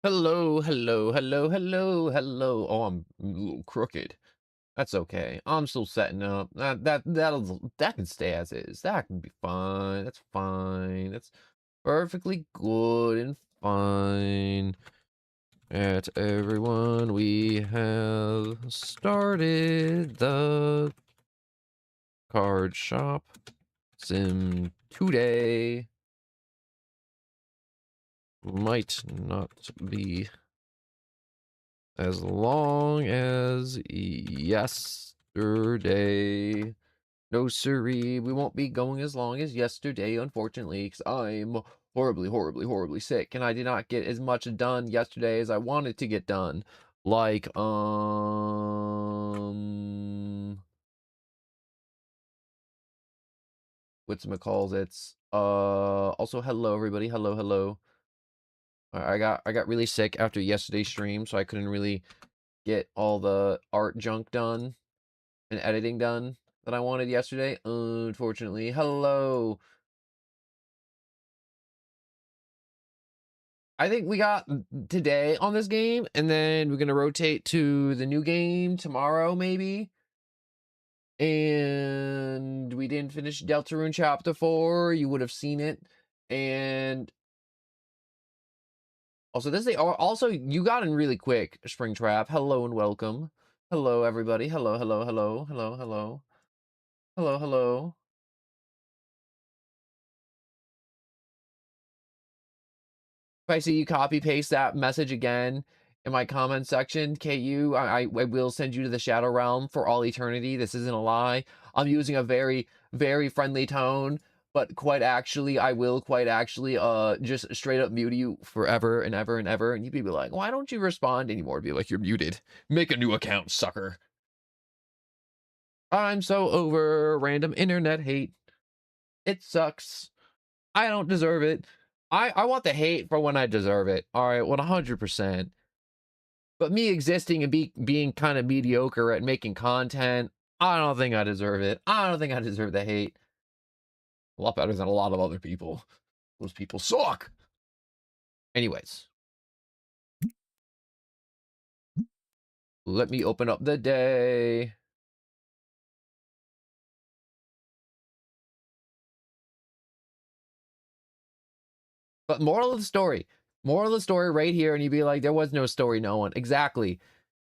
Hello, hello, hello, hello, hello. Oh, I'm a little crooked. That's okay. I'm still setting up. That can stay as is. That can be fine. That's fine. That's perfectly good and fine. At everyone, we have started the card shop sim today. Might not be as long as yesterday. No siree, we won't be going as long as yesterday, unfortunately, because I'm horribly, horribly, horribly sick, and I did not get as much done yesterday as I wanted to get done. Like, what's it's also hello everybody, hello, hello. I got really sick after yesterday's stream, so I couldn't really get all the art junk done and editing done that I wanted yesterday, unfortunately. Hello. I think we got today on this game, and then we're gonna rotate to the new game tomorrow, maybe. And we didn't finish Deltarune Chapter 4. You would have seen it. And also, also you got in really quick, Springtrap. Hello and welcome. Hello, everybody. Hello, hello, hello, hello, hello, hello, hello. If I see you copy paste that message again in my comment section, KU, I will send you to the Shadow Realm for all eternity. This isn't a lie. I'm using a very, very friendly tone, but quite actually, I will quite actually just straight up mute you forever and ever and ever. And you'd be like, why don't you respond anymore? Be like, you're muted. Make a new account, sucker. I'm so over random internet hate. It sucks. I don't deserve it. I want the hate for when I deserve it. All right, 100%. But me existing and being kind of mediocre at making content, I don't think I deserve it. I don't think I deserve the hate. A lot better than a lot of other people. Those people suck. Anyways, let me open up the day. But moral of the story right here, and you'd be like, there was no story, no one. Exactly.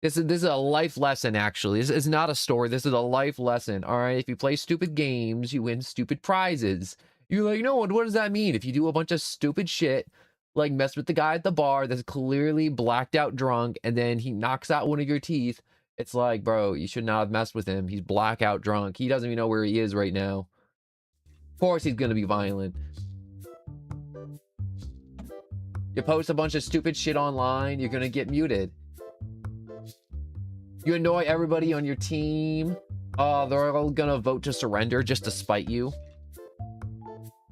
This is a life lesson, actually. This is not a story. This is a life lesson. All right. If you play stupid games, you win stupid prizes. You're like, no, what does that mean? If you do a bunch of stupid shit, like mess with the guy at the bar that's clearly blacked out drunk, and then he knocks out one of your teeth, it's like, bro, you should not have messed with him. He's blackout drunk. He doesn't even know where he is right now. Of course he's gonna be violent. You post a bunch of stupid shit online, you're gonna get muted. You annoy everybody on your team. They're all gonna vote to surrender just to spite you.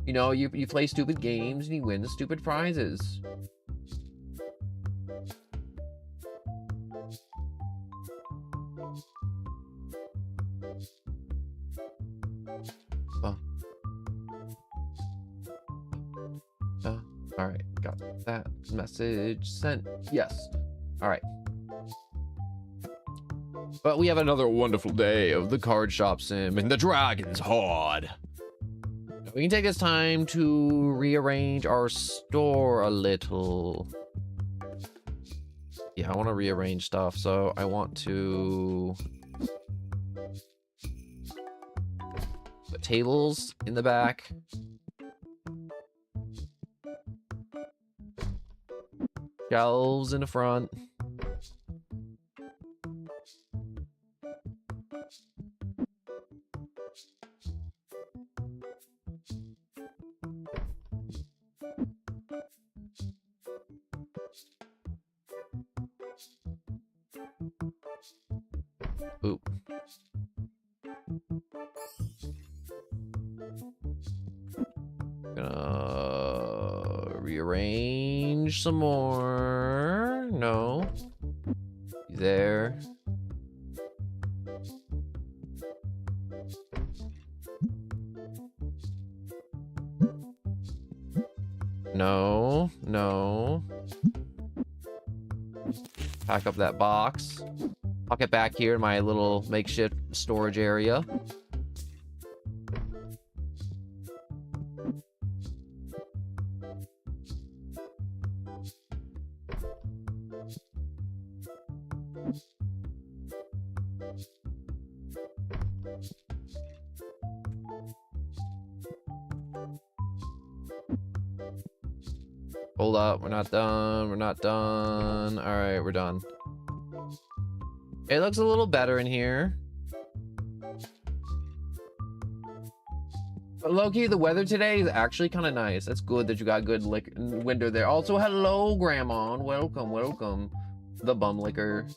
You know, you play stupid games and you win the stupid prizes. All right, got that message sent. Yes. All right. But we have another wonderful day of the card shop sim and the Dragon's Horde. We can take this time to rearrange our store a little. Yeah, I want to rearrange stuff, so I want to put tables in the back. Shelves in the front. Oop. Gonna rearrange some more. No. There. No, no. Pack up that box. I'll get back here in my little makeshift storage area. Hold up, we're not done. We're not done. All right, we're done. It looks a little better in here. But low-key, the weather today is actually kind of nice. That's good that you got good window there. Also, hello, Grandma. Welcome, welcome. The bum liquor.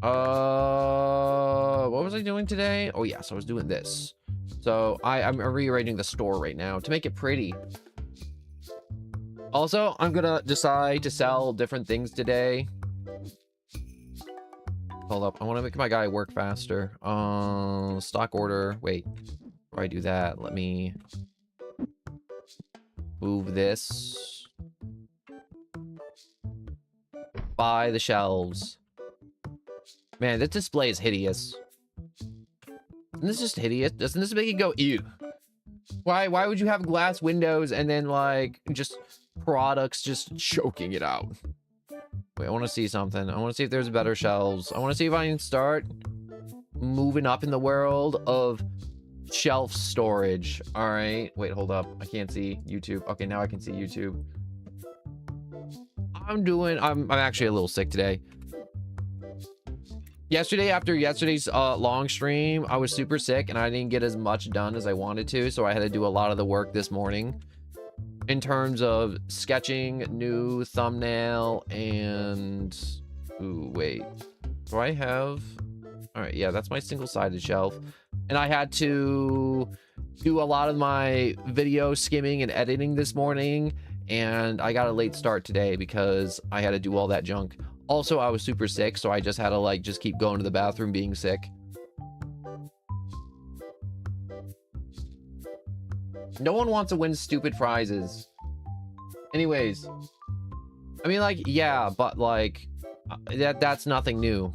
What was I doing today? Oh, yes, I was doing this. So I'm rearranging the store right now to make it pretty. Also, I'm gonna decide to sell different things today. Hold up, I want to make my guy work faster. Stock order. Wait, before I do that, let me move this. Buy the shelves. Man, this display is hideous. Isn't this just hideous? Doesn't this make it go, ew? Why would you have glass windows and then, like, just products just choking it out? Wait, I want to see something. I want to see if there's better shelves. I want to see if I can start moving up in the world of shelf storage. All right. Wait, hold up. I can't see YouTube. Okay, now I can see YouTube. I'm actually a little sick today. Yesterday, after yesterday's long stream, I was super sick and I didn't get as much done as I wanted to, so I had to do a lot of the work this morning in terms of sketching, new thumbnail, and... Ooh, wait. Do I have... All right, yeah, that's my single-sided shelf. And I had to do a lot of my video skimming and editing this morning, and I got a late start today because I had to do all that junk. Also, I was super sick, so I just had to, like, just keep going to the bathroom being sick. No one wants to win stupid prizes. Anyways. I mean, like, yeah, but, like, that's nothing new.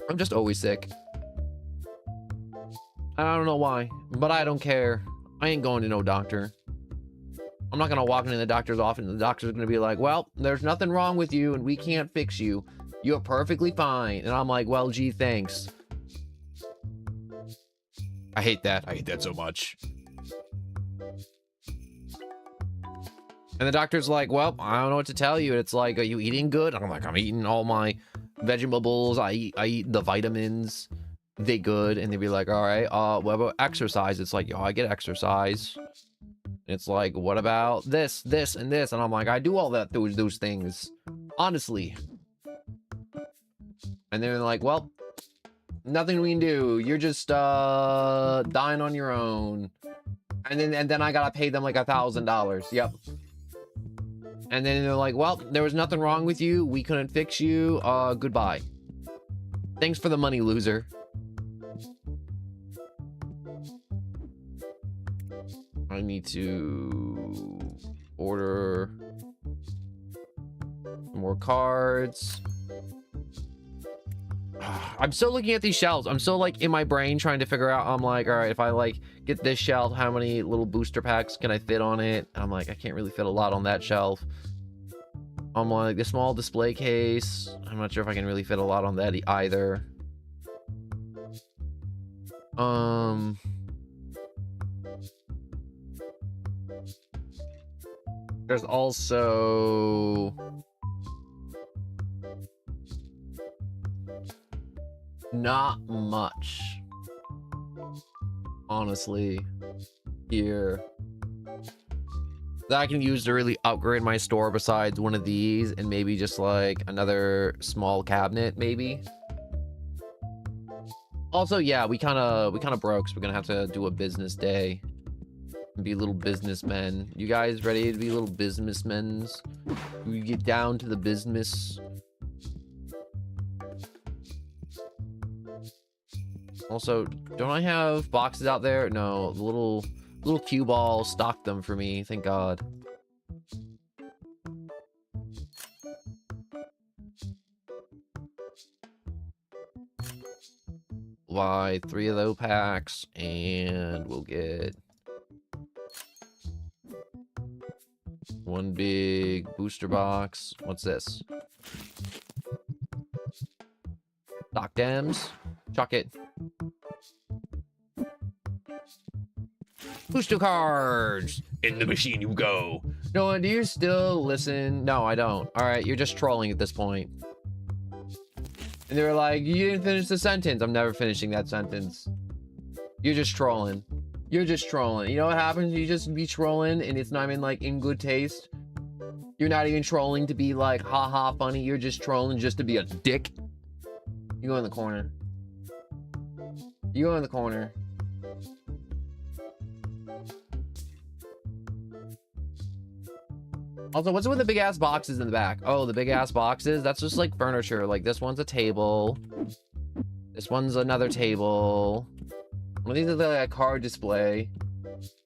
I'm just always sick. I don't know why, but I don't care. I ain't going to no doctor. I'm not gonna walk into the doctor's office and the doctor's gonna be like, well, there's nothing wrong with you and we can't fix you. You're perfectly fine. And I'm like, well, gee, thanks. I hate that. I hate that so much. And the doctor's like, well, I don't know what to tell you. And it's like, are you eating good? And I'm like, I'm eating all my vegetables. I eat the vitamins. They good. And they'd be like, all right, what about exercise? It's like, yo, I get exercise. It's like, what about this, this, and this? And I'm like, I do all that, those things, honestly. And they're like, well, nothing we can do. You're just dying on your own. And then I gotta pay them like $1,000. Yep. And then they're like, well, there was nothing wrong with you. We couldn't fix you. Goodbye. Thanks for the money, loser. I need to order more cards. I'm still looking at these shelves. I'm still like in my brain trying to figure out. I'm like, all right, if I like get this shelf, how many little booster packs can I fit on it? I'm like, I can't really fit a lot on that shelf. I'm like, the small display case. I'm not sure if I can really fit a lot on that either. There's also not much, honestly, here that I can use to really upgrade my store besides one of these and maybe just like another small cabinet, maybe. Also, yeah, we kind of broke, so we're gonna have to do a business day. Be little businessmen. You guys ready to be little businessmen? We get down to the business. Also, don't I have boxes out there? No, the little Little cue ball stocked them for me, thank God. Buy 3 of those packs, and we'll get 1 big booster box. What's this? Stock Dems. Chuck it. Booster cards! In the machine you go. Noah, do you still listen? No, I don't. Alright, you're just trolling at this point. And they were like, you didn't finish the sentence. I'm never finishing that sentence. You're just trolling. You're just trolling. You know what happens? You just be trolling and it's not even like in good taste. You're not even trolling to be like, haha, funny. You're just trolling just to be a dick. You go in the corner. You go in the corner. Also, what's with the big ass boxes in the back? Oh, the big ass boxes? That's just like furniture. Like this one's a table. This one's another table. One of these is like a card display.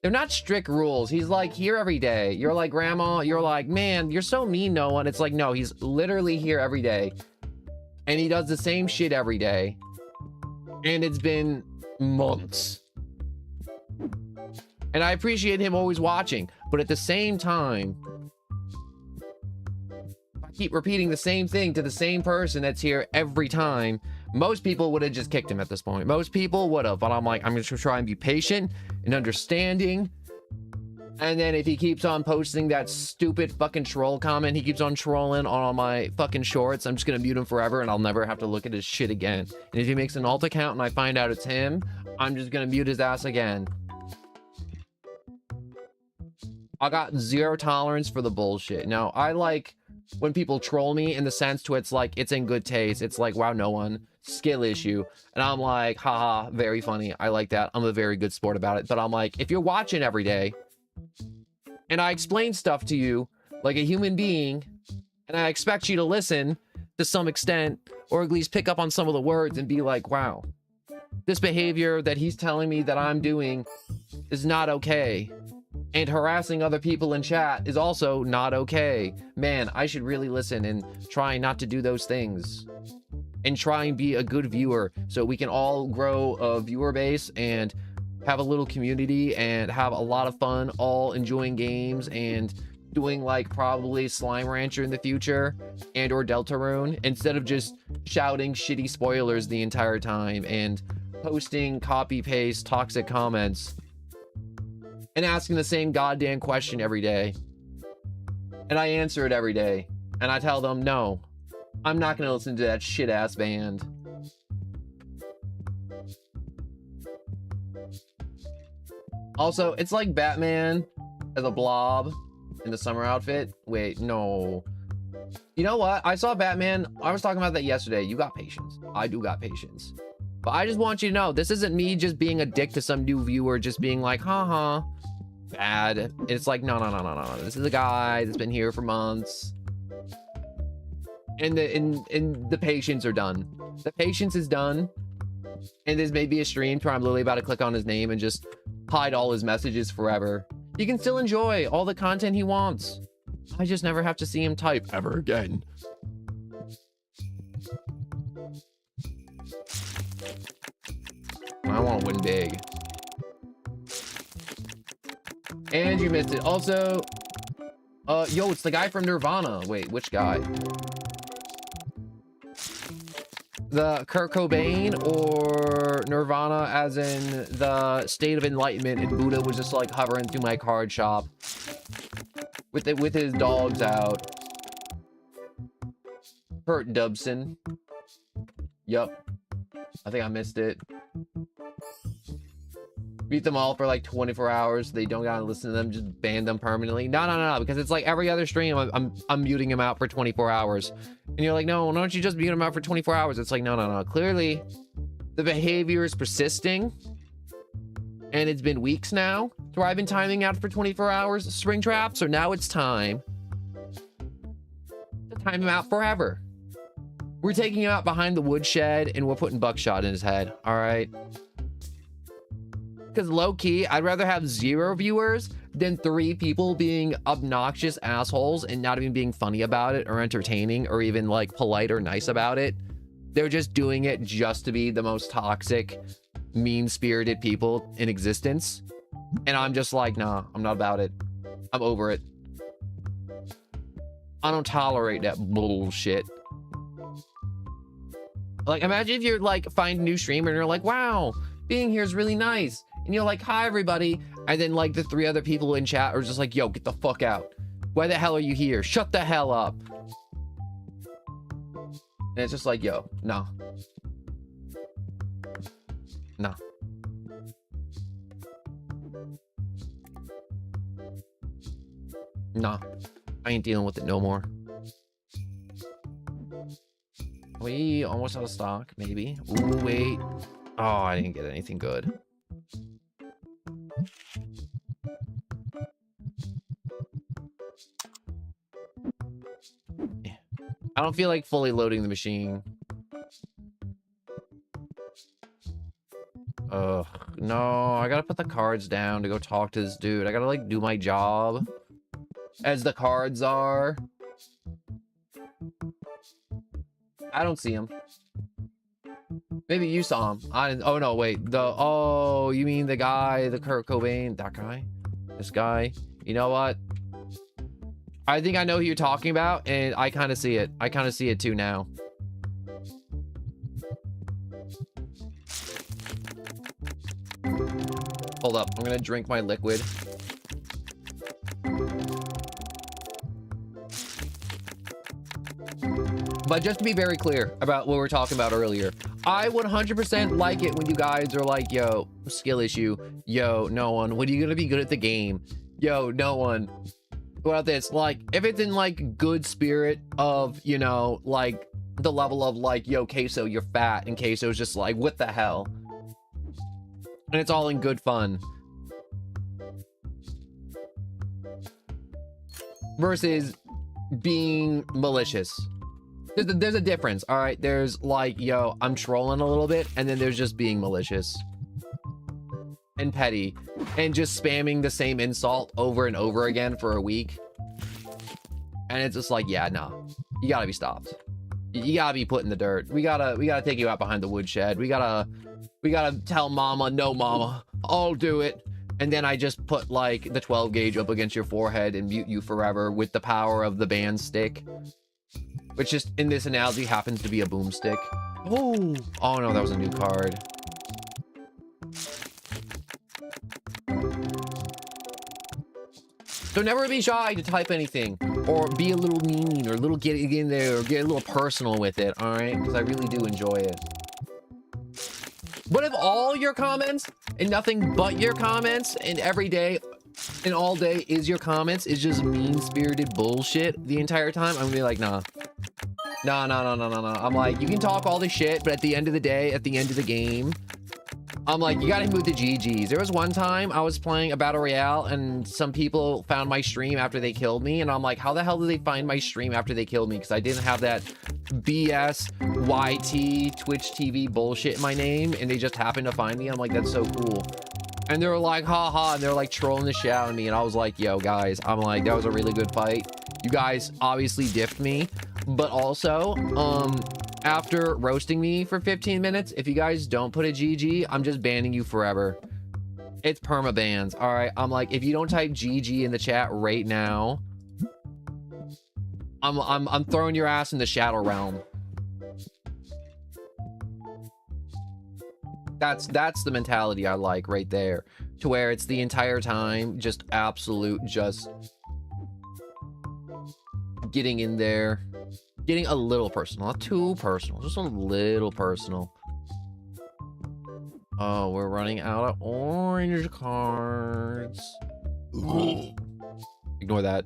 They're not strict rules. He's like here every day. You're like, Grandma, you're like, man, you're so mean, no one. It's like, no, he's literally here every day. And he does the same shit every day. And it's been months. And I appreciate him always watching. But at the same time, if I keep repeating the same thing to the same person that's here every time, most people would have just kicked him at this point. Most people would have. But I'm like, I'm going to try and be patient and understanding. And then if he keeps on posting that stupid fucking troll comment, he keeps on trolling on all my fucking shorts, I'm just gonna mute him forever and I'll never have to look at his shit again. And if he makes an alt account and I find out it's him, I'm just gonna mute his ass again. I got 0 tolerance for the bullshit. Now, I like when people troll me in the sense to it's like, it's in good taste. It's like, wow, no one. Skill issue. And I'm like, haha, very funny. I like that. I'm a very good sport about it. But I'm like, if you're watching every day, and I explain stuff to you like a human being, and I expect you to listen to some extent, or at least pick up on some of the words and be like, wow, this behavior that he's telling me that I'm doing is not okay. And harassing other people in chat is also not okay. Man, I should really listen and try not to do those things. And try and be a good viewer so we can all grow a viewer base and have a little community and have a lot of fun all enjoying games and doing like probably Slime Rancher in the future and or Deltarune instead of just shouting shitty spoilers the entire time and posting copy paste toxic comments and asking the same goddamn question every day. And I answer it every day and I tell them, no, I'm not gonna listen to that shit ass band. Also, it's like Batman as a blob in the summer outfit. Wait, no. You know what? I saw Batman. I was talking about that yesterday. You got patience. I do got patience. But I just want you to know, this isn't me just being a dick to some new viewer, just being like, haha, bad. It's like, no. This is a guy that's been here for months. And the patience are done. The patience is done. And there's maybe a stream where I'm literally about to click on his name and just hide all his messages forever. He can still enjoy all the content he wants. I just never have to see him type ever again. I want to win big. And you missed it. Also, yo, it's the guy from Nirvana. Wait, which guy? The Kurt Cobain or Nirvana as in the state of enlightenment and Buddha was just like hovering through my card shop with his dogs out. Kurt Dubson. Yup. I think I missed it. Beat them all for like 24 hours. They don't gotta listen to them. Just ban them permanently. No. Because it's like every other stream, I'm muting him out for 24 hours. And you're like, no, why don't you just mute him out for 24 hours? It's like, no. Clearly, the behavior is persisting. And it's been weeks now. So I've been timing out for 24 hours, Springtrap. So now it's time to time him out forever. We're taking him out behind the woodshed and we're putting buckshot in his head. All right. Because low-key, I'd rather have 0 viewers than 3 people being obnoxious assholes and not even being funny about it or entertaining or even like polite or nice about it. They're just doing it just to be the most toxic, mean-spirited people in existence. And I'm just like, nah, I'm not about it. I'm over it. I don't tolerate that bullshit. Like, imagine if you're like, find a new streamer and you're like, wow, being here is really nice. And you're like, hi, everybody. And then like the 3 other people in chat are just like, yo, get the fuck out. Why the hell are you here? Shut the hell up. And it's just like, yo, no. No. Nah. I ain't dealing with it no more. We almost out of stock, maybe. Ooh, wait. Oh, I didn't get anything good. I don't feel like fully loading the machine. Ugh, no, I gotta put the cards down to go talk to this dude. I gotta like do my job as the cards are. I don't see him. Maybe you saw him. I didn't. Oh no, wait. Oh, you mean the guy, the Kurt Cobain, that guy, this guy. You know what? I think I know who you're talking about, and I kind of see it. I kind of see it too now. Hold up, I'm gonna drink my liquid. But just to be very clear about what we were talking about earlier, I would 100% like it when you guys are like, yo, skill issue. Yo, no one. When are you gonna be good at the game? Yo, no one. What about this? Like, if it's in like good spirit of, you know, like the level of like, yo, Queso, you're fat, and Queso's just like, what the hell? And it's all in good fun. Versus being malicious. There's a difference, all right? There's like, yo, I'm trolling a little bit, and then there's just being malicious and petty and just spamming the same insult over and over again for a week. And it's just like, yeah, no, you gotta be stopped. You gotta be put in the dirt. We gotta take you out behind the woodshed. We gotta tell mama, no mama, I'll do it. And then I just put like the 12 gauge up against your forehead and mute you forever with the power of the band stick. Which just, in this analogy, happens to be a boomstick. Oh, oh no, that was a new card. So never be shy to type anything, or be a little mean, or a little get in there, or get a little personal with it, all right? Because I really do enjoy it. What if all your comments, and nothing but your comments, and every day, and all day is your comments, is just mean-spirited bullshit the entire time? I'm gonna be like, nah. No. I'm like, you can talk all the shit, but at the end of the day, at the end of the game, I'm like, you gotta move the GGs. There was one time I was playing a battle royale and some people found my stream after they killed me, and I'm like, how the hell did they find my stream after they killed me? Because I didn't have that BS YT Twitch TV bullshit in my name, and they just happened to find me. I'm like, that's so cool. And they were like, haha, and they're like trolling the shit out of me, and I was like, yo guys, I'm like, that was a really good fight. You guys obviously diffed me, but also after roasting me for 15 minutes, if you guys don't put a GG, I'm just banning you forever. It's perma bans. All right, I'm like, if you don't type GG in the chat right now, I'm throwing your ass in the shadow realm. That's the mentality I like right there, to where it's the entire time just absolute, just getting in there, getting a little personal, not too personal, just a little personal. Oh, we're running out of orange cards. Ignore that.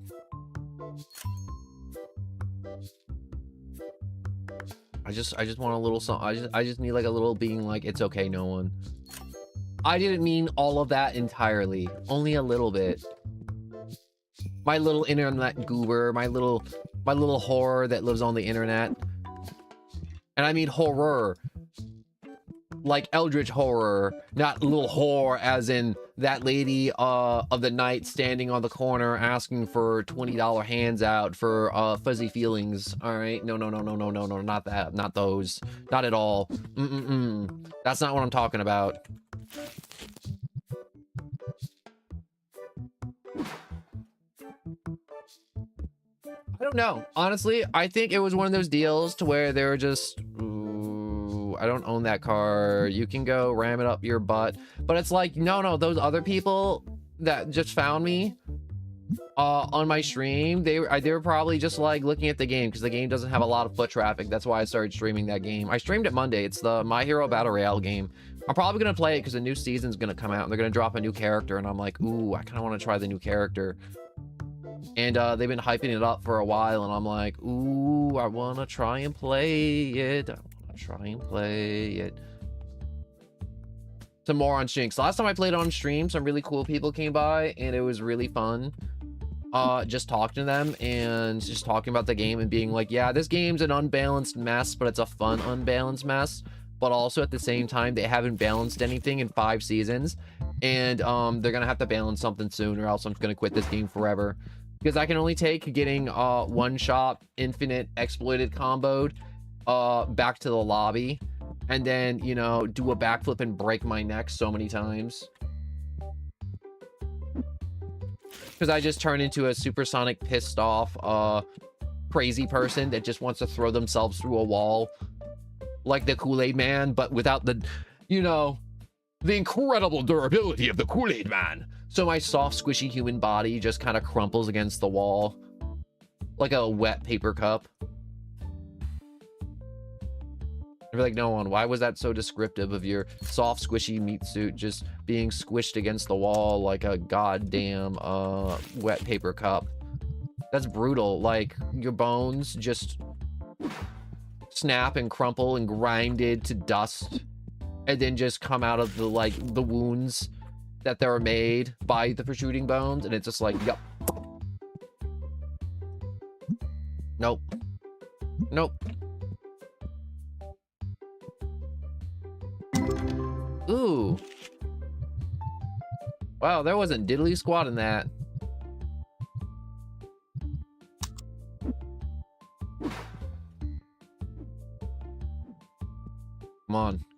I just want a little song. I just need like a little being like, it's okay, no one. I didn't mean all of that entirely, only a little bit. My little internet goober, my little horror that lives on the internet. And I mean horror. like eldritch horror, not little whore as in that lady of the night standing on the corner asking for $20 hands out for fuzzy feelings. All right, no, not that, not those, not at all. That's not what I'm talking about. I don't know, honestly. I think it was one of those deals to where they were just, I don't own that car, you can go ram it up your butt. But it's like, no, those other people that just found me on my stream, they were probably just like looking at the game because the game doesn't have a lot of foot traffic. That's why I started streaming that game. I streamed it Monday. It's the My Hero Battle Royale game. I'm probably gonna play it because the new season's gonna come out and they're gonna drop a new character, and I'm like, ooh, I kind of want to try the new character. And they've been hyping it up for a while, and I'm like, ooh, I want to try and play it. Some more on stream. So last time I played on stream, some really cool people came by, and it was really fun. Just talking to them and just talking about the game and being like, yeah, this game's an unbalanced mess, but it's a fun unbalanced mess. But also at the same time, they haven't balanced anything in 5 seasons, and they're gonna have to balance something soon, or else I'm gonna quit this game forever. Because I can only take getting one-shot infinite exploited comboed back to the lobby, and then, you know, do a backflip and break my neck so many times. Because I just turn into a supersonic pissed off crazy person that just wants to throw themselves through a wall like the Kool-Aid Man, but without the, you know, the incredible durability of the Kool-Aid Man. So my soft, squishy human body just kind of crumples against the wall like a wet paper cup. I'd be like, no one, why was that so descriptive of your soft, squishy meat suit just being squished against the wall like a goddamn wet paper cup? That's brutal. Like, your bones just snap and crumple and grinded to dust, and then just come out of the, like, the wounds that they were made by the protruding bones, and it's just like, yup. Nope. Ooh. Wow, there wasn't diddly squat in that.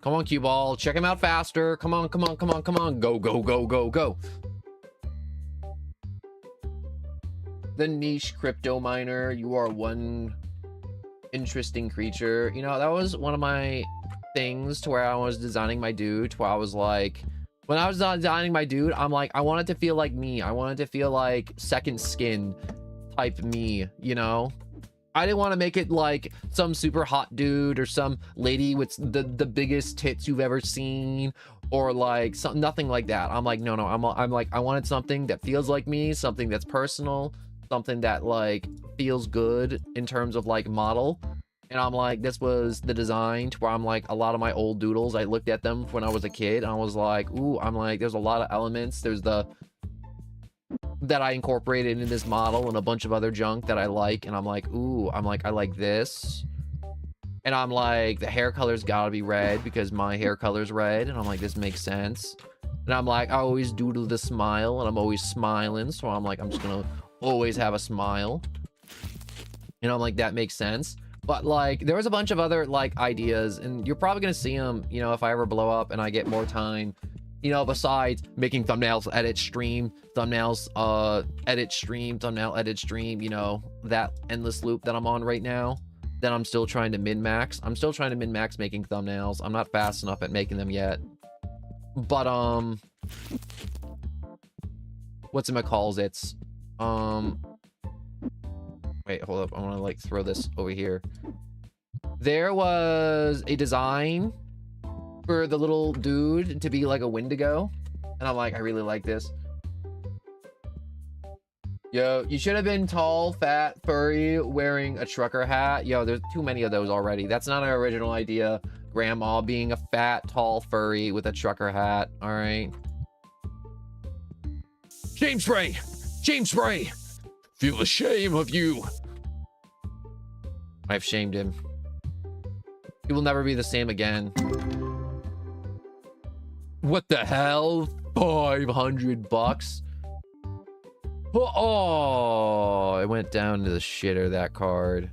Come on, cue ball. Check him out faster. Come on. Go. The niche crypto miner. You are one interesting creature. You know, that was one of my things to where I was designing my dude, to where I was like, when I was designing my dude, I'm like, I want it to feel like me. I want it to feel like second skin type me, you know? I didn't want to make it like some super hot dude or some lady with the biggest tits you've ever seen, or like nothing like that. I'm like, no, I'm like, I wanted something that feels like me, something that's personal, something that like feels good in terms of like model. And I'm like, this was the design to where I'm like, a lot of my old doodles, I looked at them when I was a kid, and I was like, ooh, I'm like, there's a lot of elements. There's the that I incorporated in this model and a bunch of other junk that I like, and I'm like, ooh, I'm like, I like this. And I'm like, the hair color's gotta be red because my hair color's red, and I'm like, this makes sense. And I'm like, I always doodle the smile, and I'm always smiling, so I'm like, I'm just gonna always have a smile. And I'm like, that makes sense. But like, there was a bunch of other like ideas, and you're probably gonna see them, you know, if I ever blow up and I get more time, you know, besides making thumbnails, edit, stream, thumbnails, edit, stream, thumbnail, edit, stream, you know, that endless loop that I'm on right now. Then I'm still trying to min-max. I'm still trying to min-max making thumbnails. I'm not fast enough at making them yet. But, what's in my calls? It's, wait, hold up. I want to, like, throw this over here. There was a design for the little dude to be like a Wendigo, and I'm like, I really like this. Yo, you should have been tall, fat, furry, wearing a trucker hat. Yo, there's too many of those already. That's not an original idea. Grandma being a fat, tall, furry with a trucker hat. All right. Shame spray! Shame spray! Feel the shame of you. I've shamed him. He will never be the same again. What the hell? 500 bucks? Oh, it went down to the shitter, that card.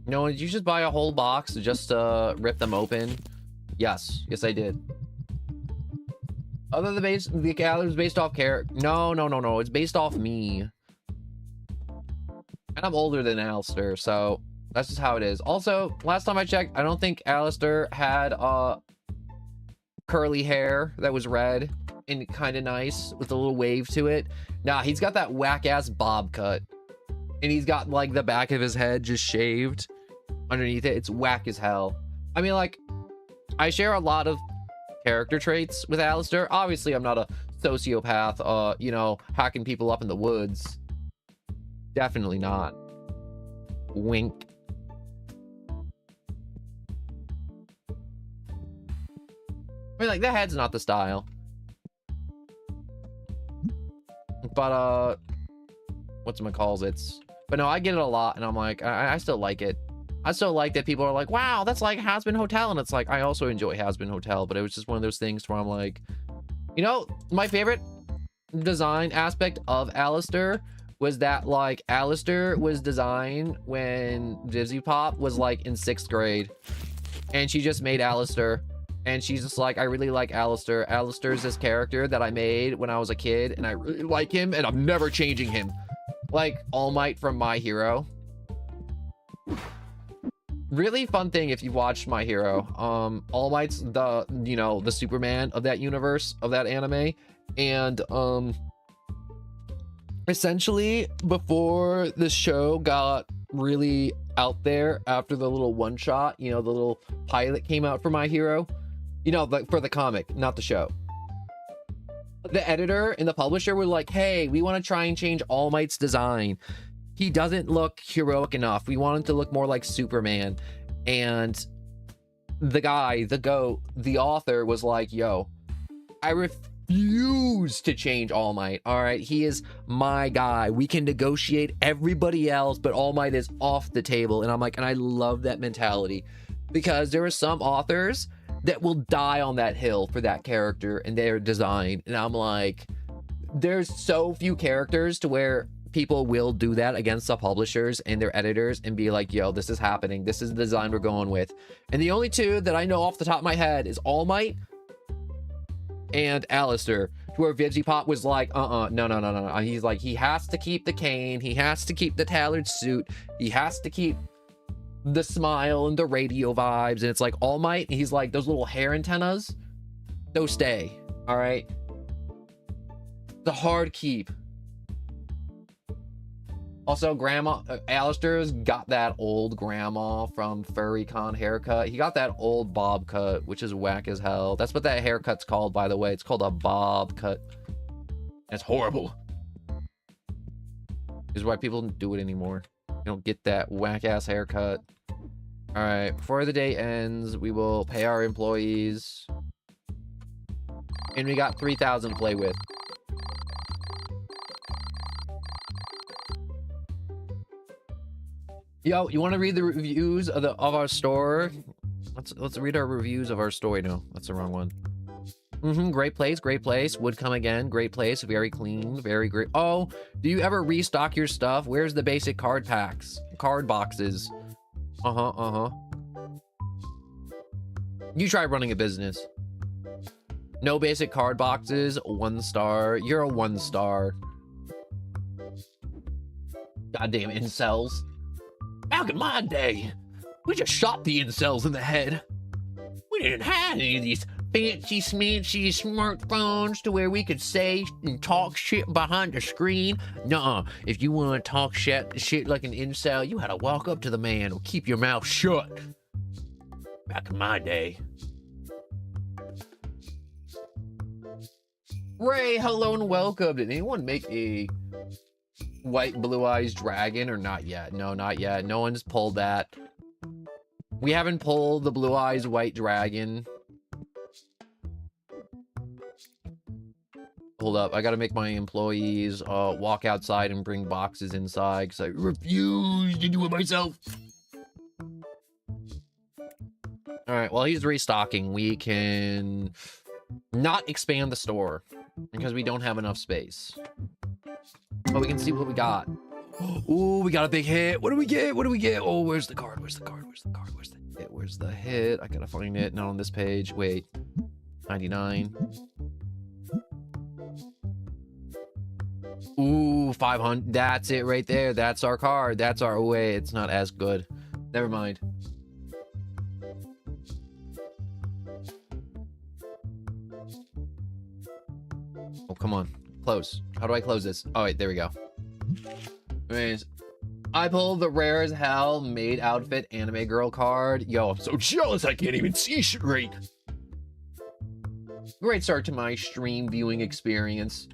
No, did you just buy a whole box just to rip them open? Yes. Yes, I did. Other than the calendar is based off character. No. It's based off me. And I'm older than Alistair, so that's just how it is. Also, last time I checked, I don't think Alistair had curly hair that was red and kind of nice with a little wave to it. Nah, he's got that whack-ass bob cut. And he's got, like, the back of his head just shaved underneath it. It's whack as hell. I mean, like, I share a lot of character traits with Alistair. Obviously, I'm not a sociopath, you know, hacking people up in the woods. Definitely not. Wink. I mean, like, the head's not the style. But, whatchamacallits. But no, I get it a lot, and I'm like, I still like it. I still like that people are like, wow, that's like Has-Been Hotel. And it's like, I also enjoy Has-Been Hotel, but it was just one of those things where I'm like, you know, my favorite design aspect of Alistair was that, like, Alistair was designed when Dizzy Pop was, like, in 6th grade. And she just made Alistair. And she's just like, I really like Alistair. Alistair's this character that I made when I was a kid, and I really like him, and I'm never changing him. Like All Might from My Hero. Really fun thing if you've watched My Hero. All Might's the, you know, the Superman of that universe, of that anime. And, essentially, before the show got really out there, after the little one-shot, you know, the little pilot came out for My Hero, you know, like for the comic, not the show, the editor and the publisher were like, hey, we want to try and change All Might's design. He doesn't look heroic enough. We want him to look more like Superman. And the guy, the GOAT, the author was like, yo, I refuse to change All Might. All right, he is my guy. We can negotiate everybody else, but All Might is off the table. And I'm like, and I love that mentality, because there are some authors that will die on that hill for that character and their design. And I'm like, there's so few characters to where people will do that against the publishers and their editors and be like, yo, this is happening. This is the design we're going with. And the only two that I know off the top of my head is All Might and Alistair, where Vigipop was like, no. He's like, he has to keep the cane. He has to keep the tailored suit. He has to keep the smile and the radio vibes. And it's like All Might, he's like, those little hair antennas, those stay. All right. The hard keep. Also, Grandma, Alistair's got that old grandma from FurryCon haircut. He got that old bob cut, which is whack as hell. That's what that haircut's called, by the way. It's called a bob cut. It's horrible. This is why people don't do it anymore. You don't get that whack ass haircut. All right, before the day ends, we will pay our employees. And we got 3,000 to play with. Yo, you want to read the reviews of our store? Let's read our reviews of our store. No, that's the wrong one. Great place, great place. Would come again. Great place. Very clean. Very great. Oh, do you ever restock your stuff? Where's the basic card packs? Card boxes. You try running a business. No basic card boxes. 1 star. You're a 1 star. Goddamn incels. Back in my day, we just shot the incels in the head. We didn't have any of these fancy smancy smartphones to where we could say and talk shit behind the screen. Nuh-uh. If you want to talk shit like an incel, you had to walk up to the man or keep your mouth shut. Back in my day. Ray, hello and welcome. Did anyone make a white blue eyes dragon or not yet? No, not yet. No one's pulled that. We haven't pulled the blue eyes white dragon. hold up. I gotta make my employees walk outside and bring boxes inside because I refuse to do it myself. All right, while he's restocking, we can not expand the store because we don't have enough space. But we can see what we got. Ooh, we got a big hit. What do we get? What do we get? Oh, where's the card? Where's the card? Where's the card? Where's the hit? Where's the hit? I gotta find it. Not on this page. Wait. 99. Ooh, 500. That's it right there. That's our card. That's our way. It's not as good. Never mind. Oh, come on. Close. How do I close this? Oh, wait, there we go. Anyways, I pulled the rare as hell maid outfit anime girl card. Yo, I'm so jealous I can't even see straight. Great start to my stream viewing experience.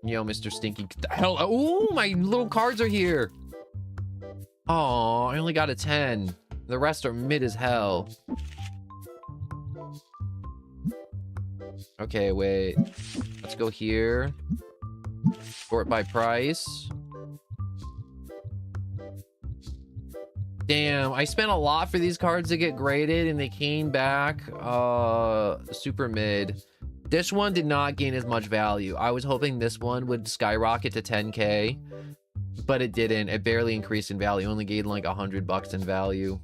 Yo, Mr. Stinky, get the hell out. Ooh, my little cards are here. Oh, I only got a 10. The rest are mid as hell. Okay, wait. Let's go here. Sort by price. Damn, I spent a lot for these cards to get graded and they came back super mid. This one did not gain as much value. I was hoping this one would skyrocket to 10K, but it didn't. It barely increased in value. Only gained like $100 in value.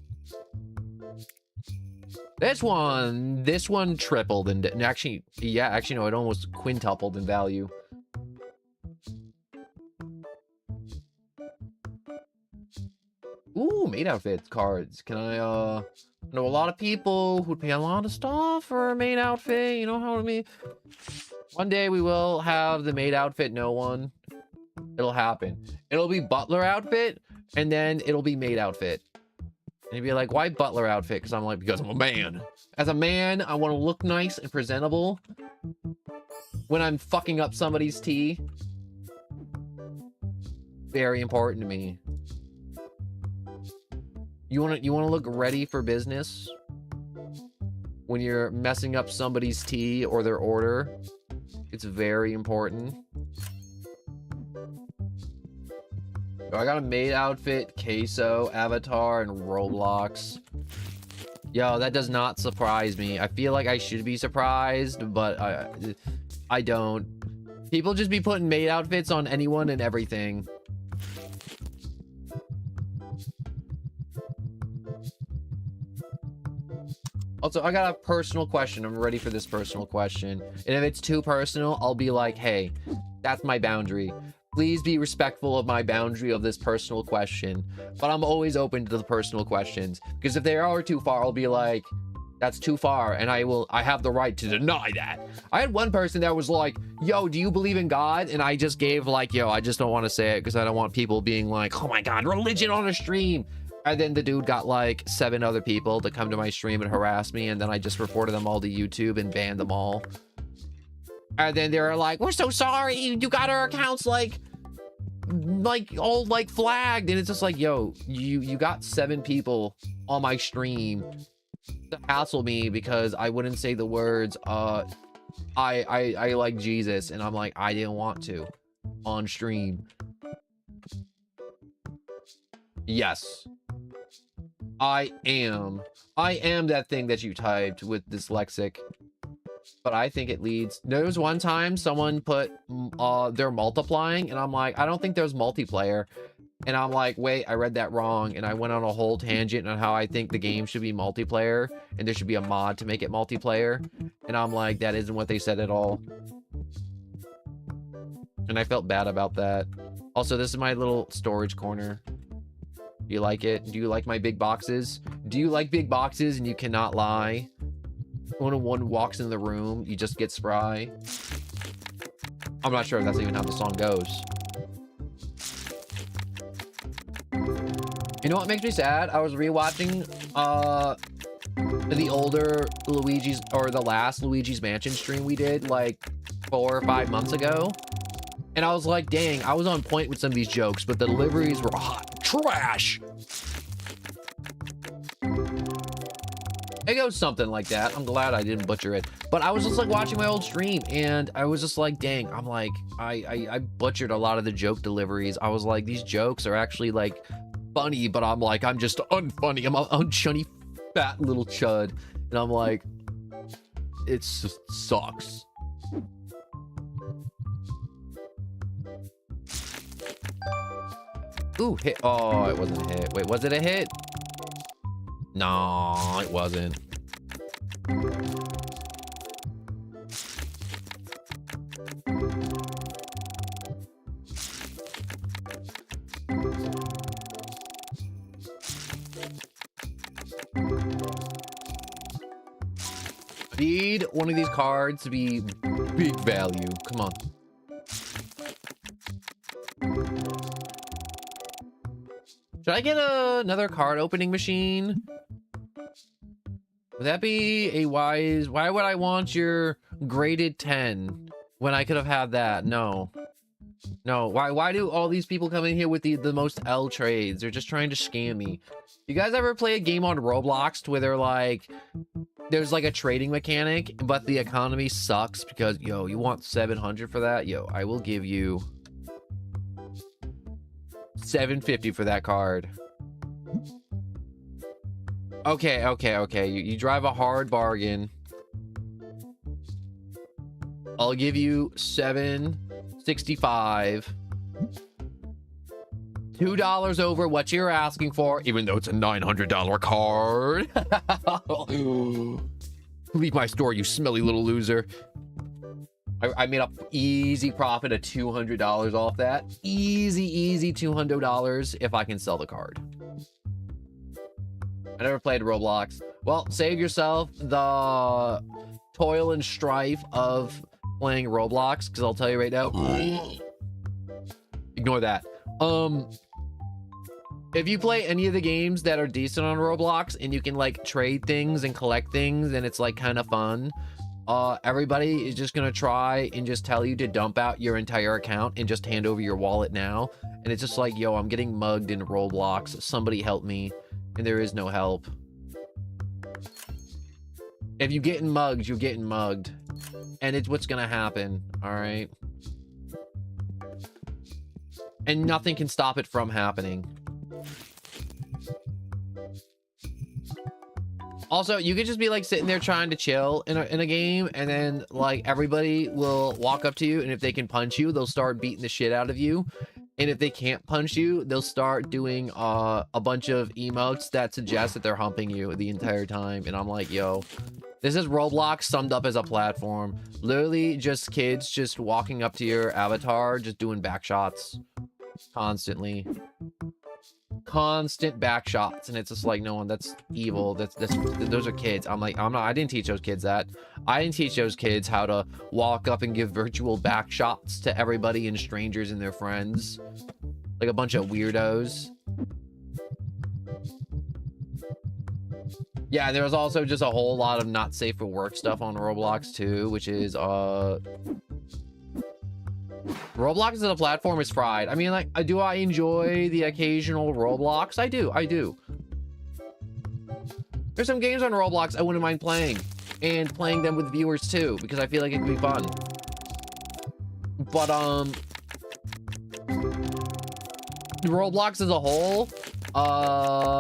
This one tripled and actually, yeah, no, it almost quintupled in value. Ooh, maid outfit cards. Can I know a lot of people who'd pay a lot of stuff for a maid outfit, you know how I mean? One day we will have the maid outfit no one. It'll happen. It'll be butler outfit and then it'll be maid outfit. And you'd be like, why butler outfit? Because I'm like, because I'm a man. As a man, I want to look nice and presentable when I'm fucking up somebody's tea. Very important to me. You want to look ready for business when you're messing up somebody's tea or their order. It's very important. I got a maid outfit, queso, avatar, and Roblox. Yo, that does not surprise me. I feel like I should be surprised, but I don't. People just be putting maid outfits on anyone and everything. Also, I got a personal question. I'm ready for this personal question. And if it's too personal, I'll be like, hey, that's my boundary. Please be respectful of my boundary of this personal question. But I'm always open to the personal questions. Because if they are too far, I'll be like, that's too far. And I have the right to deny that. I had one person that was like, yo, do you believe in God? And I just gave like, yo, I just don't want to say it because I don't want people being like, oh my God, religion on a stream. And then the dude got like 7 other people to come to my stream and harass me. And then I just reported them all to YouTube and banned them all. And then they were like, we're so sorry. You got our accounts like all like flagged. And it's just like, yo, you got 7 people on my stream to hassle me because I wouldn't say the words, I like Jesus. And I'm like, I didn't want to on stream. Yes. I am that thing that you typed with dyslexic, but I think it leads. There was one time someone put they're multiplying and I'm like, I don't think there's multiplayer. And I'm like, wait, I read that wrong. And I went on a whole tangent on how I think the game should be multiplayer and there should be a mod to make it multiplayer. And I'm like, that isn't what they said at all. And I felt bad about that. Also, this is my little storage corner. Do you like it? Do you like my big boxes? Do you like big boxes and you cannot lie? When one walks in the room, you just get spry. I'm not sure if that's even how the song goes. You know what makes me sad? I was rewatching the older Luigi's, or the last Luigi's Mansion stream we did like 4 or 5 months ago. And I was like, dang, I was on point with some of these jokes, but the deliveries were hot trash. It goes something like that. I'm glad I didn't butcher it. But I was just like watching my old stream and I was just like, dang, I'm like, I butchered a lot of the joke deliveries. I was like, these jokes are actually like funny, but I'm like, I'm just unfunny. I'm a unchunny fat little chud. And I'm like, it just sucks. Ooh, hit. Oh, it wasn't a hit. Wait, was it a hit? No, it wasn't. Need one of these cards to be big value. Come on. Should I get another card opening machine? Would that be a wise... Why would I want your graded 10 when I could have had that? No. No. Why do all these people come in here with the most L trades? They're just trying to scam me. You guys ever play a game on Roblox where they're like... There's like a trading mechanic, but the economy sucks because, yo, you want 700 for that? Yo, I will give you 750 for that card. Okay. You drive a hard bargain. I'll give you 765. $2 over what you're asking for, even though it's a $900 card. Leave my store, you smelly little loser. I made a easy profit of $200 off that. Easy $200 if I can sell the card. I never played Roblox. Well, save yourself the toil and strife of playing Roblox, because I'll tell you right now. Ignore that. If you play any of the games that are decent on Roblox and you can like trade things and collect things and it's like kind of fun, everybody is just gonna try and just tell you to dump out your entire account and just hand over your wallet now. And it's just like, yo, I'm getting mugged in Roblox. Somebody help me. And there is no help. If you're getting mugged, you're getting mugged. And it's what's gonna happen, all right? And nothing can stop it from happening. Also, you could just be like sitting there trying to chill in a game, and then like everybody will walk up to you, and if they can punch you, they'll start beating the shit out of you. And if they can't punch you, they'll start doing a bunch of emotes that suggest that they're humping you the entire time. And I'm like, yo, this is Roblox summed up as a platform. Literally just kids just walking up to your avatar, just doing back shots constantly. Constant back shots, and it's just like, no one, that's evil. Those are kids. I'm like, I didn't teach those kids that. I didn't teach those kids how to walk up and give virtual back shots to everybody and strangers and their friends like a bunch of weirdos. Yeah, there was also just a whole lot of not safe for work stuff on Roblox too, which is Roblox as a platform is fried. I mean, like, do I enjoy the occasional Roblox? I do. There's some games on Roblox I wouldn't mind playing, and playing them with viewers too, because I feel like it could be fun. But Roblox as a whole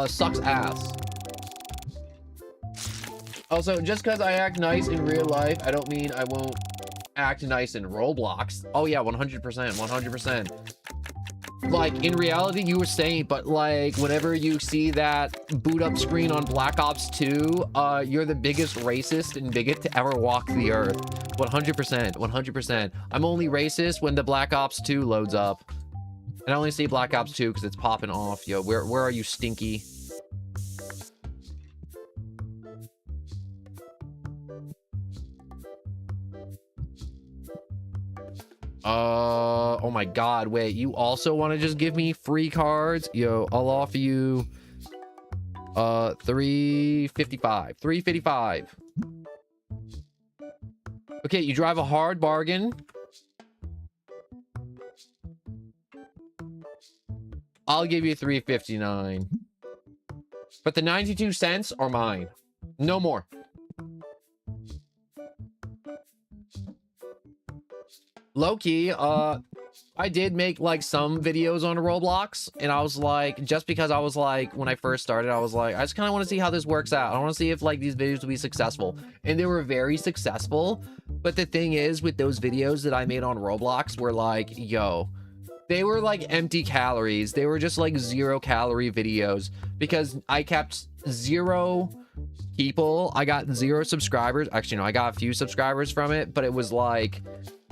sucks ass. Also, just because I act nice in real life, I don't mean I won't act nice in Roblox. Oh yeah, 100%. Like, in reality, you were saying, but like, whenever you see that boot up screen on Black Ops 2, you're the biggest racist and bigot to ever walk the earth. 100%. I'm only racist when the Black Ops 2 loads up. And I only see Black Ops 2 because it's popping off. Yo, where are you, Stinky? Oh my god, wait, you also want to just give me free cards? Yo, I'll offer you 355. Okay, you drive a hard bargain. I'll give you 359. But the 92 cents are mine. No more. Low-key, I did make like some videos on Roblox, and I was like, just because I was like, when I first started, I was like, I just kind of want to see how this works out. I want to see if like these videos will be successful, and they were very successful. But the thing is, with those videos that I made on Roblox were like, yo, they were like empty calories. They were just like 0-calorie videos, because I kept 0 people. I got 0 subscribers. Actually, no, I got a few subscribers from it, but it was like,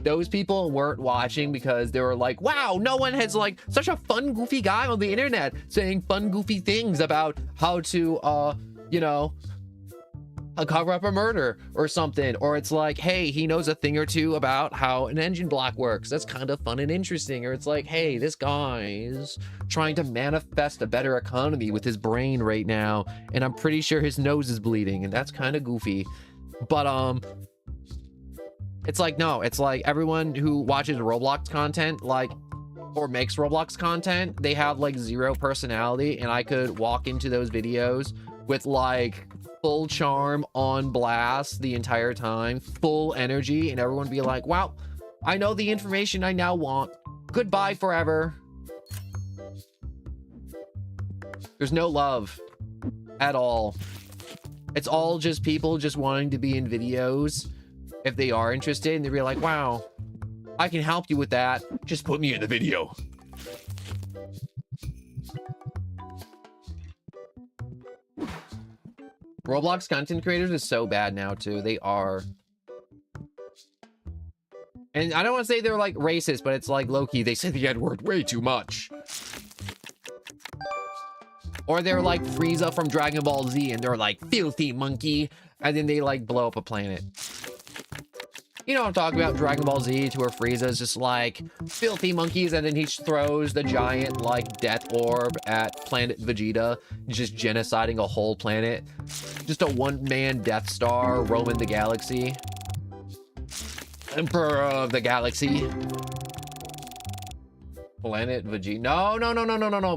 those people weren't watching because they were like, wow, no one has like such a fun, goofy guy on the internet saying fun, goofy things about how to, you know, cover up a murder or something. Or it's like, hey, he knows a thing or two about how an engine block works. That's kind of fun and interesting. Or it's like, hey, this guy's trying to manifest a better economy with his brain right now, and I'm pretty sure his nose is bleeding, and that's kind of goofy. But it's like, no, it's like everyone who watches Roblox content, like, or makes Roblox content, they have like 0 personality, and I could walk into those videos with like full charm on blast the entire time, full energy, and everyone be like, wow, I know the information I now want. Goodbye forever. There's no love at all. It's all just people just wanting to be in videos if they are interested, and they'd be like, wow, I can help you with that. Just put me in the video. Roblox content creators is so bad now too. They are. And I don't want to say they're like racist, but it's like low-key, they say the N-word way too much. Or they're like Frieza from Dragon Ball Z, and they're like, filthy monkey, and then they like blow up a planet. You know what I'm talking about, Dragon Ball Z, to where Frieza is just like, filthy monkeys, and then he throws the giant, like, death orb at planet Vegeta, just genociding a whole planet. Just a one-man Death Star roaming the galaxy. Emperor of the galaxy. Planet Vegeta. No.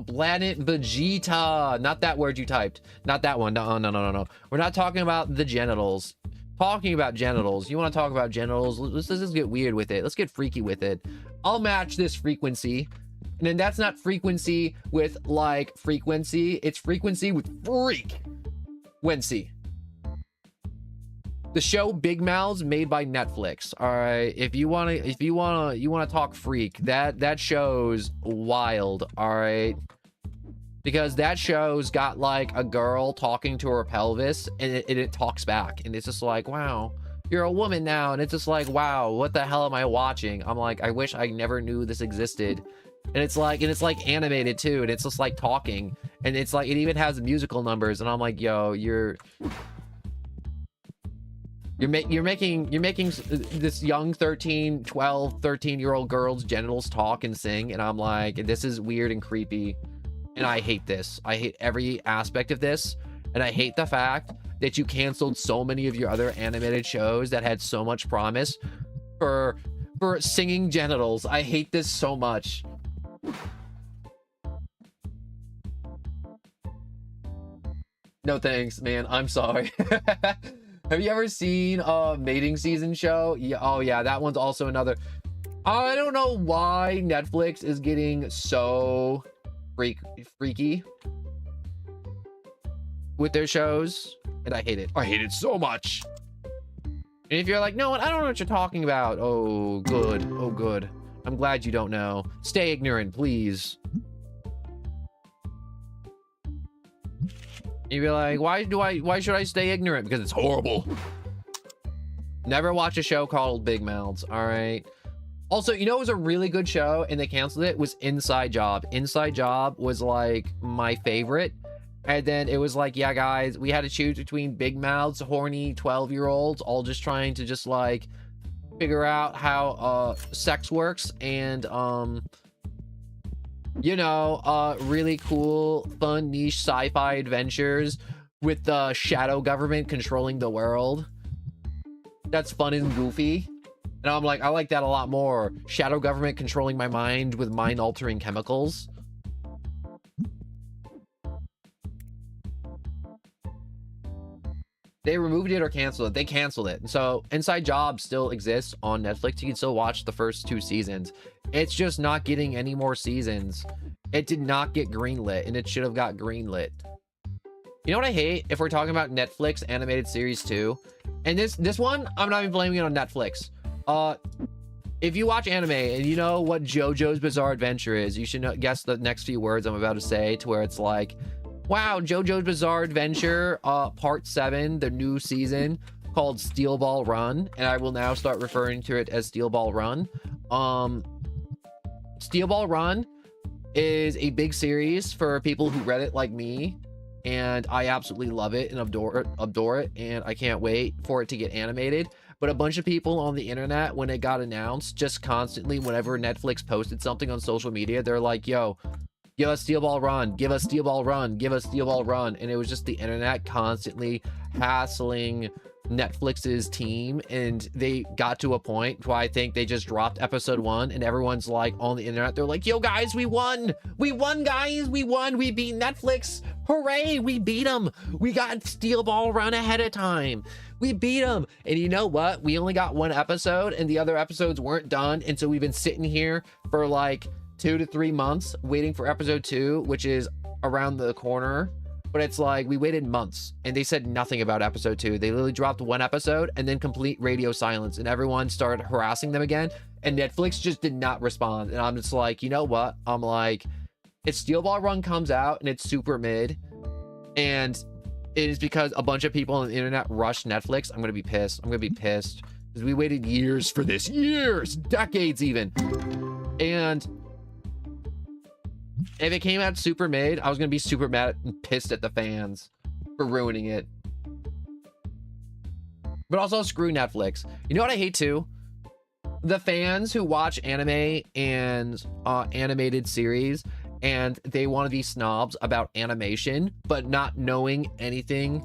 Planet Vegeta. Not that word you typed. Not that one. No. We're not talking about the genitals. Talking about genitals. You want to talk about genitals? Let's just get weird with it. Let's get freaky with it. I'll match this frequency. And then that's not frequency with like frequency. It's frequency with freak-wency. The show Big Mouths, made by Netflix. All right. If you want to talk freak, that show's wild. All right. Because that show's got like a girl talking to her pelvis, and it talks back, and it's just like, wow, you're a woman now. And it's just like, wow, what the hell am I watching? I'm like, I wish I never knew this existed. And it's like animated too, and it's just like talking, and it's like, it even has musical numbers, and I'm like, yo, you're making this young 13-year-old girl's genitals talk and sing, and I'm like, this is weird and creepy. And I hate this. I hate every aspect of this. And I hate the fact that you canceled so many of your other animated shows that had so much promise for singing genitals. I hate this so much. No thanks, man. I'm sorry. Have you ever seen Mating Season show? Yeah. Oh yeah, that one's also another. I don't know why Netflix is getting so freaky with their shows, and I hate it. I hate it so much. And if you're like, no, I don't know what you're talking about. Oh, good. Oh, good. I'm glad you don't know. Stay ignorant, please. You'd be like, why should I stay ignorant? Because it's horrible. Never watch a show called Big Mouths. All right. Also, you know, it was a really good show, and they canceled it, was Inside Job. Inside Job was like my favorite. And then it was like, yeah, guys, we had to choose between Big Mouths, horny 12-year-olds, all just trying to just like figure out how sex works, and you know, really cool, fun, niche sci-fi adventures with the shadow government controlling the world. That's fun and goofy. And I'm like, I like that a lot more. Shadow government controlling my mind with mind-altering chemicals. They removed it or canceled it. They canceled it. And so Inside Job still exists on Netflix. You can still watch the first 2 seasons. It's just not getting any more seasons. It did not get greenlit, and it should have got greenlit. You know what I hate? If we're talking about Netflix animated series too, and this one, I'm not even blaming it on Netflix. If you watch anime and you know what JoJo's Bizarre Adventure is, you should guess the next few words I'm about to say, to where it's like, wow, JoJo's Bizarre Adventure, part 7, the new season called Steel Ball Run, and I will now start referring to it as Steel Ball Run. Steel Ball Run is a big series for people who read it like me, and I absolutely love it and adore it, and I can't wait for it to get animated. But a bunch of people on the internet, when it got announced, just constantly, whenever Netflix posted something on social media, they're like, yo, give us Steel Ball Run, give us Steel Ball Run, give us Steel Ball Run. And it was just the internet constantly hassling Netflix's team, and they got to a point where I think they just dropped episode 1, and everyone's like on the internet, they're like, yo guys, we won guys, we won, we beat Netflix, hooray, we beat them, we got Steel Ball Run ahead of time, we beat them. And you know what, we only got 1 episode and the other episodes weren't done, and so we've been sitting here for like 2 to 3 months waiting for episode 2, which is around the corner. But it's like, we waited months and they said nothing about episode 2. They literally dropped 1 episode and then complete radio silence, and everyone started harassing them again, and Netflix just did not respond. And I'm just like, you know what, I'm like, if Steel Ball Run comes out and it's super mid, and it is because a bunch of people on the internet rushed Netflix, I'm gonna be pissed. I'm gonna be pissed because we waited years for this, years, decades even. And if it came out super mid, I was gonna be super mad and pissed at the fans for ruining it. But also, screw Netflix. You know what I hate too? The fans who watch anime and animated series, and they want to be snobs about animation, but not knowing anything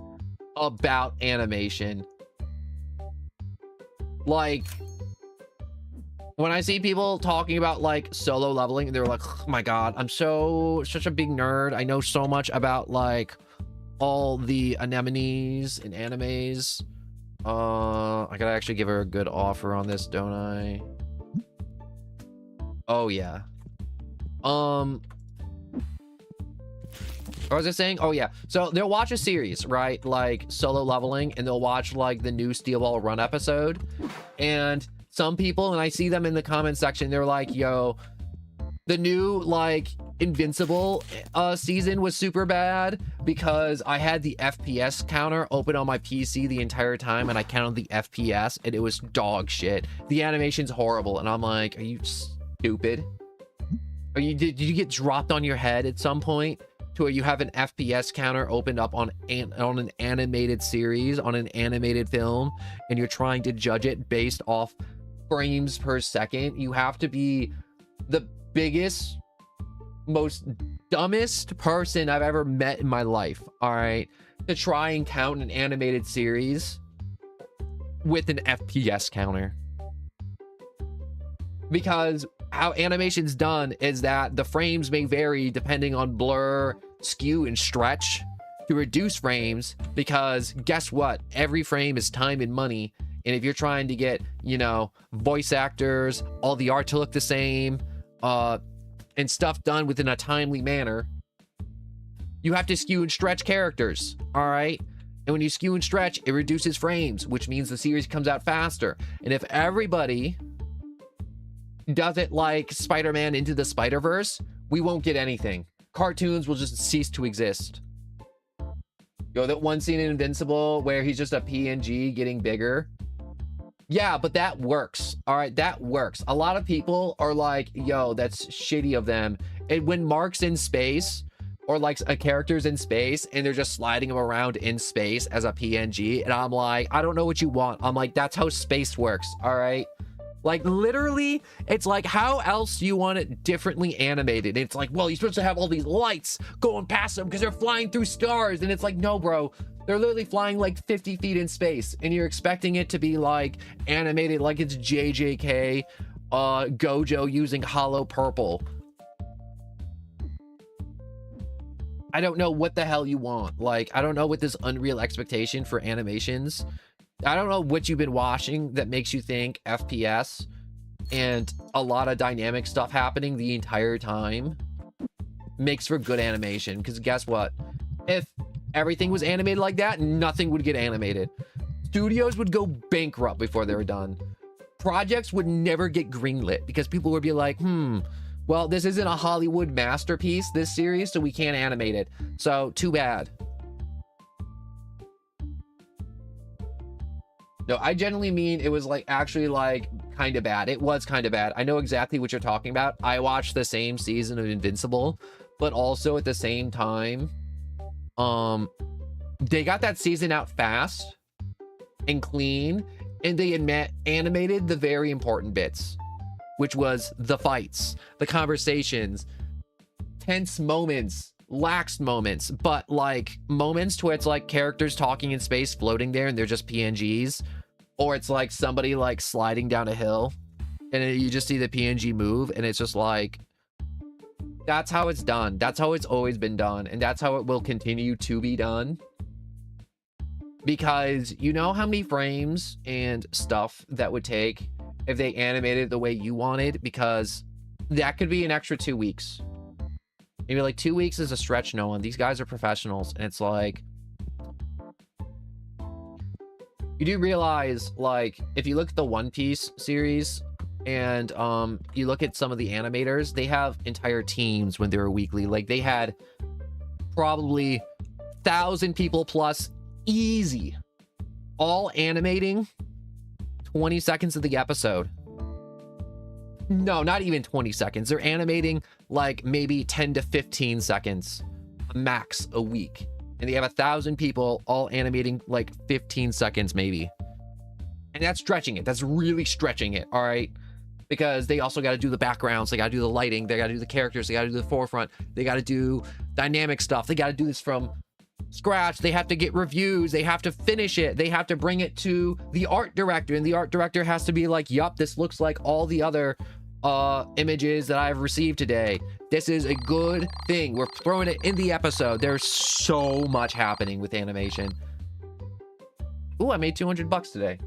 about animation. Like, when I see people talking about like Solo Leveling, they're like, oh my god, I'm such a big nerd, I know so much about like all the anemones and animes. I gotta actually give her a good offer on this, don't I? Oh yeah. What was I saying? Oh yeah, so they'll watch a series, right, like Solo Leveling, and they'll watch like the new Steel Ball Run episode, and some people, and I see them in the comment section, they're like, yo, the new like Invincible season was super bad because I had the FPS counter open on my PC the entire time, and I counted the FPS, and it was dog shit. The animation's horrible. And I'm like, are you stupid? Did you get dropped on your head at some point to where you have an FPS counter opened up on an animated series, on an animated film, and you're trying to judge it based off frames per second? You have to be the biggest, most dumbest person I've ever met in my life, all right, to try and count an animated series with an FPS counter. Because how animation's done is that the frames may vary depending on blur, skew, and stretch to reduce frames, because guess what, every frame is time and money. And if you're trying to get, you know, voice actors, all the art to look the same, and stuff done within a timely manner, you have to skew and stretch characters, all right? And when you skew and stretch, it reduces frames, which means the series comes out faster. And if everybody does it like Spider-Man Into the Spider-Verse, we won't get anything. Cartoons will just cease to exist. Yo, that one scene in Invincible where he's just a PNG getting bigger. Yeah, but that works. All right, that works. A lot of people are like, yo, that's shitty of them. And when Mark's in space, or like a character's in space, and they're just sliding him around in space as a PNG, and I'm like, I don't know what you want. I'm like, that's how space works, all right? Like, literally, it's like, how else do you want it differently animated? And it's like, well, you're supposed to have all these lights going past them because they're flying through stars. And it's like, no, bro. They're literally flying like 50 feet in space. And you're expecting it to be like animated like it's JJK Gojo using hollow purple. I don't know what the hell you want. Like, I don't know what this unreal expectation for animations. I don't know what you've been watching that makes you think FPS and a lot of dynamic stuff happening the entire time makes for good animation. Because guess what? If everything was animated like that, nothing would get animated. Studios would go bankrupt before they were done. Projects would never get greenlit because people would be like, well, this isn't a Hollywood masterpiece, this series, so we can't animate it. So, too bad. No, I genuinely mean it was like actually like kind of bad. It was kind of bad. I know exactly what you're talking about. I watched the same season of Invincible, but also at the same time, they got that season out fast and clean, and they animated the very important bits, which was the fights, the conversations, tense moments, lax moments, but like moments to where it's like characters talking in space floating there and they're just PNGs, or it's like somebody like sliding down a hill and you just see the PNG move, and it's just like, that's how it's done. That's how it's always been done, and that's how it will continue to be done. Because you know how many frames and stuff that would take if they animated the way you wanted, because that could be an extra 2 weeks. Maybe like 2 weeks is a stretch, no one. These guys are professionals, and it's like, you do realize, like, if you look at the One Piece series and you look at some of the animators, they have entire teams when they're weekly. Like, they had probably 1,000 people plus easy, all animating 20 seconds of the episode. No, not even 20 seconds. They're animating like maybe 10 to 15 seconds max a week, and they have 1,000 people all animating like 15 seconds maybe. And that's stretching it. That's really stretching it. All right, because they also got to do the backgrounds, they got to do the lighting, they got to do the characters, they got to do the forefront, they got to do dynamic stuff, they got to do this from scratch, they have to get reviews, they have to finish it, they have to bring it to the art director, and the art director has to be like, yup, this looks like all the other images that I've received today. This is a good thing. We're throwing it in the episode. There's so much happening with animation. Ooh, I made $200 today.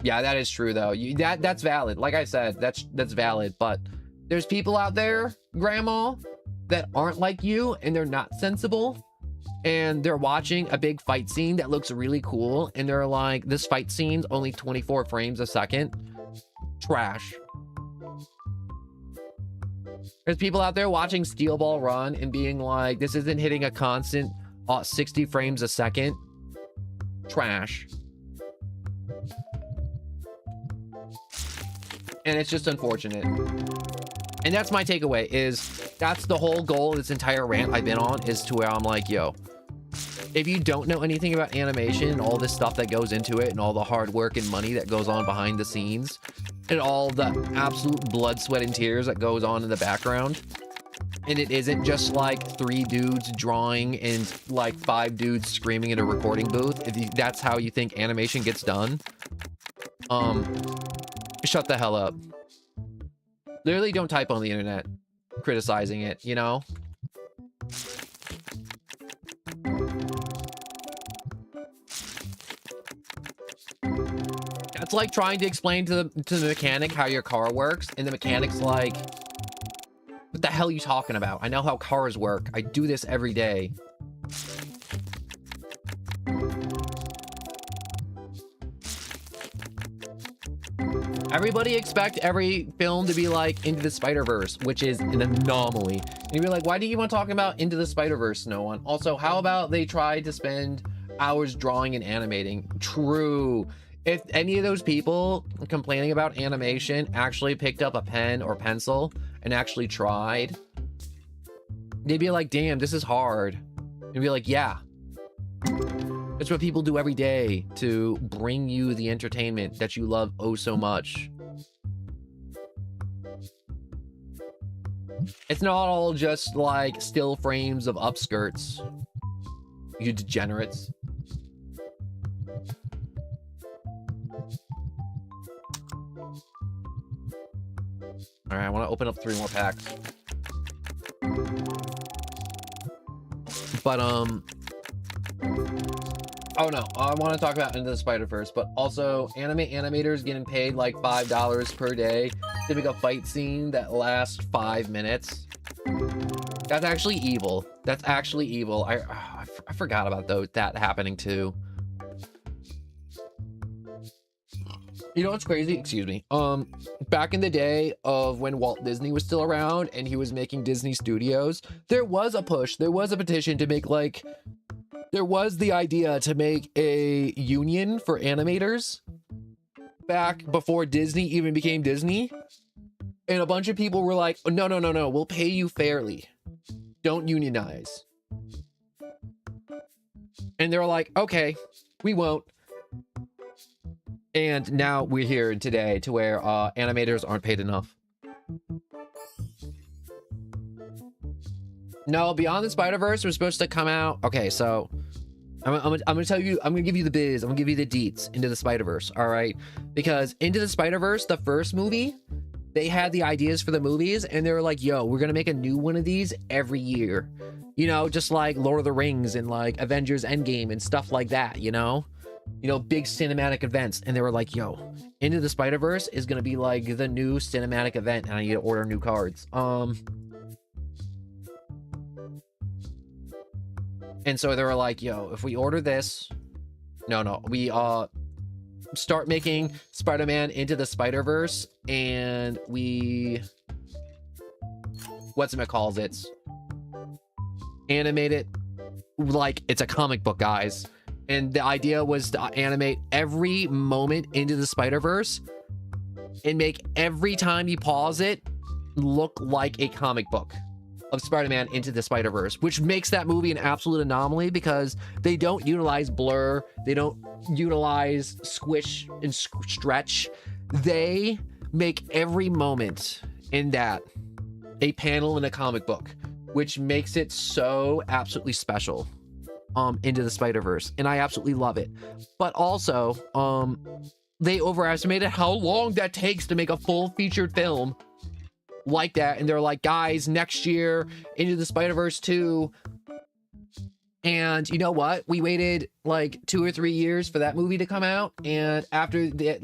Yeah, that is true though. That's valid. Like I said, that's valid. But there's people out there, Grandma, that aren't like you, and they're not sensible, and they're watching a big fight scene that looks really cool, and they're like, this fight scene's only 24 frames a second. Trash. There's people out there watching Steel Ball Run and being like, this isn't hitting a constant 60 frames a second. Trash. And it's just unfortunate. And that's my takeaway, is that's the whole goal of this entire rant I've been on, is to where I'm like, yo, if you don't know anything about animation and all this stuff that goes into it and all the hard work and money that goes on behind the scenes and all the absolute blood, sweat, and tears that goes on in the background, and it isn't just like 3 dudes drawing and like 5 dudes screaming in a recording booth, that's how you think animation gets done, shut the hell up. Literally don't type on the internet criticizing it, you know? That's like trying to explain to the mechanic how your car works, and the mechanic's like, what the hell are you talking about? I know how cars work. I do this every day. Everybody expect every film to be like Into the Spider-Verse, which is an anomaly. And you'd be like, why do you want to talk about Into the Spider-Verse, no one? Also, how about they tried to spend hours drawing and animating? True. If any of those people complaining about animation actually picked up a pen or pencil and actually tried, they'd be like, damn, this is hard. And be like, yeah. It's what people do every day to bring you the entertainment that you love oh so much. It's not all just like still frames of upskirts, you degenerates. All right, I want to open up 3 more packs. But oh no, I want to talk about Into the Spider-Verse, but also animators getting paid like $5 per day to make a fight scene that lasts 5 minutes. That's actually evil. That's actually evil. I forgot about that happening too. You know what's crazy? Excuse me. Back in the day of when Walt Disney was still around and he was making Disney Studios, there was a push, there was a petition to make like, there was the idea to make a union for animators back before Disney even became Disney. And a bunch of people were like, no, no, no, no, we'll pay you fairly. Don't unionize. And they're like, okay, we won't. And now we're here today to where animators aren't paid enough. No, Beyond the Spider-Verse was supposed to come out. Okay, so I'm gonna tell you, I'm gonna give you the biz, I'm gonna give you the deets Into the Spider-Verse, all right? Because Into the Spider-Verse, the first movie, they had the ideas for the movies and they were like, yo, we're gonna make a new one of these every year. You know, just like Lord of the Rings and like Avengers Endgame and stuff like that, you know? You know, big cinematic events. And they were like, yo, Into the Spider-Verse is gonna be like the new cinematic event and I need to order new cards. And so they were like, yo, if we order this, we start making Spider-Man Into the Spider-Verse and we, animate it like it's a comic book, guys. And the idea was to animate every moment Into the Spider-Verse and make every time you pause it look like a comic book of Spider-Man Into the Spider-Verse, which makes that movie an absolute anomaly because they don't utilize blur, they don't utilize squish and stretch. They make every moment in that a panel in a comic book, which makes it so absolutely special. Into the Spider-Verse, and I absolutely love it. But also, they overestimated how long that takes to make a full featured film like that, and they're like, guys, next year Into the Spider-Verse 2. And you know what, we waited like 2 or 3 years for that movie to come out, and after the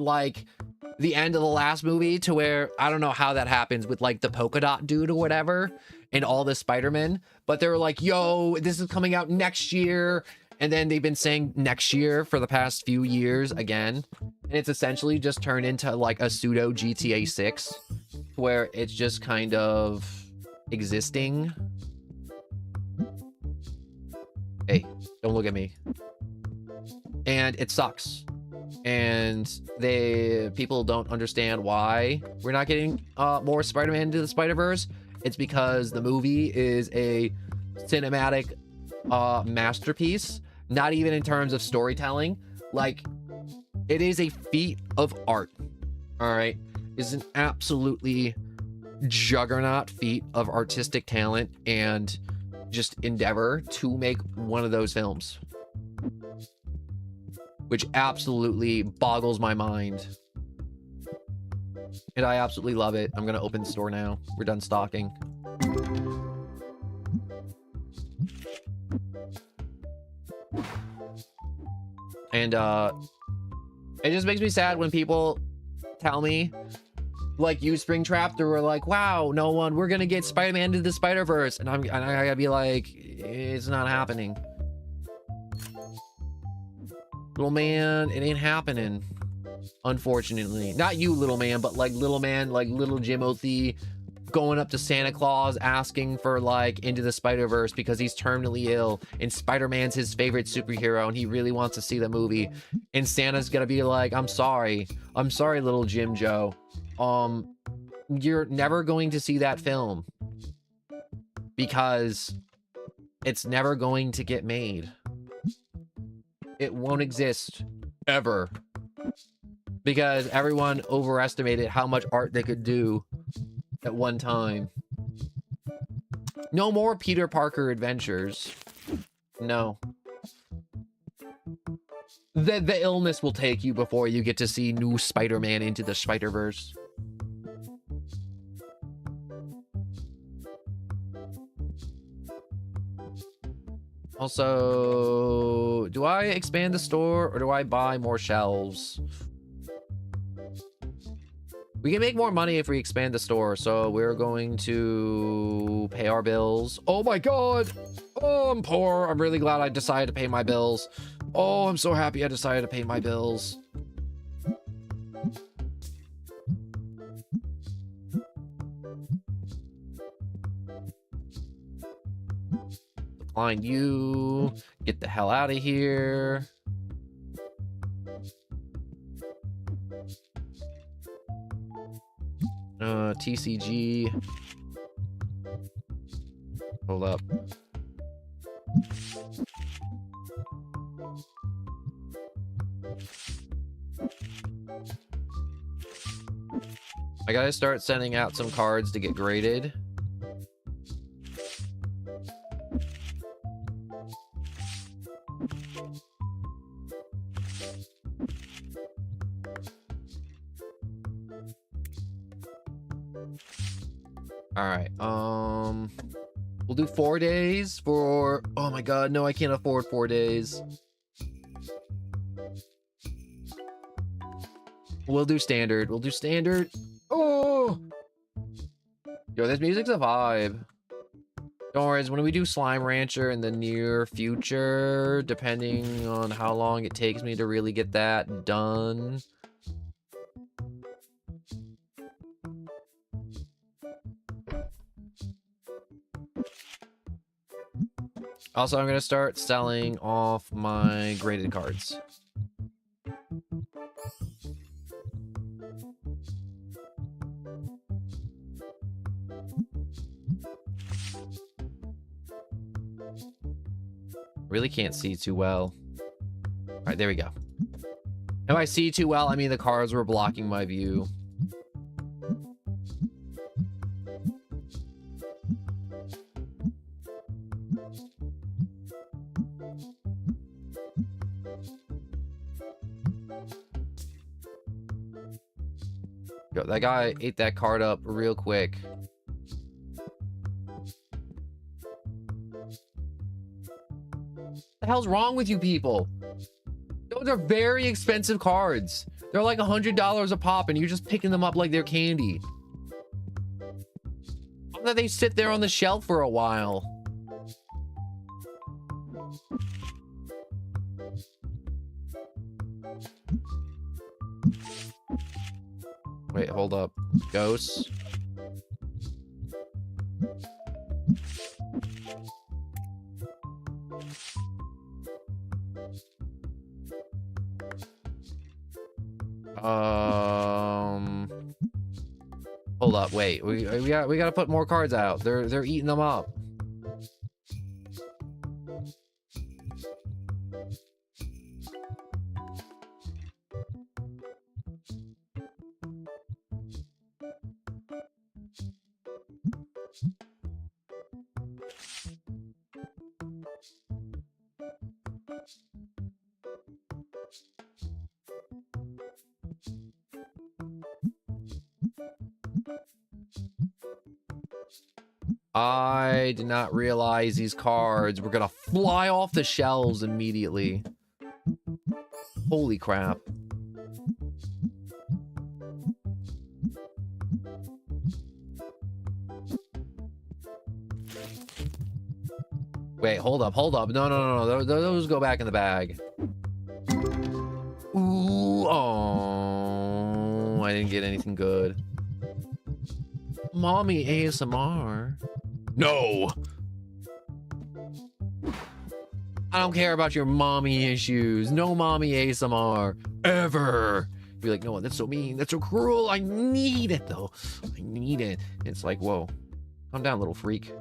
end of the last movie, to where I don't know how that happens with like the polka dot dude or whatever and all the Spider-Man, but they were like, yo, this is coming out next year. And then they've been saying next year for the past few years again, and it's essentially just turned into like a pseudo GTA 6 where it's just kind of existing. Hey, don't look at me. And it sucks. And people don't understand why we're not getting more Spider-Man Into the Spider-Verse. It's because the movie is a cinematic masterpiece, not even in terms of storytelling. Like, it is a feat of art. All right, it's an absolutely juggernaut feat of artistic talent and just endeavor to make one of those films, which absolutely boggles my mind. And I absolutely love it. I'm gonna open the store now. We're done stocking. And it just makes me sad when people tell me, like, you Springtrap, they were like, wow, no one, we're gonna get Spider-Man Into the Spider-Verse, and I gotta be like, it's not happening, little man. It ain't happening, unfortunately. Not you, little man, but like little man, like little Jimothy going up to Santa Claus asking for like Into the Spider-Verse because he's terminally ill and Spider-Man's his favorite superhero and he really wants to see the movie, and Santa's gonna be like, I'm sorry, little Jim Joe, you're never going to see that film because it's never going to get made. It won't exist ever because everyone overestimated how much art they could do at one time. No more Peter Parker adventures. No. The illness will take you before you get to see new Spider-Man Into the Spider-Verse. Also, do I expand the store or do I buy more shelves? We can make more money if we expand the store, so we're going to pay our bills. Oh my god! Oh, I'm poor. I'm really glad I decided to pay my bills. Oh, I'm so happy I decided to pay my bills. Decline you. Get the hell out of here. TCG. Hold up. I gotta start sending out some cards to get graded. All right. We'll do 4 days for... Oh my god, no, I can't afford 4 days. We'll do standard. We'll do standard. Oh! Yo, this music's a vibe. Don't worry, when we do Slime Rancher in the near future, depending on how long it takes me to really get that done... Also, I'm going to start selling off my graded cards. Really can't see too well. All right, there we go. If I see too well, I mean the cards were blocking my view. Yo, that guy ate that card up real quick. What the hell's wrong with you people? Those are very expensive cards. They're like $100 a pop and you're just picking them up like they're candy. How do they sit there on the shelf for a while? Wait, hold up. Ghosts. Hold up, wait. We gotta put more cards out. They're eating them up. I did not realize these cards were gonna fly off the shelves immediately. Holy crap. Wait, hold up. No. Those go back in the bag. Ooh, oh, I didn't get anything good. Mommy ASMR. No! I don't care about your mommy issues. No mommy ASMR. Ever. Be like, no, that's so mean. That's so cruel. I need it, though. I need it. It's like, whoa. Calm down, little freak.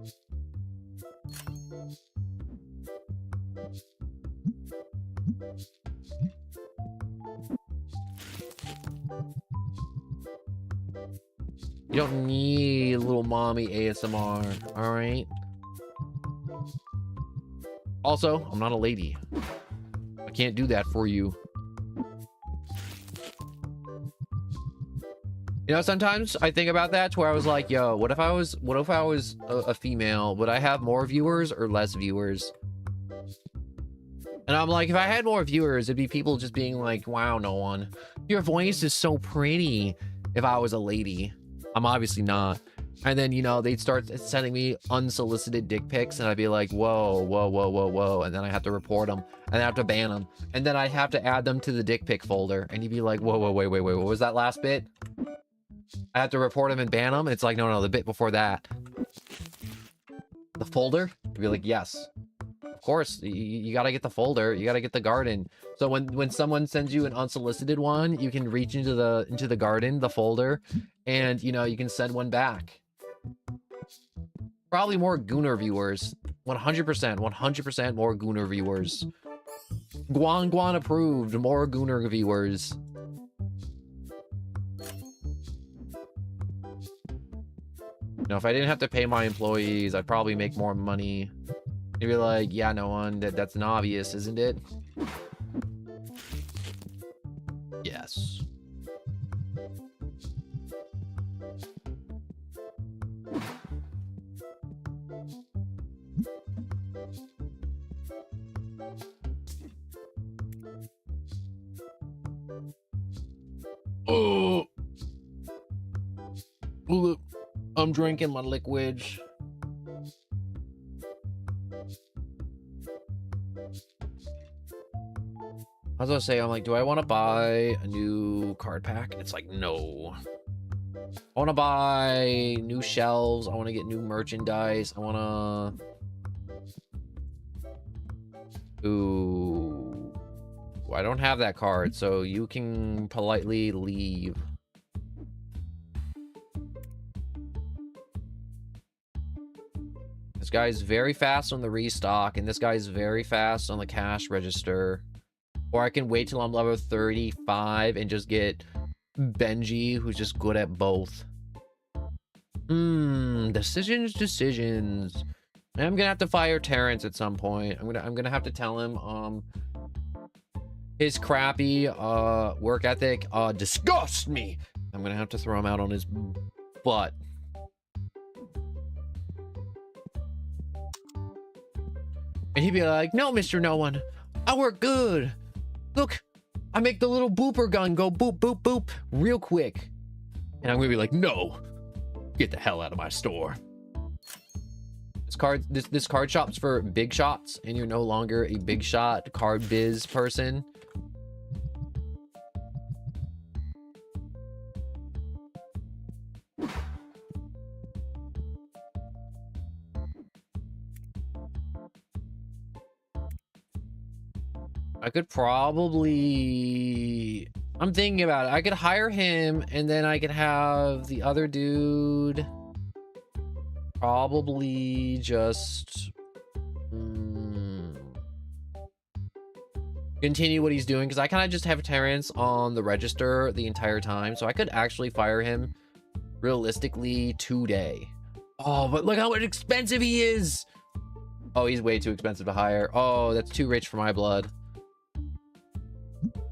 You don't need little mommy ASMR, all right? Also, I'm not a lady. I can't do that for you. You know, sometimes I think about that to where I was like, yo, what if I was a female? Would I have more viewers or less viewers? And I'm like, if I had more viewers, it'd be people just being like, wow, no one, your voice is so pretty. If I was a lady, I'm obviously not. And then, you know, they'd start sending me unsolicited dick pics, and I'd be like, whoa, whoa, whoa, whoa, whoa. And then I have to report them, and I have to ban them. And then I have to add them to the dick pic folder. And you'd be like, whoa, whoa, wait, wait, wait, what was that last bit? I have to report them and ban them. And it's like, no, no, the bit before that. The folder? You'd be like, yes. Of course, you gotta get the folder. You gotta get the garden. So when someone sends you an unsolicited one, you can reach into the garden, the folder, and you know you can send one back. Probably more Gooner viewers. 100% more Gooner viewers. Guan approved. More Gooner viewers. Now, if I didn't have to pay my employees, I'd probably make more money. You'd be like, yeah, no one, that's an obvious, isn't it? Yes. Oh, look, I'm drinking my liquid. I was gonna say, I'm like, do I want to buy a new card pack? And it's like, no. I want to buy new shelves. I want to get new merchandise. I want to... Ooh. I don't have that card, so you can politely leave. This guy's very fast on the restock, and this guy's very fast on the cash register. Or I can wait till I'm level 35 and just get Benji, who's just good at both. Decisions. I'm gonna have to fire Terrence at some point. I'm gonna have to tell him his crappy work ethic disgusts me. I'm gonna have to throw him out on his butt. And he'd be like, no, Mr. No One, I work good. Look, I make the little booper gun go boop, boop, boop real quick. And I'm gonna be like, no, get the hell out of my store. This card shop's for big shots, and you're no longer a big shot card biz person. I could probably... I'm thinking about it. I could hire him, and then I could have the other dude probably just continue what he's doing, because I kind of just have Terrence on the register the entire time, so I could actually fire him realistically today. Oh, but look how much expensive he is. Oh, he's way too expensive to hire. Oh, that's too rich for my blood.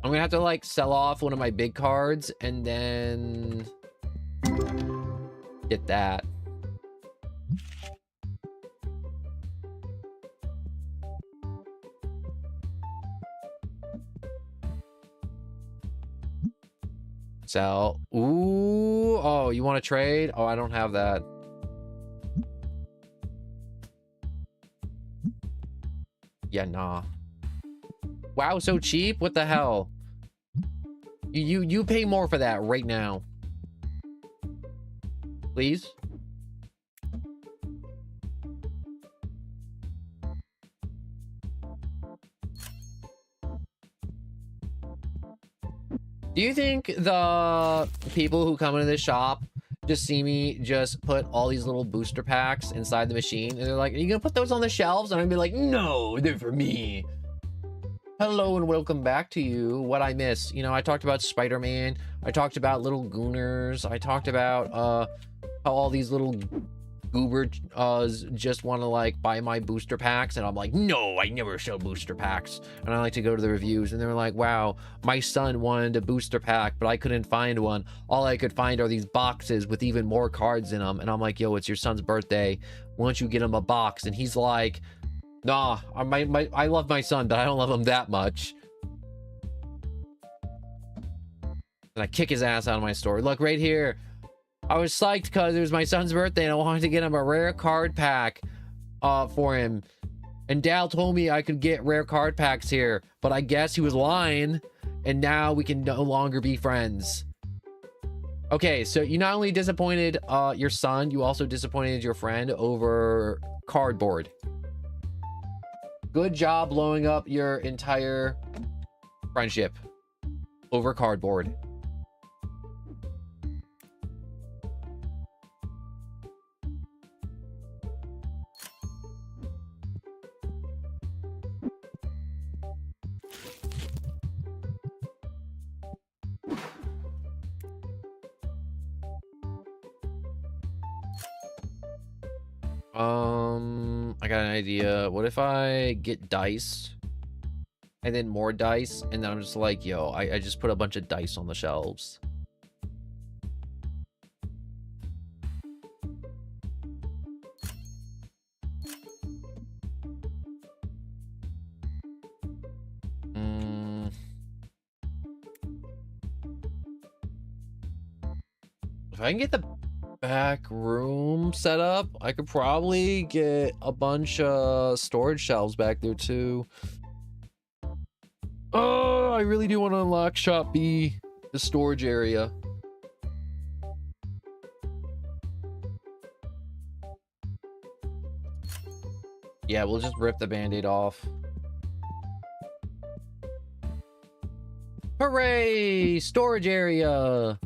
I'm gonna have to like sell off one of my big cards and then get that. Sell. Ooh. Oh, you want to trade? Oh, I don't have that. Yeah, nah. Wow, so cheap? What the hell? You pay more for that right now. Please? Do you think the people who come into this shop just see me just put all these little booster packs inside the machine, and they're like, are you gonna put those on the shelves? And I'm gonna be like, no, they're for me. Hello and welcome back to you. What I miss, you know, I talked about Spider-Man, I talked about little gooners, I talked about how all these little goober just want to like buy my booster packs, and I'm like, no, I never sell booster packs. And I like to go to the reviews, and they're like, wow, my son wanted a booster pack, but I couldn't find one. All I could find are these boxes with even more cards in them. And I'm like, yo, it's your son's birthday, why don't you get him a box? And he's like, Nah, I love my son, but I don't love him that much. And I kick his ass out of my store. Look, right here. I was psyched because it was my son's birthday and I wanted to get him a rare card pack for him. And Dal told me I could get rare card packs here, but I guess he was lying, and now we can no longer be friends. Okay, so you not only disappointed your son, you also disappointed your friend over cardboard. Good job blowing up your entire friendship over cardboard. I got an idea. What if I get dice and then more dice, and then I'm just like, yo, I just put a bunch of dice on the shelves. If I can get the back room set up, I could probably get a bunch of storage shelves back there too. Oh, I really do want to unlock Shop B, the storage area. Yeah, we'll just rip the band-aid off. Hooray! Storage area!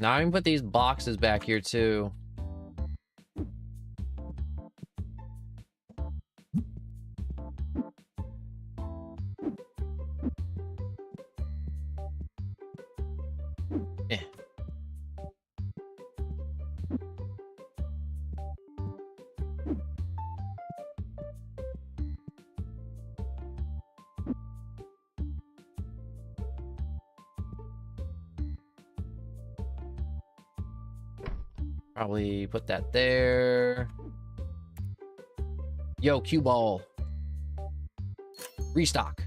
Now I can put these boxes back here too. Eh. Probably put that there. Yo, cue ball. Restock.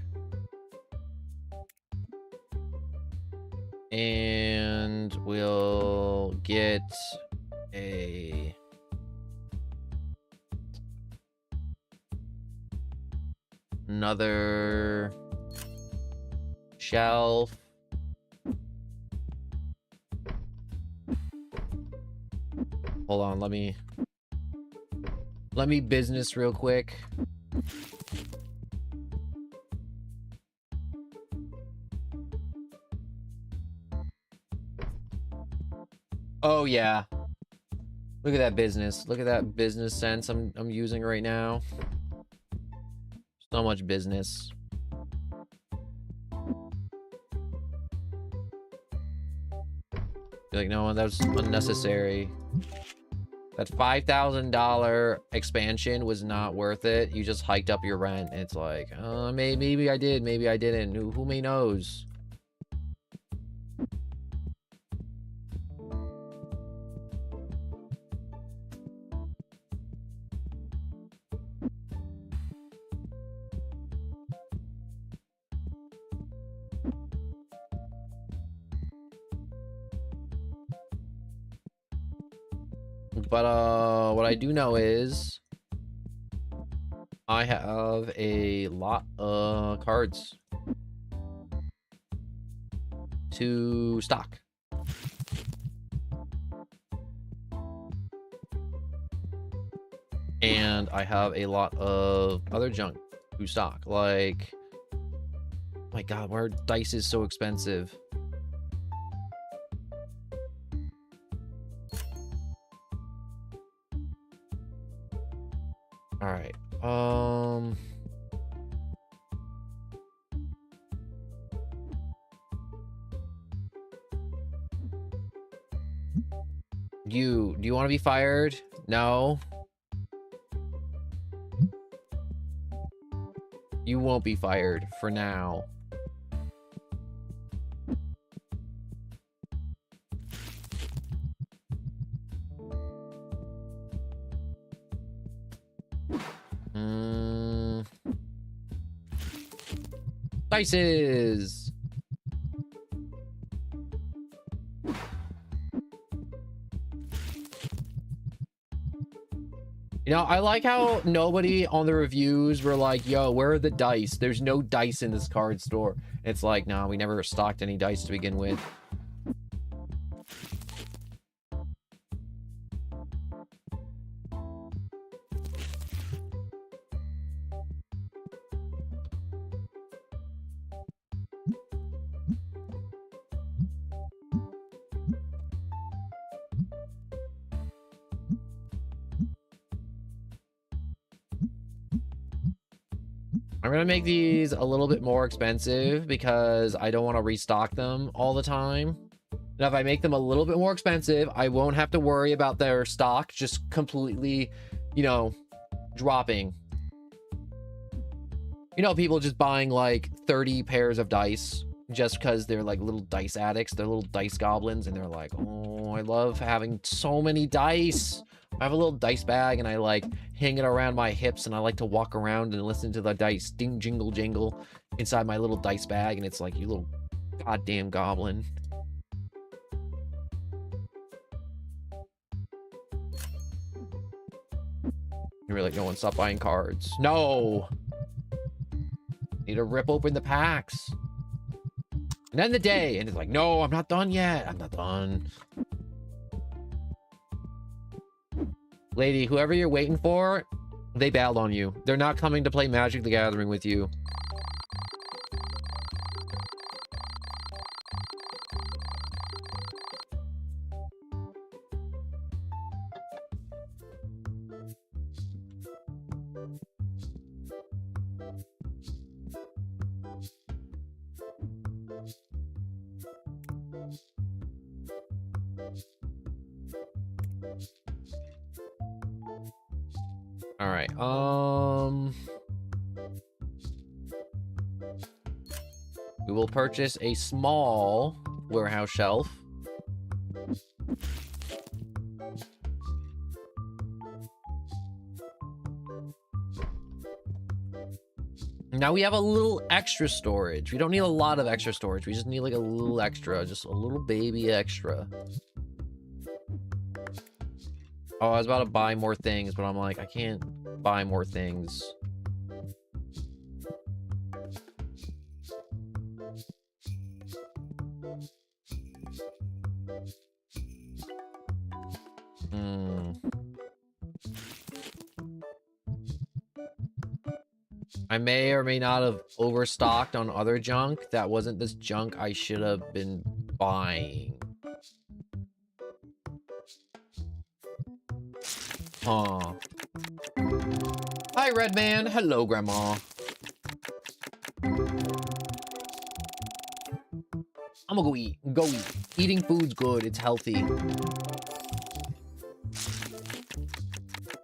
And we'll get another shelf. Hold on, let me business real quick. Oh yeah. Look at that business. Look at that business sense I'm using right now. So much business. You're like, no, that was unnecessary. That $5,000 expansion was not worth it. You just hiked up your rent. It's like, maybe I did, maybe I didn't. Who may knows? But what I do know is I have a lot of cards to stock. And I have a lot of other junk to stock. Like, oh my god, where dice is so expensive. All right. Do you want to be fired? No. You won't be fired for now. Dices. You know, I like how nobody on the reviews were like, yo, where are the dice? There's no dice in this card store. It's like, nah, we never stocked any dice to begin with. I'm gonna make these a little bit more expensive because I don't want to restock them all the time. Now, if I make them a little bit more expensive, I won't have to worry about their stock just completely, you know, dropping. You know, people just buying like 30 pairs of dice just because they're like little dice addicts. They're little dice goblins, and they're like, oh, I love having so many dice. I have a little dice bag, and I like hang it around my hips, and I like to walk around and listen to the dice ding jingle jingle inside my little dice bag, and it's like, you little goddamn goblin. You're like, no one stop buying cards. No! Need to rip open the packs. And then the day, and it's like, no, I'm not done yet. I'm not done. Lady, whoever you're waiting for, they bailed on you. They're not coming to play Magic the Gathering with you. All right. We will purchase a small warehouse shelf. Now we have a little extra storage. We don't need a lot of extra storage. We just need like a little extra, just a little baby extra. Oh, I was about to buy more things, but I'm like, I can't buy more things. I may or may not have overstocked on other junk. That wasn't this junk I should have been buying. Huh. Hi, Red Man. Hello, Grandma. I'm gonna go eat. Go eat. Eating food's good. It's healthy.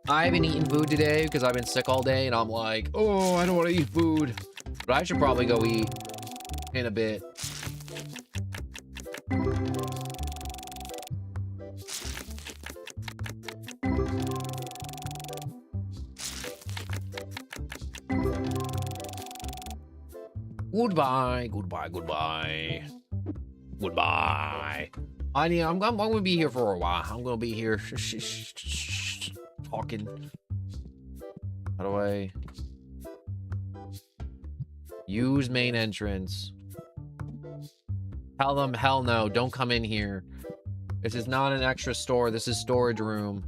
I haven't eaten food today because I've been sick all day, and I'm like, oh, I don't want to eat food. But I should probably go eat in a bit. Goodbye, goodbye, goodbye. Goodbye. I'm gonna be here for a while. I'm gonna be here talking. How do I use main entrance? Tell them, hell no, don't come in here. This is not an extra store. This is storage room.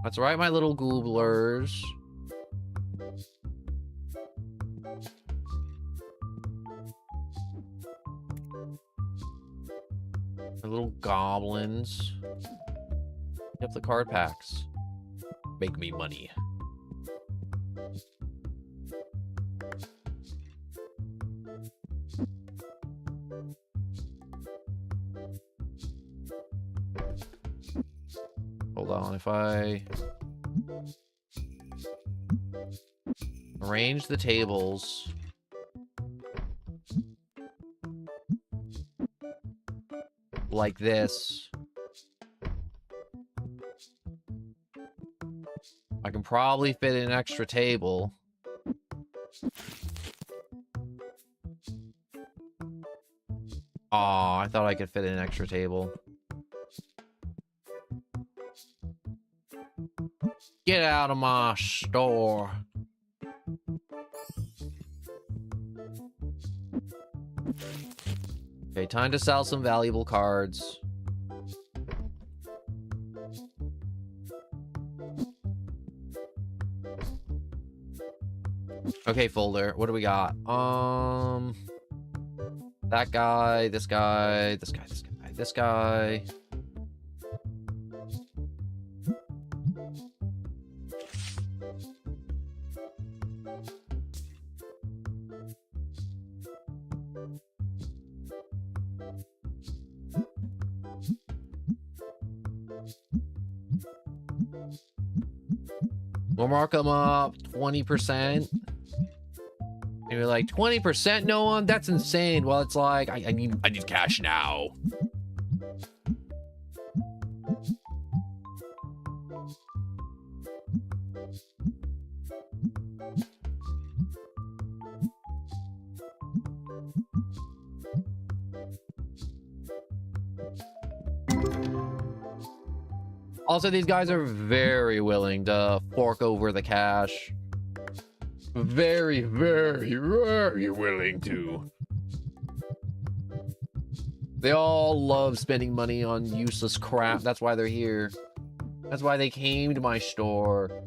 That's right, my little gooblers. My little goblins. Get up the card packs. Make me money. on. If I arrange the tables like this, I can probably fit in an extra table. Aw, I thought I could fit in an extra table. Get out of my store. Okay, time to sell some valuable cards. Okay, folder. What do we got? That guy, this guy, this guy, this guy, this guy. We'll mark them up 20%. And you're like, 20%, no one? That's insane. Well, it's like, I need cash now. Also, these guys are very willing to fork over the cash. Very, very, very willing to. They all love spending money on useless crap. That's why they're here. That's why they came to my store.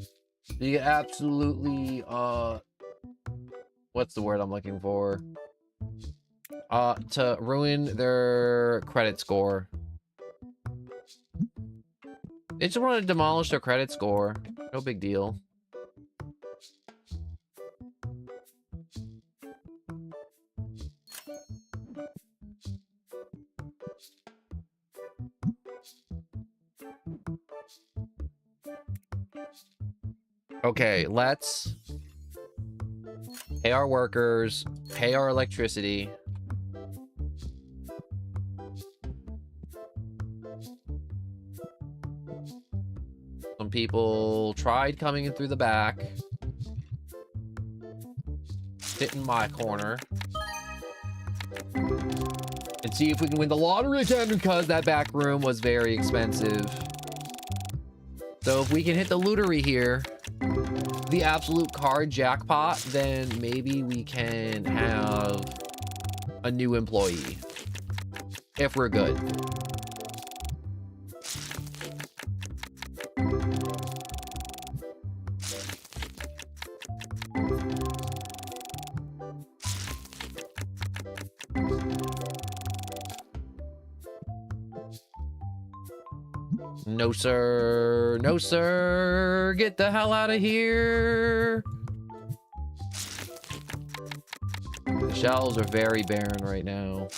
You get absolutely, what's the word I'm looking for? To ruin their credit score. They just want to demolish their credit score. No big deal. Okay, let's pay our workers, pay our electricity. Some people tried coming in through the back. Sit in my corner. And see if we can win the lottery again, because that back room was very expensive. So if we can hit the lootery here, the absolute card jackpot, then maybe we can have a new employee. If we're good. No, sir. No, sir. Get the hell out of here. The shelves are very barren right now.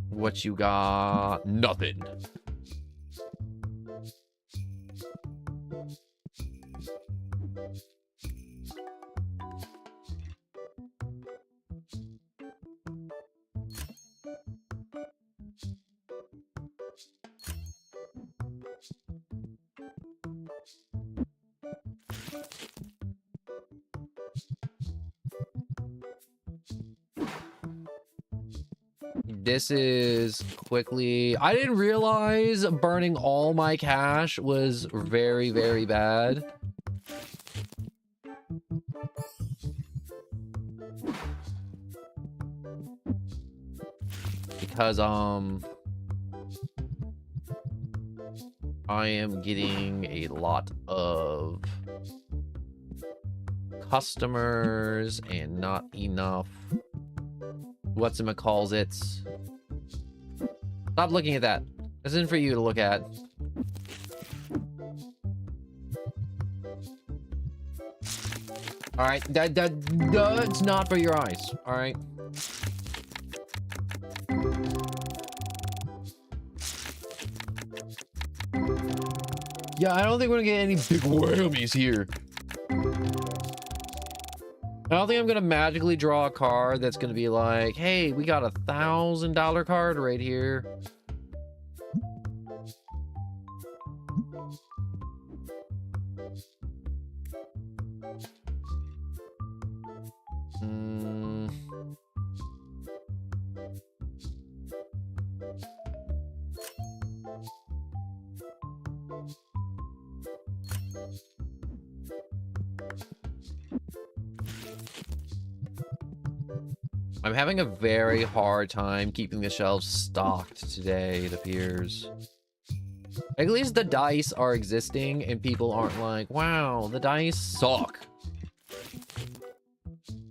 What you got? Nothing. This is quickly... I didn't realize burning all my cash was very, very bad. Because, I am getting a lot of customers and not enough whatchamacalls it. Stop looking at that. This isn't for you to look at. All right, that's not for your eyes. All right. Yeah, I don't think we're gonna get any big whammies here. I don't think I'm gonna magically draw a card that's gonna be like, hey, we got $1,000 card right here. I'm having a very hard time keeping the shelves stocked today, it appears. At least the dice are existing and people aren't like, wow, the dice suck.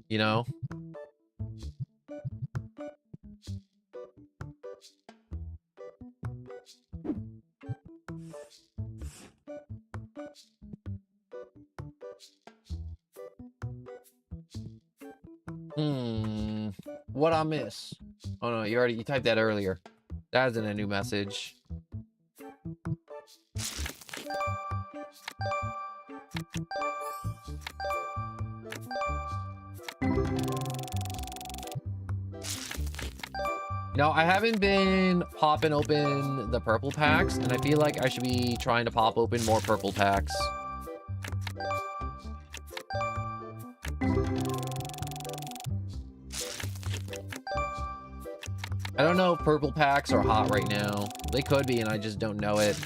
You know? What I miss? Oh no, you typed that earlier. That isn't a new message. No, I haven't been popping open the purple packs, and I feel like I should be trying to pop open more purple packs. I don't know if purple packs are hot right now. They could be, and I just don't know it.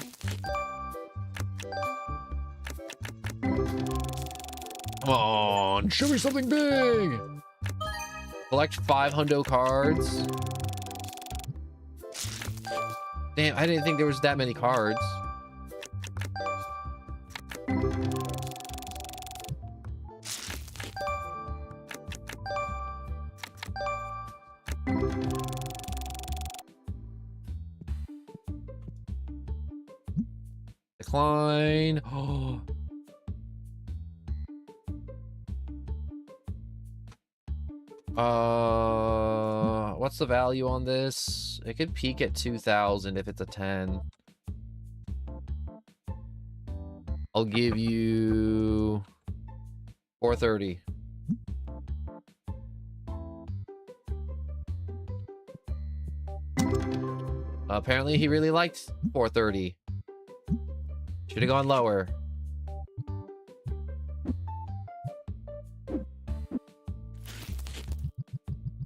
Come on, show me something big! Collect 5 hundo cards. Damn, I didn't think there was that many cards. Decline. Oh. What's the value on this? It could peak at 2,000 if it's a 10. I'll give you 430. Apparently he really liked 430. Should have gone lower.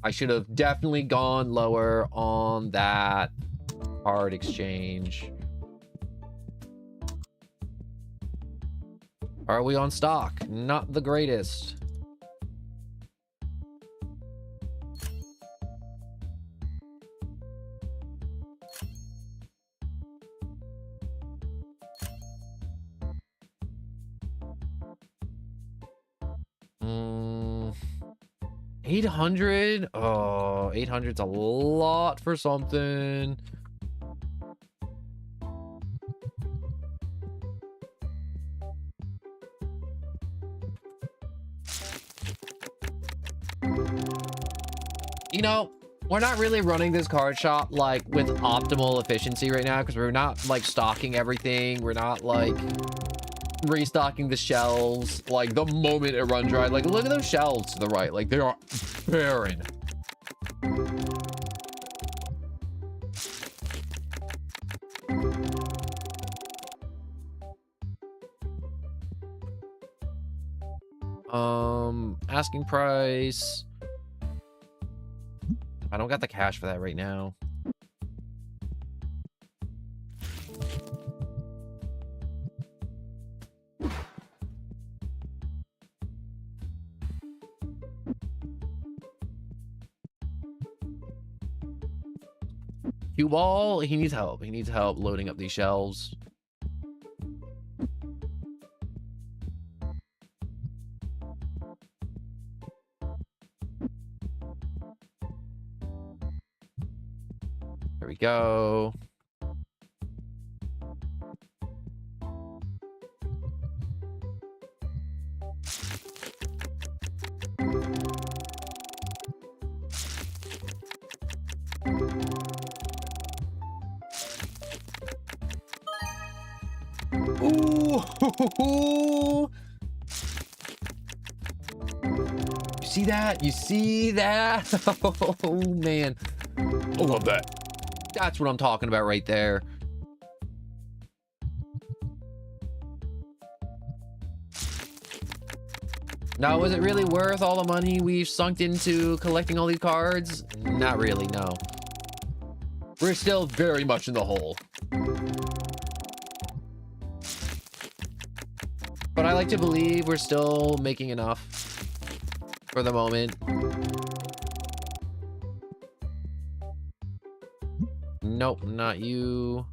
I should have definitely gone lower on that card exchange. Are we on stock? Not the greatest. Mm, 800? Oh, 800's a lot for something. You know, we're not really running this card shop like with optimal efficiency right now because we're not like stocking everything. We're not like restocking the shelves like the moment it runs dry. Like, look at those shelves to the right. Like, they are barren. Asking price. I don't got the cash for that right now. Cue ball, he needs help. He needs help loading up these shelves. There we go. You see that? You see that? Oh, man. I love that. That's what I'm talking about right there. Now, was it really worth all the money we've sunk into collecting all these cards? Not really, no. We're still very much in the hole. But I like to believe we're still making enough for the moment. Nope, not you.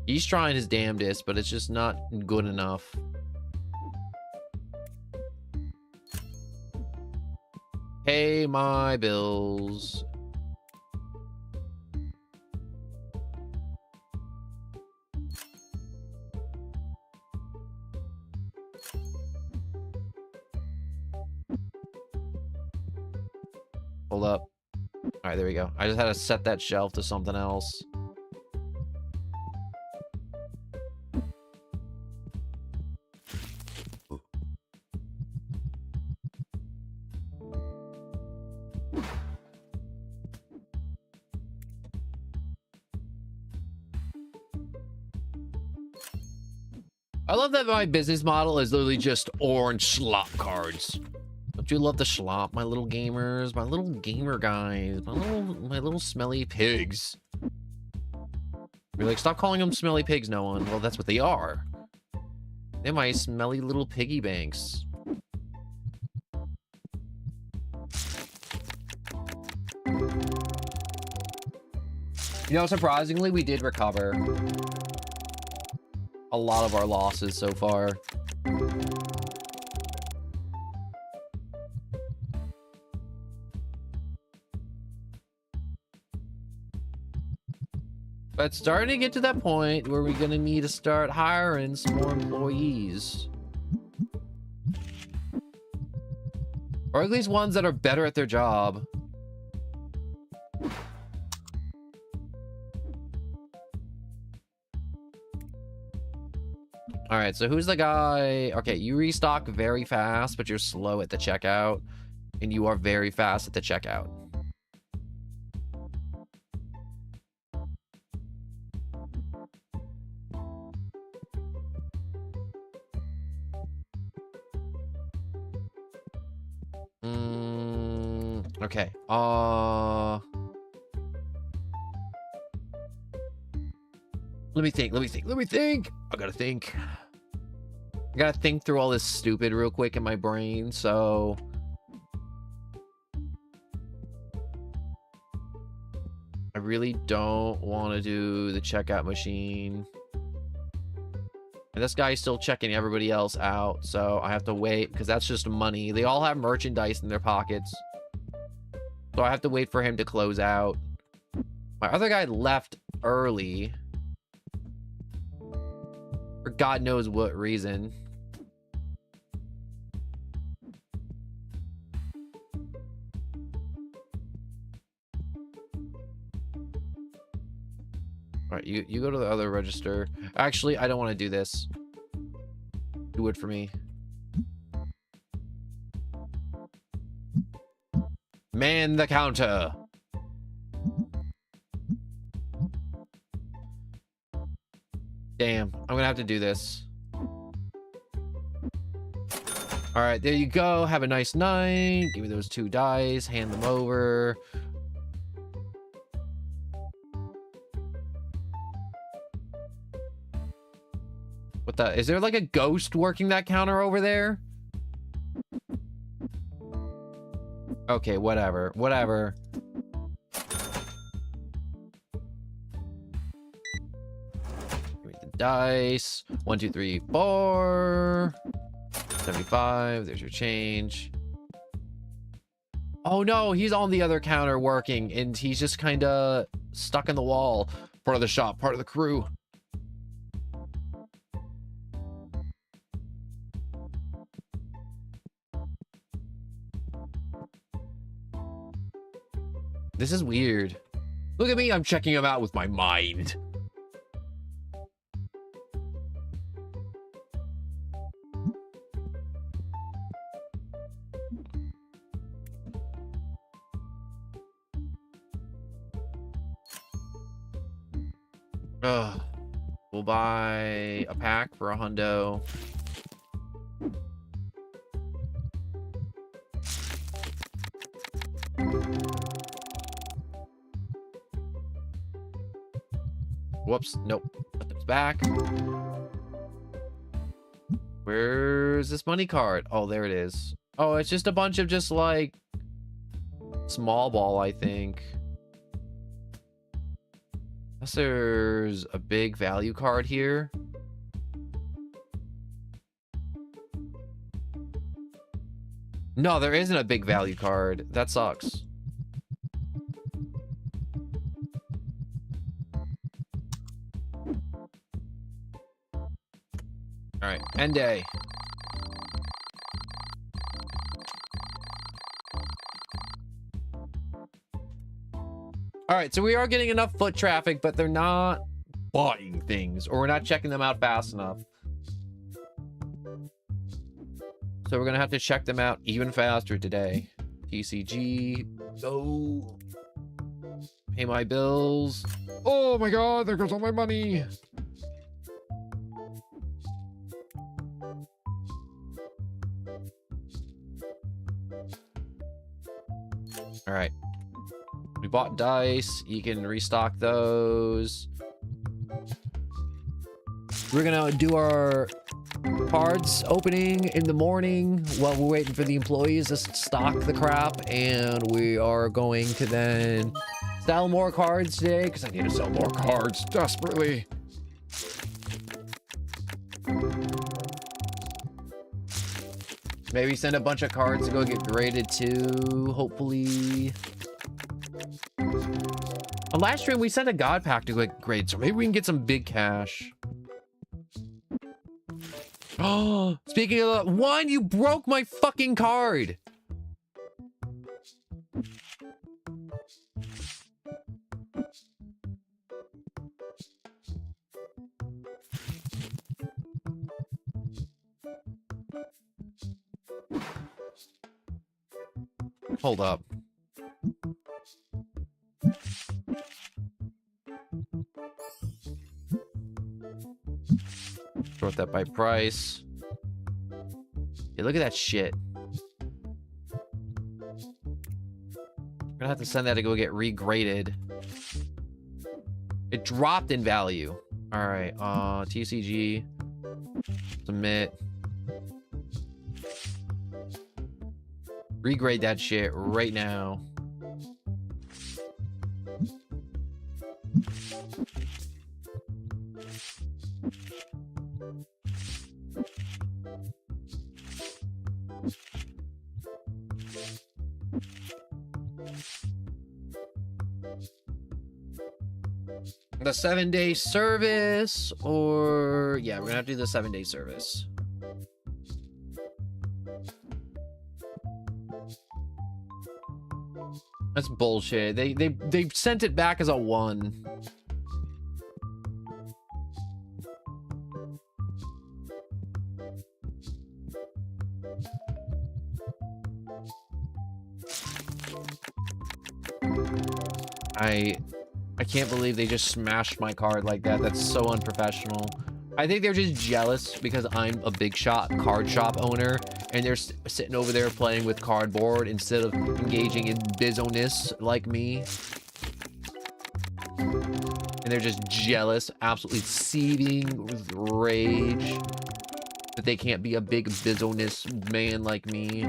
He's trying his damnedest, but it's just not good enough. Pay my bills. Hold up. All right, there we go. I just had to set that shelf to something else. I love that my business model is literally just orange slop cards. Don't you love the schlop, my little gamers, my little gamer guys, my little smelly pigs? You're like, stop calling them smelly pigs, no one. Well, that's what they are. They're my smelly little piggy banks. You know, surprisingly, we did recover a lot of our losses so far. But it's starting to get to that point where we're gonna need to start hiring some more employees. Or at least ones that are better at their job. All right, so who's the guy? Okay, you restock very fast, but you're slow at the checkout. And you are very fast at the checkout. Okay. Let me think. I gotta think through all this stupid real quick in my brain, so I really don't want to do the checkout machine. And this guy's still checking everybody else out, so I have to wait because that's just money. They all have merchandise in their pockets. So I have to wait for him to close out. My other guy left early. For God knows what reason. All right, you go to the other register. Actually, I don't want to do this. Do it for me. Man the counter. Damn, I'm gonna have to do this. All right, there you go. Have a nice night. Give me those 2 dice. Hand them over. What the? Is there like a ghost working that counter over there? Okay, whatever. Whatever. Give me the dice. 1, 2, 3, 4. 75. There's your change. Oh no, he's on the other counter working, and he's just kind of stuck in the wall. Part of the shop, part of the crew. This is weird. Look at me, I'm checking him out with my mind. Ugh. We'll buy a pack for $100. Whoops. Nope. Put those back. Where's this money card? Oh, there it is. Oh, it's just a bunch of just like small ball, I think. Unless there's a big value card here. No, there isn't a big value card. That sucks. All right, end day. All right, so we are getting enough foot traffic, but they're not buying things, or we're not checking them out fast enough. So we're gonna have to check them out even faster today. TCG, go. Pay my bills. Oh my god, there goes all my money. All right. We bought dice. You can restock those. We're gonna do our cards opening in the morning while we're waiting for the employees to stock the crap, and we are going to then sell more cards today because I need to sell more cards desperately. Maybe send a bunch of cards to go get graded too, hopefully. On last stream, we sent a god pack to get graded, so maybe we can get some big cash. Oh, speaking of one, you broke my fucking card. Hold up. Sort that by price. Hey, look at that shit. I'm gonna have to send that to go get regraded. It dropped in value. All right, TCG. Submit. Regrade that shit right now. The 7-day service, or yeah, we're gonna have to do the 7-day service. That's bullshit. They sent it back as a 1. I can't believe they just smashed my card like that. That's so unprofessional. I think they're just jealous because I'm a big card shop owner, and they're sitting over there playing with cardboard instead of engaging in business like me. And they're just jealous, absolutely seething with rage that they can't be a big business man like me.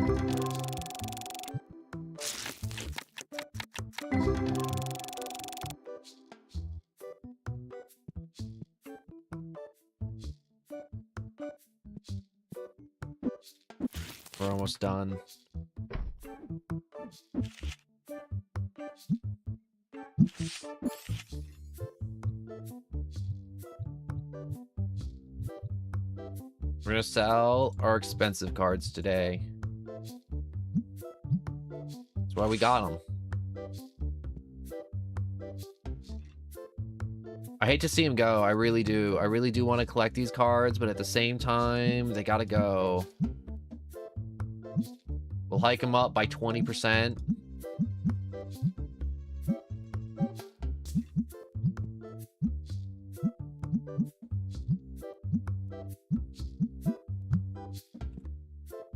We're almost done. We're gonna sell our expensive cards today. That's why we got them. I hate to see them go. I really do. I really do want to collect these cards, but at the same time, they gotta go. We'll hike them up by 20%.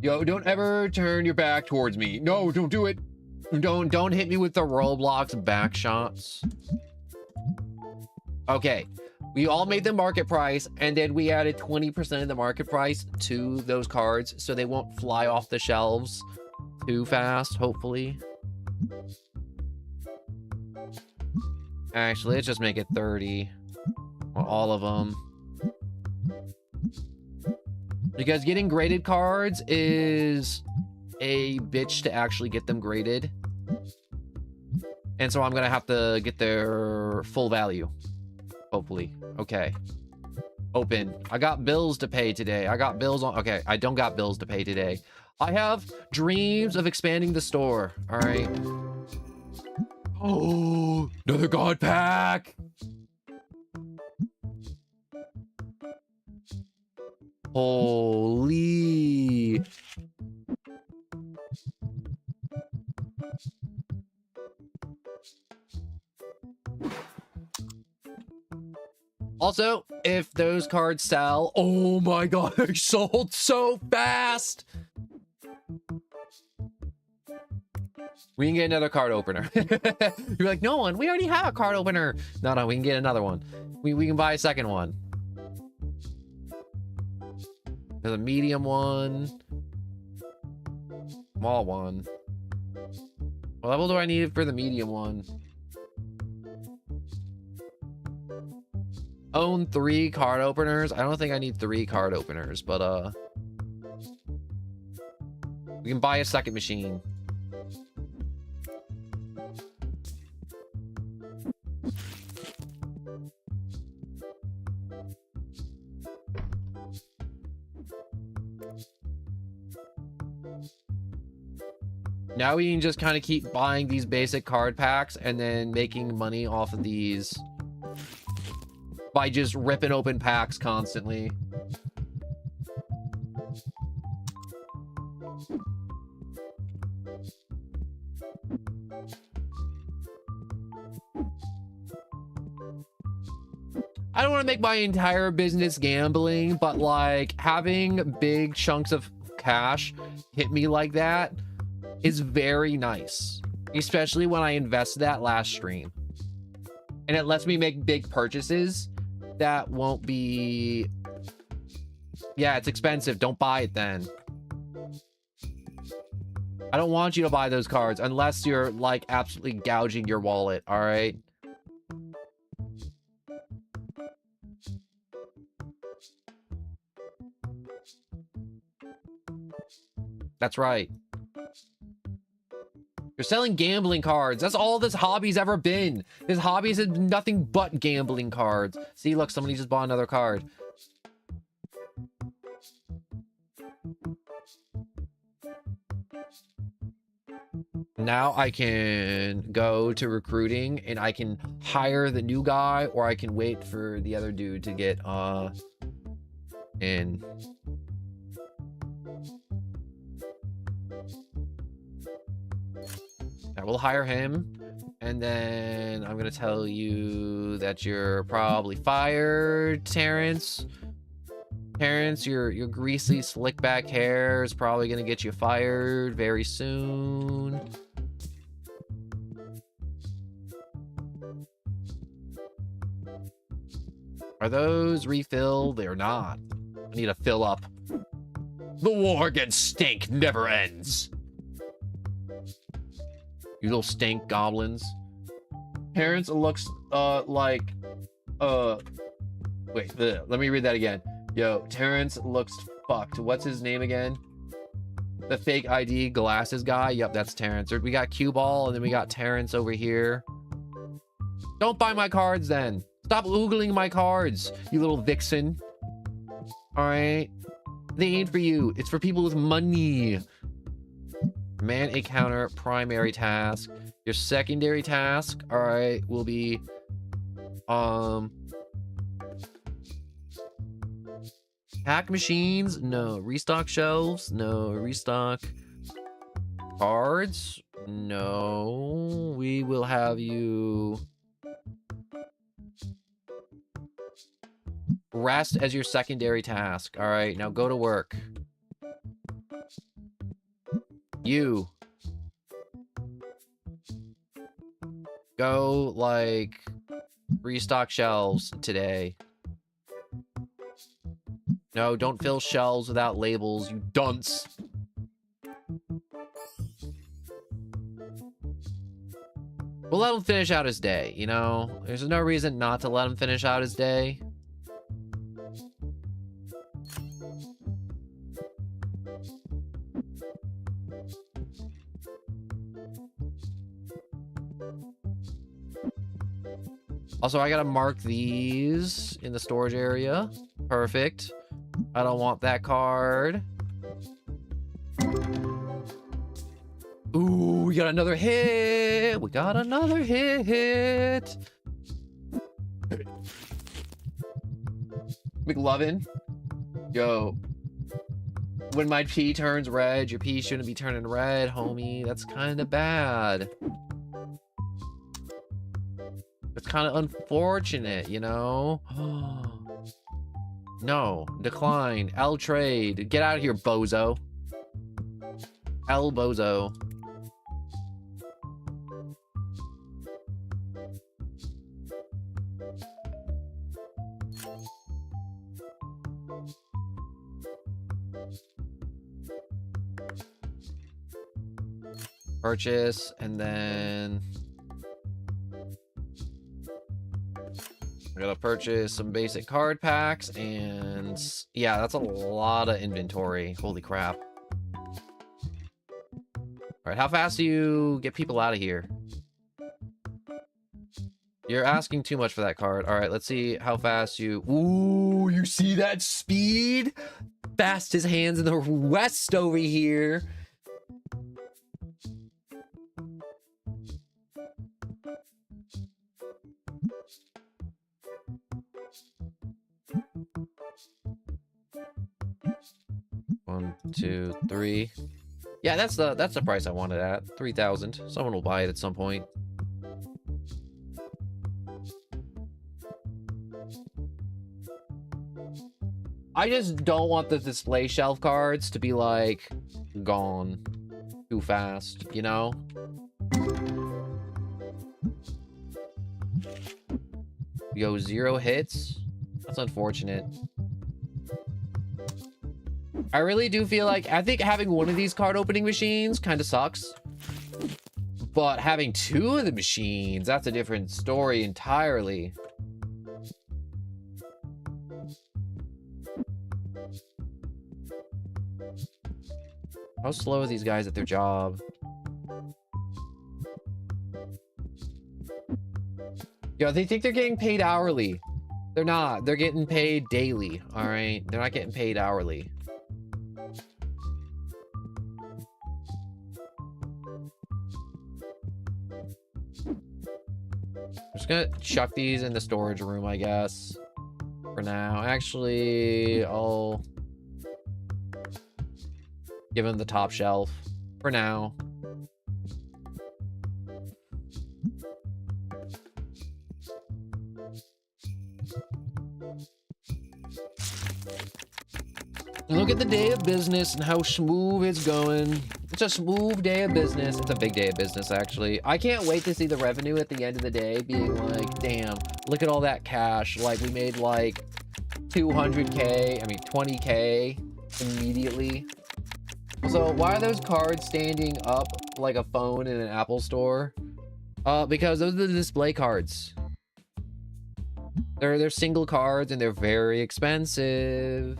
Yo, don't ever turn your back towards me. No, don't do it. Don't hit me with the Roblox back shots. Okay. We all made the market price, and then we added 20% of the market price to those cards so they won't fly off the shelves too fast, hopefully. Actually, let's just make it 30 on all of them. Because getting graded cards is a bitch to actually get them graded. And so I'm going to have to get their full value. Hopefully. Okay. Open. I got bills to pay today. I got bills on... Okay, I don't got bills to pay today. I have dreams of expanding the store. All right. Oh, another god pack. Holy. Also, if those cards sell, oh my god, they sold so fast. We can get another card opener. You're like, no one, we already have a card opener. No, we can get another one. We can buy a second one. There's a medium one. Small one. What level do I need for the medium one? Own 3 card openers. I don't think I need 3 card openers, but we can buy a second machine. Now we can just kind of keep buying these basic card packs and then making money off of these by just ripping open packs constantly. I don't want to make my entire business gambling, but like having big chunks of cash hit me like that is very nice, especially when I invested that last stream. And it lets me make big purchases that won't be... Yeah, it's expensive. Don't buy it then. I don't want you to buy those cards unless you're like absolutely gouging your wallet, all right? That's right. You're selling gambling cards. That's all this hobby's ever been. This hobby has been nothing but gambling cards. See, look, somebody just bought another card. Now I can go to recruiting and I can hire the new guy, or I can wait for the other dude to get in. I will hire him, and then I'm gonna tell you that you're probably fired, Terrence. Terrence, your greasy slick back hair is probably gonna get you fired very soon. Are those refilled? They're not. I need to fill up. The war against stink never ends. You little stink goblins. Terrence looks like wait, let me read that again. Yo, Terrence looks fucked. What's his name again? The fake ID glasses guy. Yep, that's Terrence. We got Cue Ball, and then we got Terrence over here. Don't buy my cards then. Stop oogling my cards, you little vixen. All right, they ain't for you. It's for people with money. Man a counter primary task. Your secondary task, all right, will be hack machines. No. Restock shelves. No. Restock cards. No. We will have you rest as your secondary task. All right, now go to work. You. Go, like, restock shelves today. No, don't fill shelves without labels, you dunce. We'll let him finish out his day, you know? There's no reason not to let him finish out his day. Also, I gotta mark these in the storage area. Perfect. I don't want that card. Ooh, we got another hit. We got another hit. McLovin. Yo. When my P turns red, your P shouldn't be turning red, homie. That's kind of bad. It's kind of unfortunate, you know? No. Decline. L trade. Get out of here, bozo. L bozo. Purchase, and then I gotta purchase some basic card packs, and yeah, that's a lot of inventory. Holy crap. All right, how fast do you get people out of here? You're asking too much for that card. All right, let's see how fast you... Ooh, you see that speed? Fastest hands in the West over here. One, two, three. Yeah, that's the price I wanted at. 3,000. Someone will buy it at some point. I just don't want the display shelf cards to be like gone too fast, you know? Yo, 0 hits. That's unfortunate. I really do feel like, I think having one of these card opening machines kind of sucks. But having 2 of the machines, that's a different story entirely. How slow are these guys at their job? Yo, they think they're getting paid hourly. They're not. They're getting paid daily, all right? They're not getting paid hourly. I'm just gonna chuck these in the storage room, I guess, for now. Actually, I'll give him the top shelf for now. Look at the day of business and how smooth it's going. It's a smooth day of business. It's a big day of business, actually. I can't wait to see the revenue at the end of the day being like, damn, look at all that cash. Like, we made like 200K, I mean 20K immediately. So why are those cards standing up like a phone in an Apple store? Because those are the display cards. They're single cards and they're very expensive.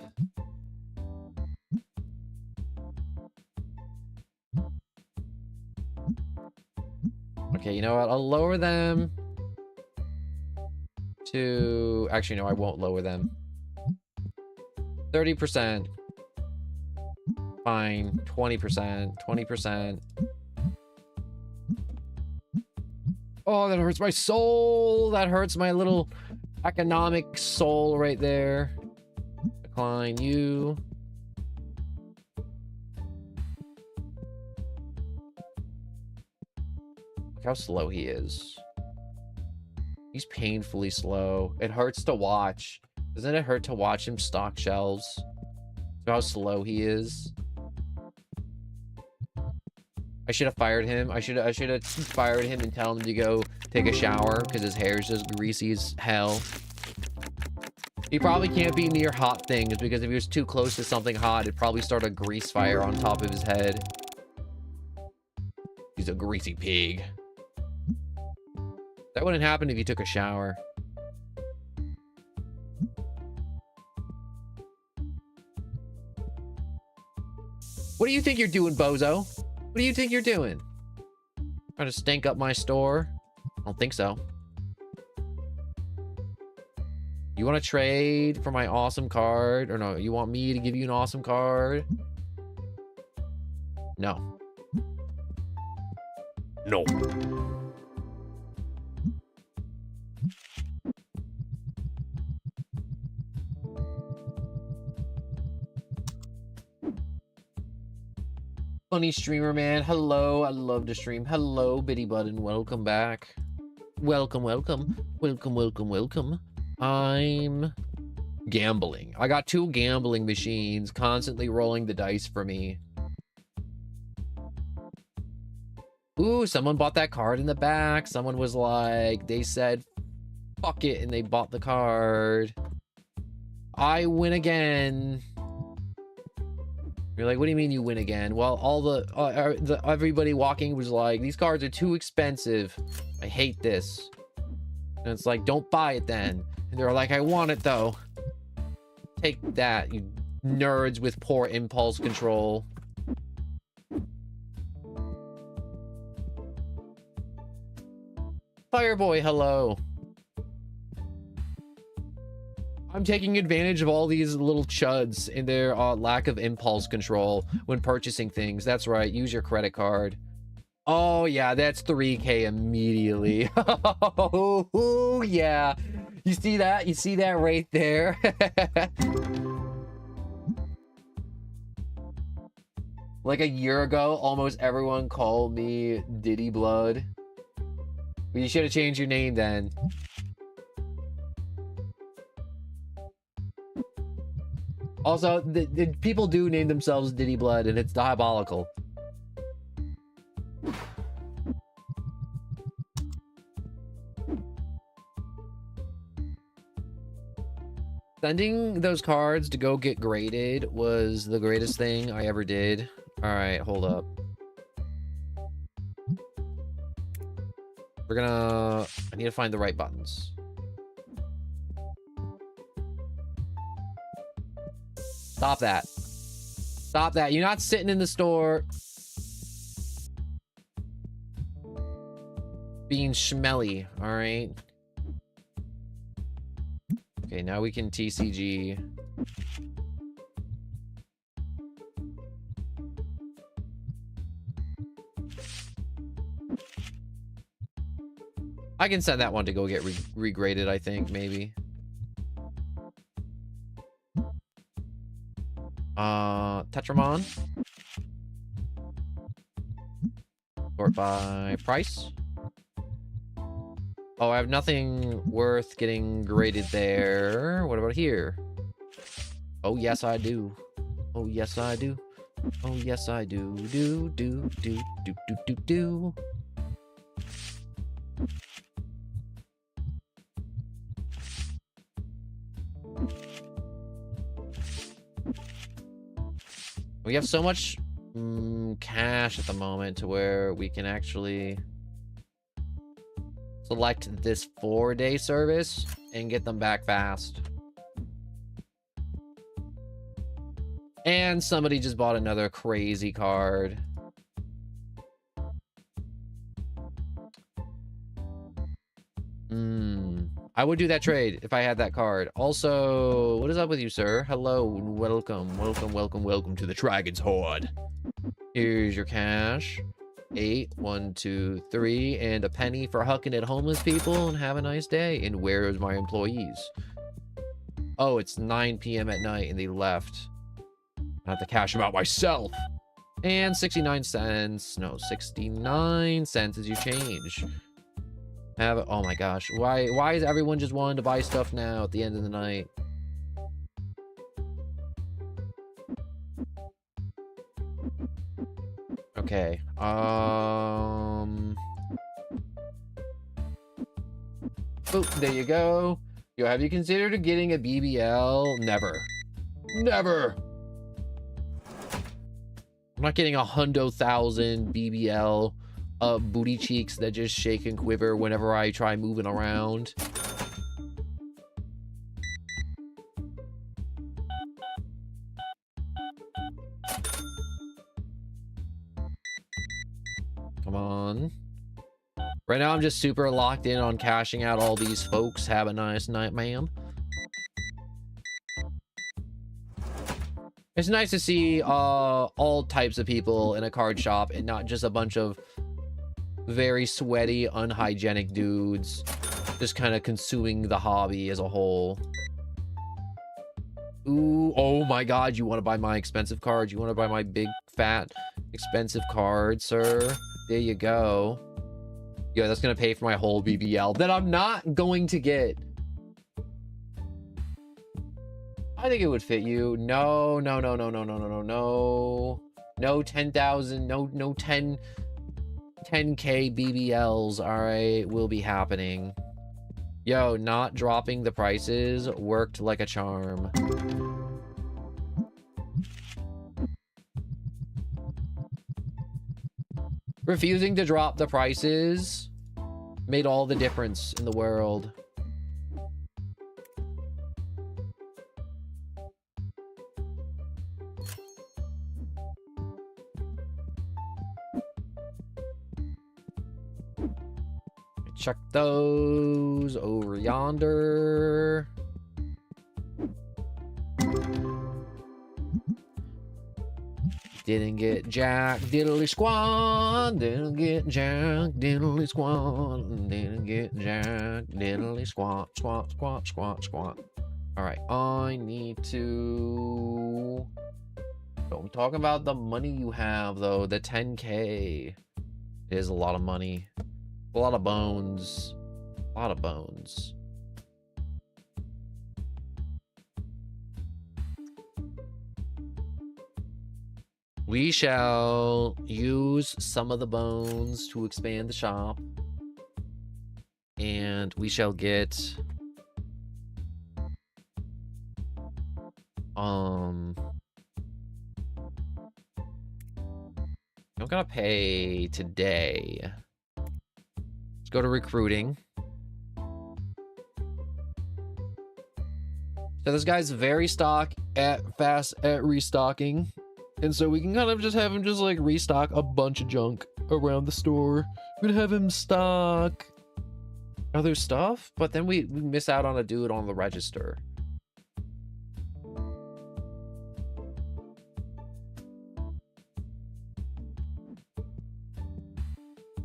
Okay, you know what? I'll lower them to... Actually, no, I won't lower them. 30%. Fine. 20%. 20%. Oh, that hurts my soul. That hurts my little economic soul right there. Decline you. Look how slow he is. He's painfully slow. It hurts to watch. Doesn't it hurt to watch him stock shelves? How slow he is. I should have fired him. I should have fired him and tell him to go take a shower because his hair is just greasy as hell. He probably can't be near hot things because if he was too close to something hot, it'd probably start a grease fire on top of his head. He's a greasy pig. That wouldn't happen if you took a shower. What do you think you're doing, bozo? What do you think you're doing? Trying to stink up my store? I don't think so. You want to trade for my awesome card? Or no, you want me to give you an awesome card? No. No. Funny streamer, man. Hello, I love to stream. Hello, Bitty Button. Welcome back. Welcome, welcome. Welcome, welcome, welcome. I'm gambling. I got 2 gambling machines constantly rolling the dice for me. Ooh, someone bought that card in the back. Someone was like, they said, fuck it, and they bought the card. I win again. You're like, what do you mean you win again? Well, all everybody walking was like, these cards are too expensive. I hate this. And it's like, don't buy it then. And they're like, I want it though. Take that, you nerds with poor impulse control. Fireboy, hello. I'm taking advantage of all these little chuds and their lack of impulse control when purchasing things. That's right, use your credit card. Oh yeah, that's 3K immediately. Oh yeah. You see that? You see that right there? Like a year ago, almost everyone called me Diddy Blood. But you should have changed your name then. Also, the people do name themselves Diddy Blood, and it's diabolical. Sending those cards to go get graded was the greatest thing I ever did. All right, hold up. I need to find the right buttons. Stop that. Stop that. You're not sitting in the store being schmelly, all right? Okay, now we can TCG. I can send that one to go get regraded, I think, maybe. Tetramon. Sort by price. Oh, I have nothing worth getting graded there. What about here? Oh, yes, I do. Oh, yes, I do. Oh, yes, I do. Do. We have so much cash at the moment to where we can actually select this 4-day service and get them back fast. And somebody just bought another crazy card. I would do that trade if I had that card. Also, what is up with you, sir? Hello and welcome. Welcome to the Dragon's Horde. Here's your cash. 8, 1, 2, 3, and a penny for hucking at homeless people, and have a nice day. And where is my employees? Oh, it's 9 p.m. at night and they left. I have to cash them out myself. And 69 cents. No, 69 cents is your change. Oh my gosh. Why is everyone just wanting to buy stuff now at the end of the night? Okay. Oh, there you go. Yo, have you considered getting a BBL? Never. Never. I'm not getting 100,000 BBL booty cheeks that just shake and quiver whenever I try moving around. Come on. Right now, I'm just super locked in on cashing out all these folks. Have a nice night, ma'am. It's nice to see all types of people in a card shop and not just a bunch of very sweaty, unhygienic dudes just kind of consuming the hobby as a whole. Ooh, oh my god, you want to buy my expensive card? You want to buy my big, fat, expensive card, sir? There you go. Yo, that's gonna pay for my whole BBL that I'm not going to get. I think it would fit you. No, no, no, no, no, no, no, no, no. No 10,000, no 10K BBLs, all right, will be happening. Yo, not dropping the prices worked like a charm. Refusing to drop the prices made all the difference in the world. Check those over yonder. Didn't get jack diddly squad. Didn't get jack diddly squad. Didn't get jack diddly squat, squat, squat, squat, squat. All right, I need to... Don't talk about the money you have, though. The 10K is a lot of money. A lot of bones. A lot of bones. We shall use some of the bones to expand the shop. And we shall get... I'm gonna pay today. Let's go to recruiting. So this guy's very fast at restocking. And so we can kind of just have him just like restock a bunch of junk around the store. We're gonna have him stock other stuff, but then we miss out on a dude on the register.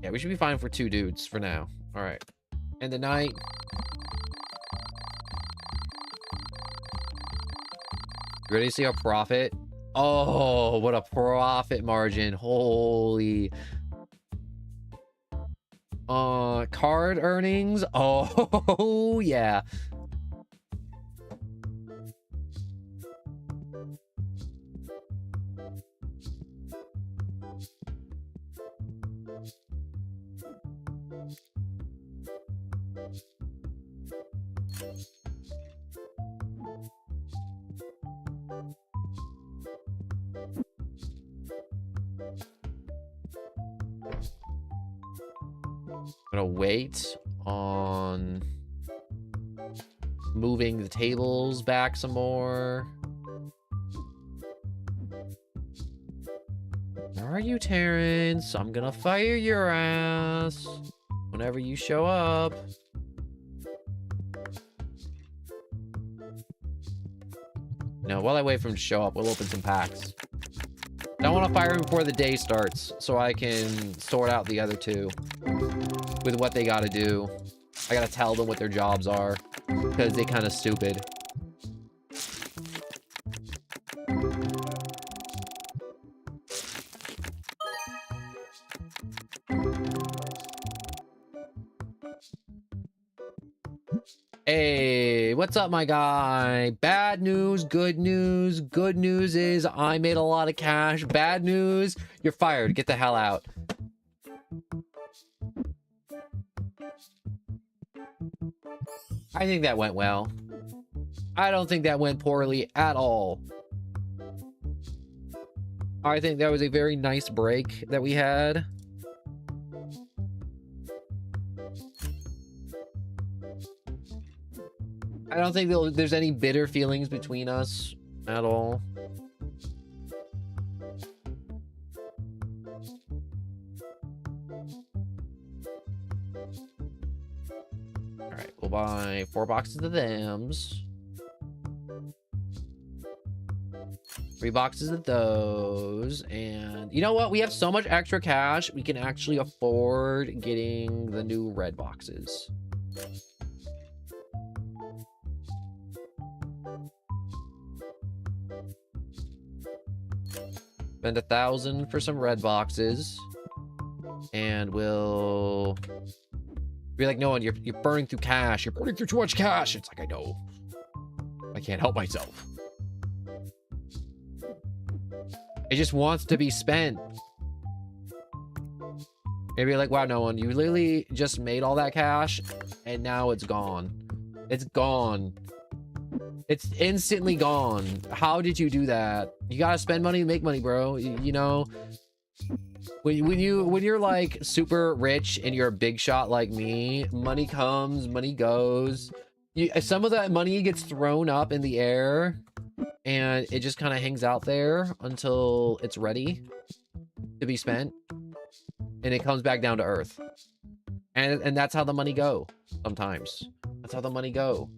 Yeah, we should be fine for 2 dudes for now. All right. End the night. You ready to see a profit? Oh, what a profit margin. Holy. Card earnings. Oh, yeah. I'm gonna wait on moving the tables back some more. Where are you, Terrence? I'm gonna fire your ass whenever you show up. No, while I wait for him to show up, we'll open some packs. I don't want to fire him before the day starts, so I can sort out the other 2 with what they gotta do. I gotta tell them what their jobs are, because they kind of stupid. Hey, what's up, my guy? Bad news, good news. Good news is I made a lot of cash. Bad news, you're fired. Get the hell out. I think that went well. I don't think that went poorly at all. I think that was a very nice break that we had. I don't think there's any bitter feelings between us at all. All right, we'll buy 4 boxes of thems. 3 boxes of those. And you know what? We have so much extra cash, we can actually afford getting the new red boxes. Spend 1,000 for some red boxes. And we'll be like, no, you're burning through cash. You're burning through too much cash. It's like, I know. I can't help myself. It just wants to be spent. Maybe like, wow, no one, you literally just made all that cash and now it's gone. It's gone. It's instantly gone. How did you do that? You gotta spend money to make money, bro. You know, when you're like super rich and you're a big shot like me, money comes, money goes. Some of that money gets thrown up in the air and it just kind of hangs out there until it's ready to be spent, and it comes back down to earth. And that's how the money go. Sometimes that's how the money go.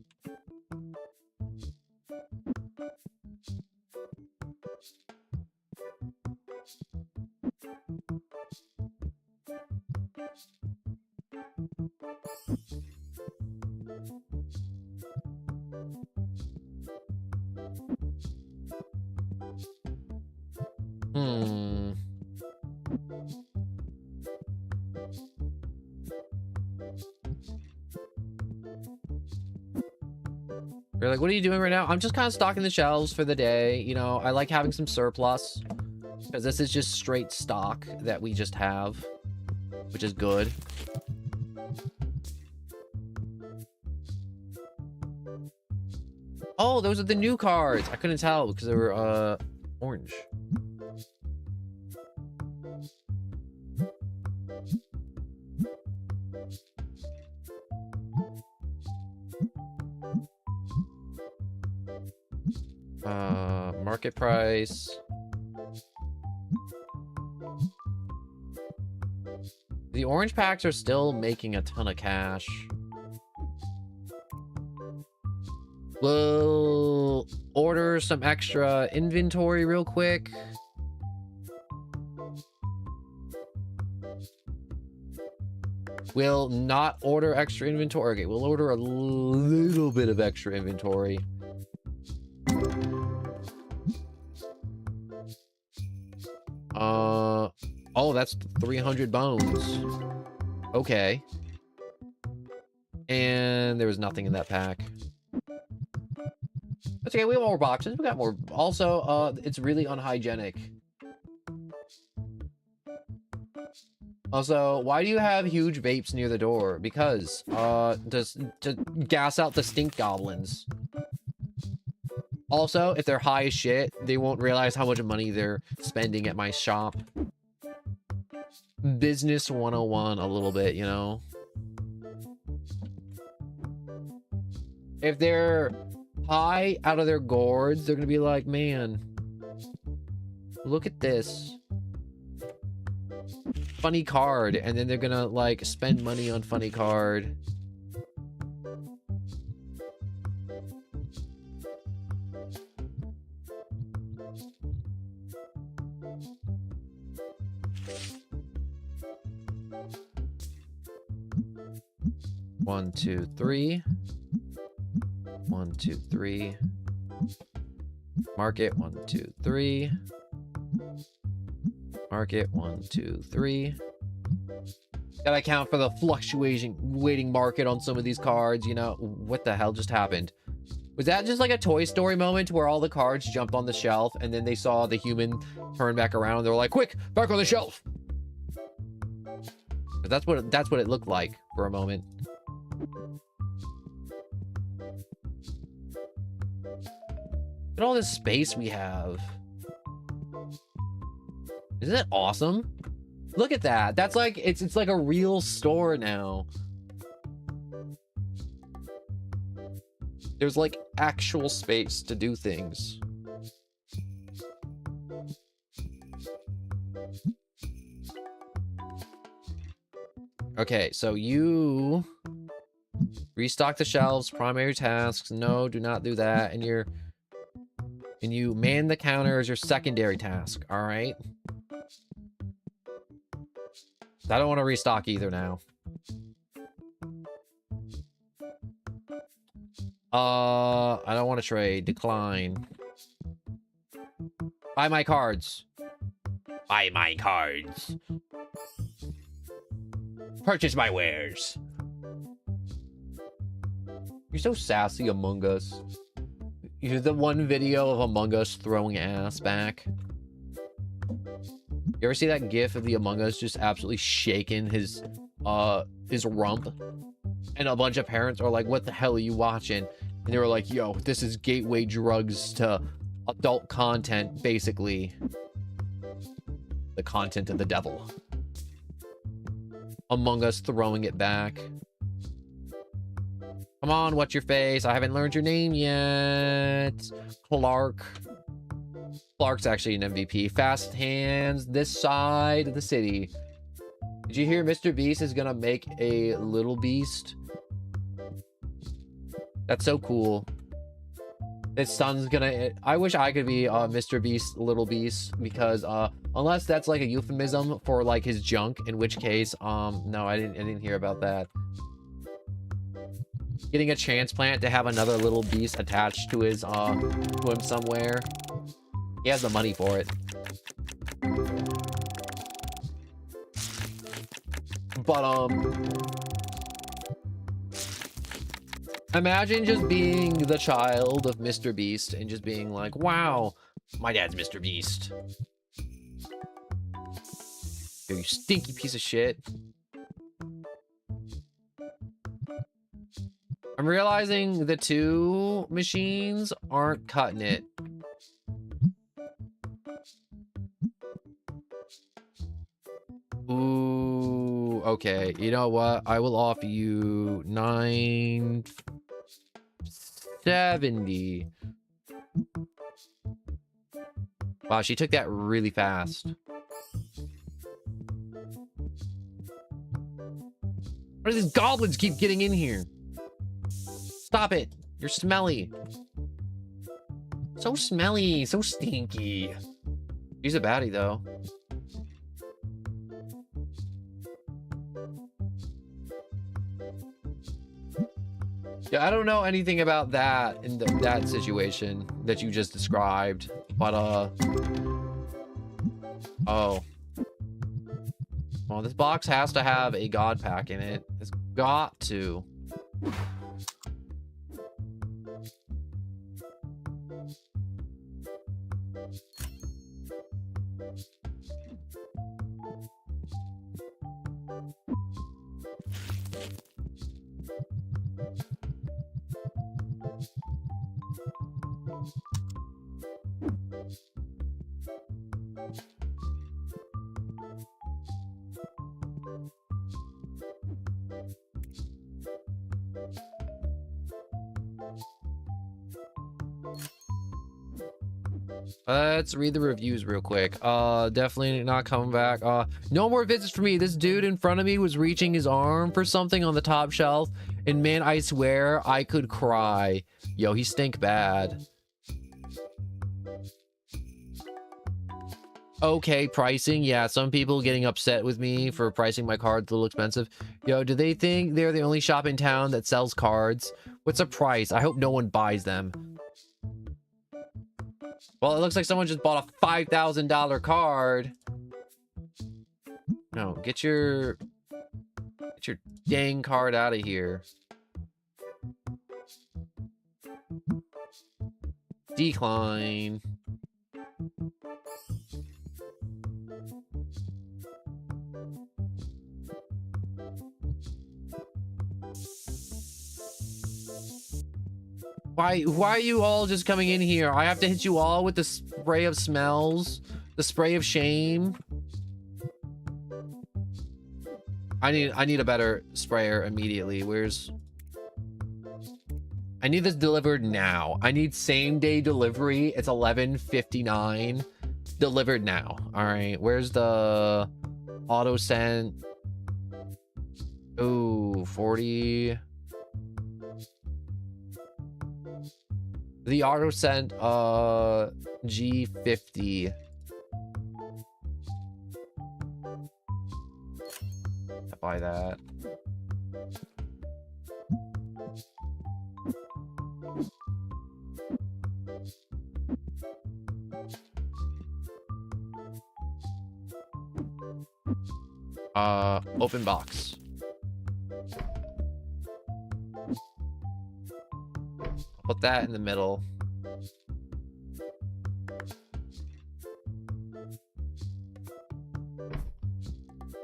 You're like, what are you doing right now? I'm just kind of stocking the shelves for the day. You know, I like having some surplus because this is just straight stock that we just have, which is good. Oh, those are the new cards. I couldn't tell because they were orange. Market price. The orange packs are still making a ton of cash. We'll order some extra inventory real quick. We'll not order extra inventory. Okay, we'll order a little bit of extra inventory. Oh, that's 300 bones. Okay. And there was nothing in that pack. That's okay, we have more boxes. We got more. Also, it's really unhygienic. Also, why do you have huge vapes near the door? Because, to gas out the stink goblins. Also, if they're high as shit, they won't realize how much money they're spending at my shop. Business 101 a little bit, you know? If they're high out of their gourds, they're gonna be like, man, look at this funny card, and then they're gonna like spend money on funny card. One, two, three. 1, 2, 3. Market 1, 2, 3. Market 1, 2, 3. Gotta account for the fluctuating waiting market on some of these cards, you know. What the hell just happened? Was that just like a Toy Story moment where all the cards jumped on the shelf and then they saw the human turn back around and they were like, quick, back on the shelf. But that's what it looked like for a moment. Look at all this space we have. Isn't that awesome? Look at that. That's like, it's like a real store now. There's like actual space to do things. Okay, so you restock the shelves, primary tasks. No, do not do that. And you man the counter as your secondary task. All right. I don't want to restock either now. I don't want to trade. Decline. Buy my cards. Buy my cards. Purchase my wares. You're so sassy, Among Us. You're the one video of Among Us throwing ass back. You ever see that gif of the Among Us just absolutely shaking his rump? And a bunch of parents are like, what the hell are you watching? And they were like, yo, this is gateway drugs to adult content, basically. The content of the devil. Among Us throwing it back. Come on, what's your face? I haven't learned your name yet. Clark. Clark's actually an MVP. Fast hands this side of the city. Did you hear Mr. Beast is gonna make a little beast? That's so cool. His son's gonna... I wish I could be Mr. Beast, little beast, because unless that's like a euphemism for like his junk, in which case, no, I didn't hear about that. Getting a transplant to have another little beast attached to his to him somewhere. He has the money for it. But imagine just being the child of Mr. Beast and just being like, wow, my dad's Mr. Beast. Yo, you stinky piece of shit. I'm realizing the two machines aren't cutting it. Ooh, okay. You know what? I will offer you $9.70. Wow, she took that really fast. Why do these goblins keep getting in here? Stop it. You're smelly. So smelly. So stinky. She's a baddie, though. Yeah, I don't know anything about that in that situation that you just described, but oh, well, this box has to have a god pack in it. It's got to. Let's read the reviews real quick. Definitely not coming back. No more visits for me. This dude in front of me was reaching his arm for something on the top shelf, and man, I swear I could cry. Yo, he stink bad. Okay, pricing. Yeah, some people getting upset with me for pricing my cards a little expensive. Yo, do they think they're the only shop in town that sells cards? What's the price? I hope no one buys them. Well, it looks like someone just bought a $5,000 card. No, get your Get your dang card out of here. Decline. Why are you all just coming in here? I have to hit you all with the spray of smells, the spray of shame. I need a better sprayer immediately. I need this delivered now. I need same day delivery. It's 11:59. Delivered now. All right. Where's the auto send? Oh, 40. The auto sent G50. Buy that. Open box. Put that in the middle.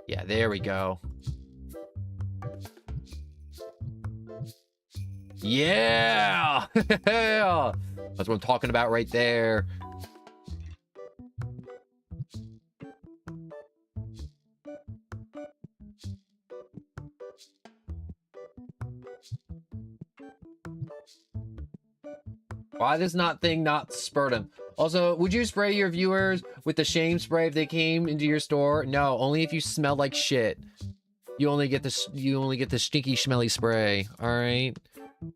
Yeah, there we go. Yeah! That's what I'm talking about right there. Why does thing not spurt him? Also, would you spray your viewers with the shame spray if they came into your store? No, only if you smell like shit. You only get the stinky smelly spray, all right?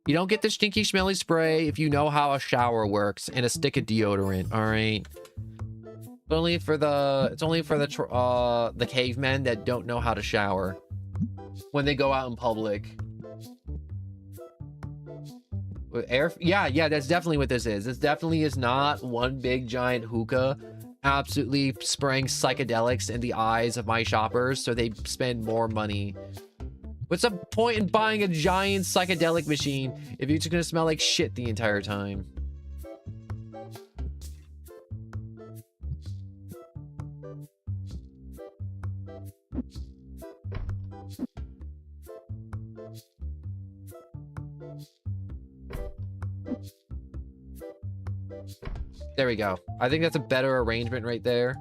You don't get the stinky smelly spray if you know how a shower works and a stick of deodorant, all right? It's only for the cavemen that don't know how to shower when they go out in public. Air, yeah, that's definitely what this is. This definitely is not one big giant hookah absolutely spraying psychedelics in the eyes of my shoppers so they spend more money. What's the point in buying a giant psychedelic machine if you're just gonna smell like shit the entire time? There we go. I think that's a better arrangement right there.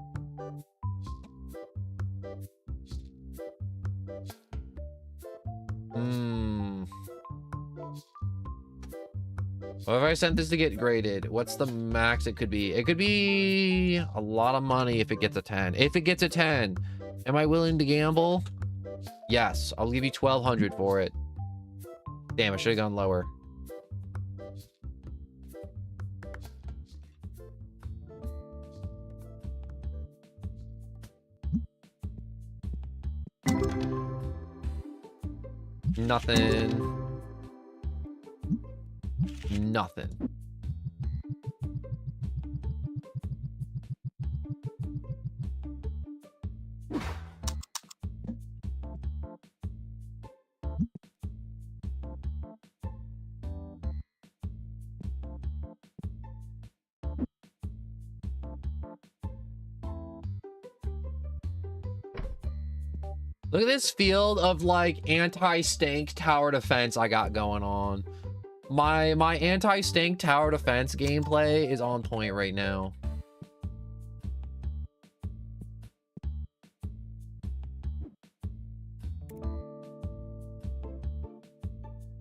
What if I sent this to get graded? What's the max it could be? It could be a lot of money if it gets a 10. If it gets a 10, am I willing to gamble? Yes, I'll give you 1,200 for it. Damn, I should have gone lower. Nothing. Nothing. Look at this field of like anti-stank tower defense I got going on. My anti-stank tower defense gameplay is on point right now.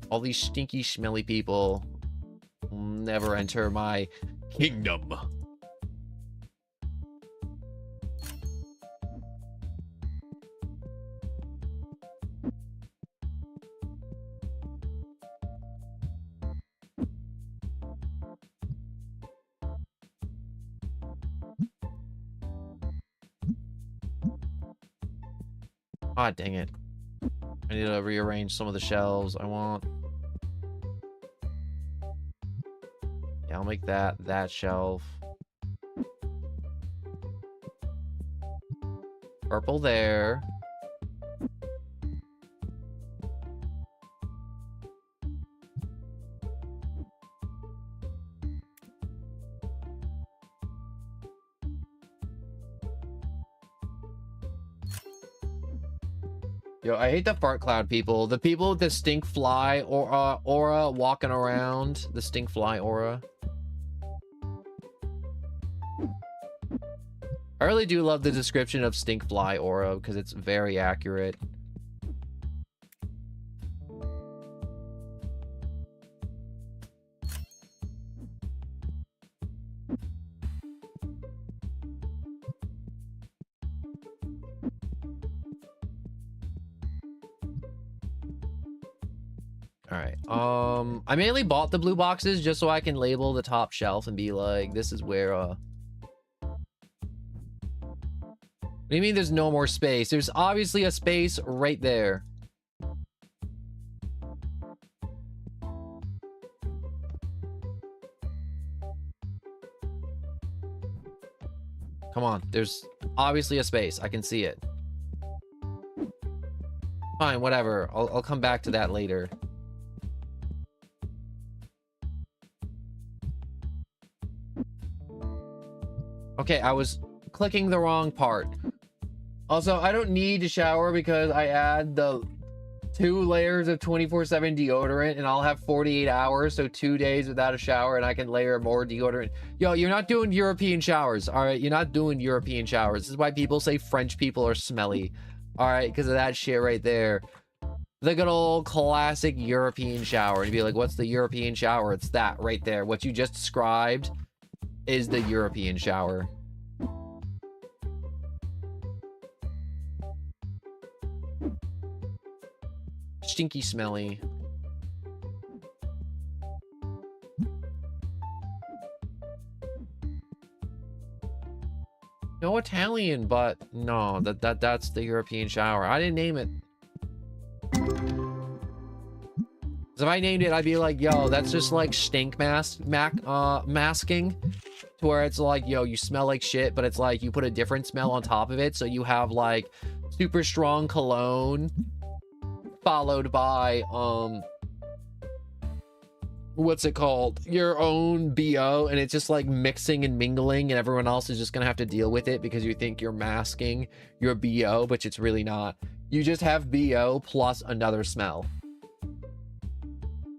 All these stinky, smelly people will never enter my kingdom. Ah, dang it. I need to rearrange some of the shelves I want. Yeah, I'll make that shelf. Purple there. Yo, I hate the fart cloud people. The people with the stink fly aura walking around. The stink fly aura. I really do love the description of stink fly aura because it's very accurate. All right. I mainly bought the blue boxes just so I can label the top shelf and be like, this is where What do you mean there's no more space? There's obviously a space right there. Come on, there's obviously a space. I can see it. Fine, whatever. I'll come back to that later. Okay, I was clicking the wrong part. Also, I don't need to shower because I add the 2 layers of 24/7 deodorant and I'll have 48 hours, so 2 days without a shower and I can layer more deodorant. Yo, you're not doing European showers, all right? You're not doing European showers. This is why people say French people are smelly, all right? Because of that shit right there. The good old classic European shower. And you'd be like, what's the European shower? It's that right there. What you just described is the European shower. Stinky smelly. No Italian, but no, that's the European shower. I didn't name it. If I named it, I'd be like, yo, that's just like stink masking. To where it's like, yo, you smell like shit, but it's like you put a different smell on top of it. So you have like super strong cologne followed by what's it called, your own BO, and it's just like mixing and mingling, and everyone else is just gonna have to deal with it because you think you're masking your BO, but it's really not. You just have BO plus another smell,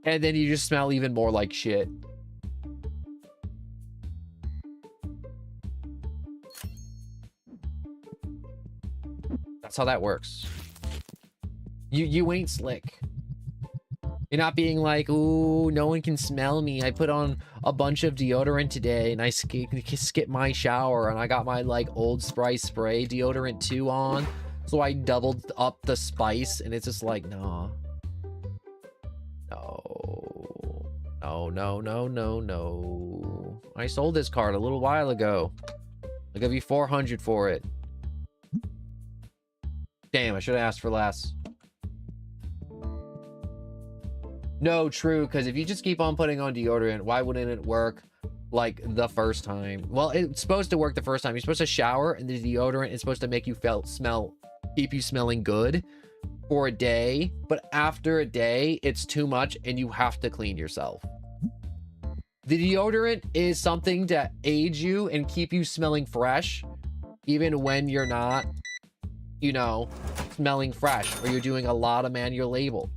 and then you just smell even more like shit. That's how that works. You ain't slick. You're not being like, ooh, no one can smell me. I put on a bunch of deodorant today and I skipped my shower and I got my like Old Spice spray deodorant 2 on. So I doubled up the spice and it's just like, no. No. No, no, no, no, no. I sold this card a little while ago. I'll give you 400 for it. Damn, I should have asked for less. No, true, because if you just keep on putting on deodorant, why wouldn't it work like the first time? Well, it's supposed to work the first time. You're supposed to shower, and the deodorant is supposed to make you keep you smelling good for a day. But after a day, it's too much, and you have to clean yourself. The deodorant is something to aid you and keep you smelling fresh, even when you're not, you know, smelling fresh, or you're doing a lot of manual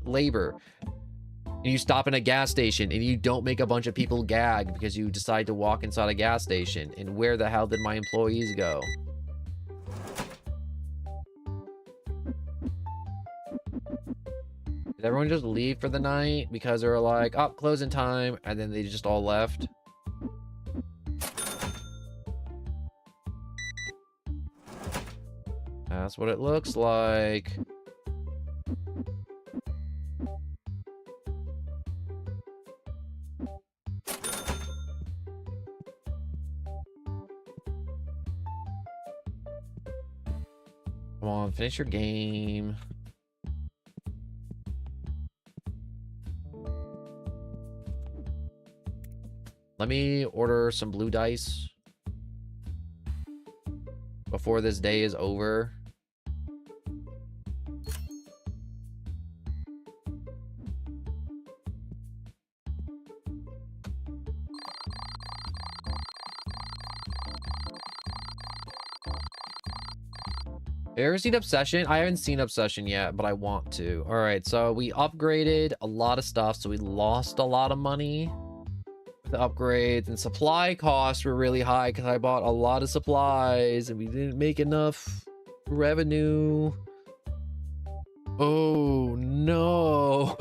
labor. And you stop in a gas station and you don't make a bunch of people gag because you decide to walk inside a gas station. And where the hell did my employees go? Did everyone just leave for the night because they were like, oh, closing time, and then they just all left? That's what it looks like. Come on, finish your game. Let me order some blue dice before this day is over. You ever seen Obsession? I haven't seen Obsession yet, but I want to. All right, so we upgraded a lot of stuff, so we lost a lot of money with the upgrades, and supply costs were really high because I bought a lot of supplies and we didn't make enough revenue. Oh no.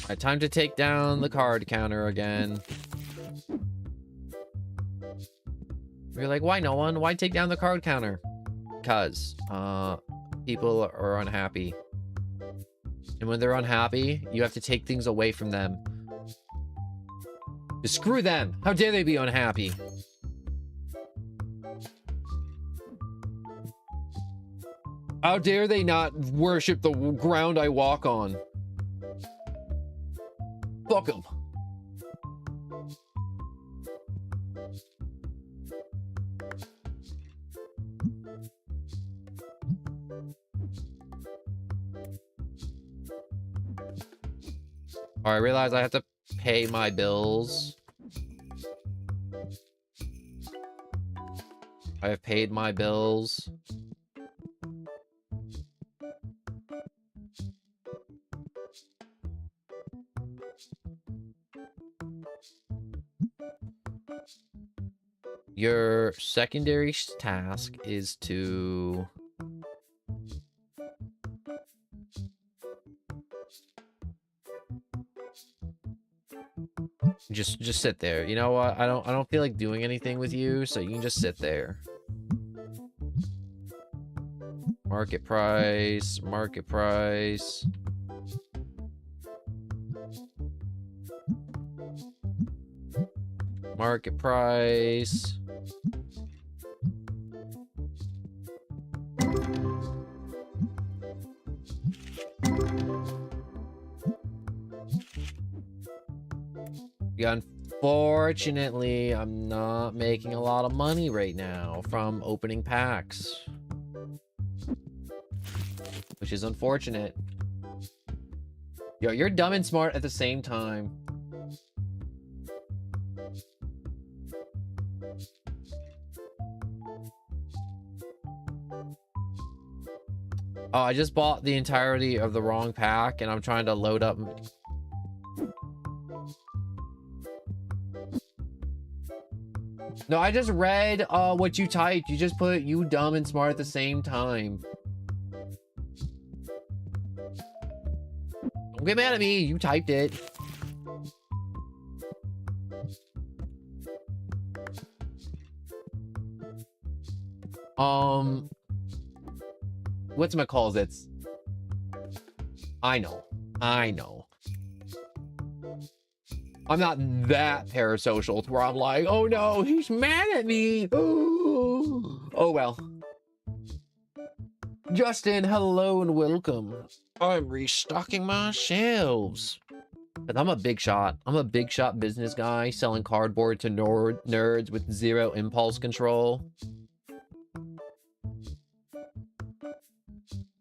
Alright, time to take down the card counter again. You're like, why no one? Why take down the card counter? Because people are unhappy. And when they're unhappy, you have to take things away from them. Just screw them. How dare they be unhappy? How dare they not worship the ground I walk on? Fuck them. I realize I have to pay my bills. I have paid my bills. Your secondary task is to just sit there. You know what? I don't feel like doing anything with you, so you can just sit there. Market price, market price. Market price. Unfortunately, I'm not making a lot of money right now from opening packs, which is unfortunate. Yo, you're dumb and smart at the same time. Oh, I just bought the entirety of the wrong pack and I'm trying to load up. No, I just read what you typed. You just put you dumb and smart at the same time. Don't get mad at me. You typed it. What's-my-calls-its? I know. I'm not that parasocial to where I'm like, oh no, he's mad at me. Oh well. Justin, hello and welcome. I'm restocking my shelves. But I'm a big shot. I'm a big shot business guy selling cardboard to nerds with zero impulse control.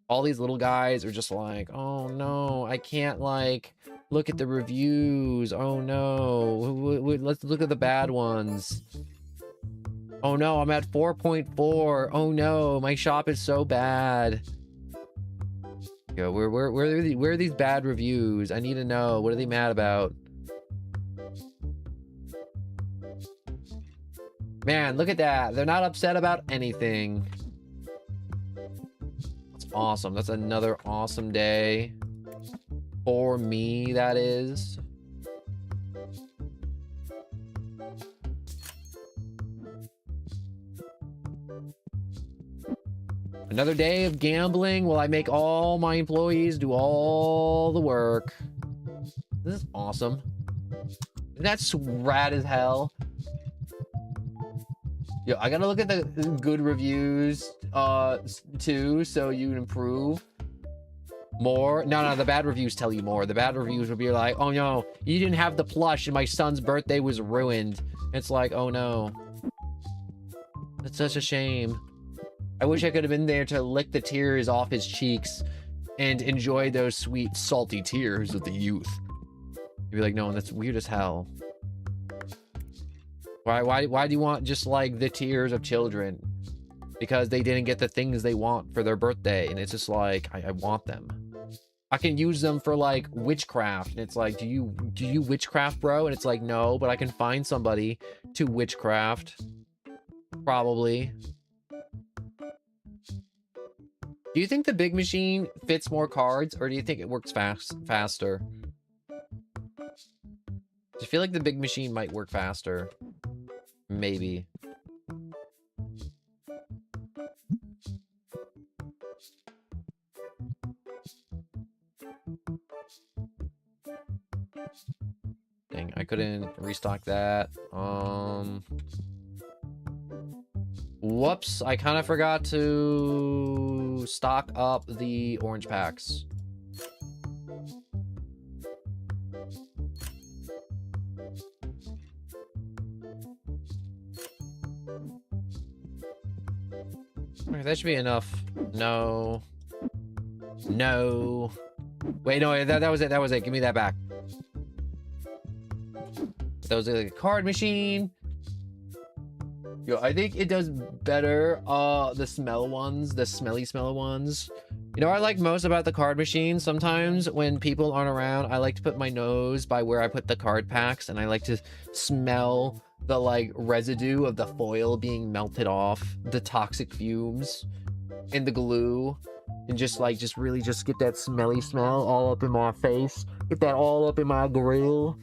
All these little guys are just like, oh no, I can't like look at the reviews. Oh no, let's look at the bad ones. Oh no, I'm at 4.4. Oh no, my shop is so bad. Yo, where are these bad reviews? I need to know. What are they mad about? Man, look at that. They're not upset about anything. That's awesome. That's another awesome day. For me, that is. Another day of gambling while I make all my employees do all the work. This is awesome. That's rad as hell. Yo, I gotta look at the good reviews too, so you improve more. No, the bad reviews tell you more. The bad reviews would be like, oh no, you didn't have the plush and my son's birthday was ruined. It's like, oh no. That's such a shame. I wish I could have been there to lick the tears off his cheeks and enjoy those sweet, salty tears of the youth. You'd be like, no, that's weird as hell. Why do you want just like the tears of children? Because they didn't get the things they want for their birthday. And it's just like, I want them. I can use them for like witchcraft. And it's like, do you witchcraft, bro? And it's like, no, but I can find somebody to witchcraft. Probably. Do you think the big machine fits more cards, or do you think it works faster? I feel like the big machine might work faster. Maybe. Dang, I couldn't restock that. Whoops, I kind of forgot to stock up the orange packs. Okay, that should be enough. No. No. Wait, no, that was it. That was it. Give me that back. That was like a card machine. Yo, I think it does better, the smell ones, the smelly smell ones. You know what I like most about the card machine? Sometimes when people aren't around, I like to put my nose by where I put the card packs, and I like to smell the, like, residue of the foil being melted off, the toxic fumes, and the glue, and just really just get that smelly smell all up in my face, get that all up in my grill.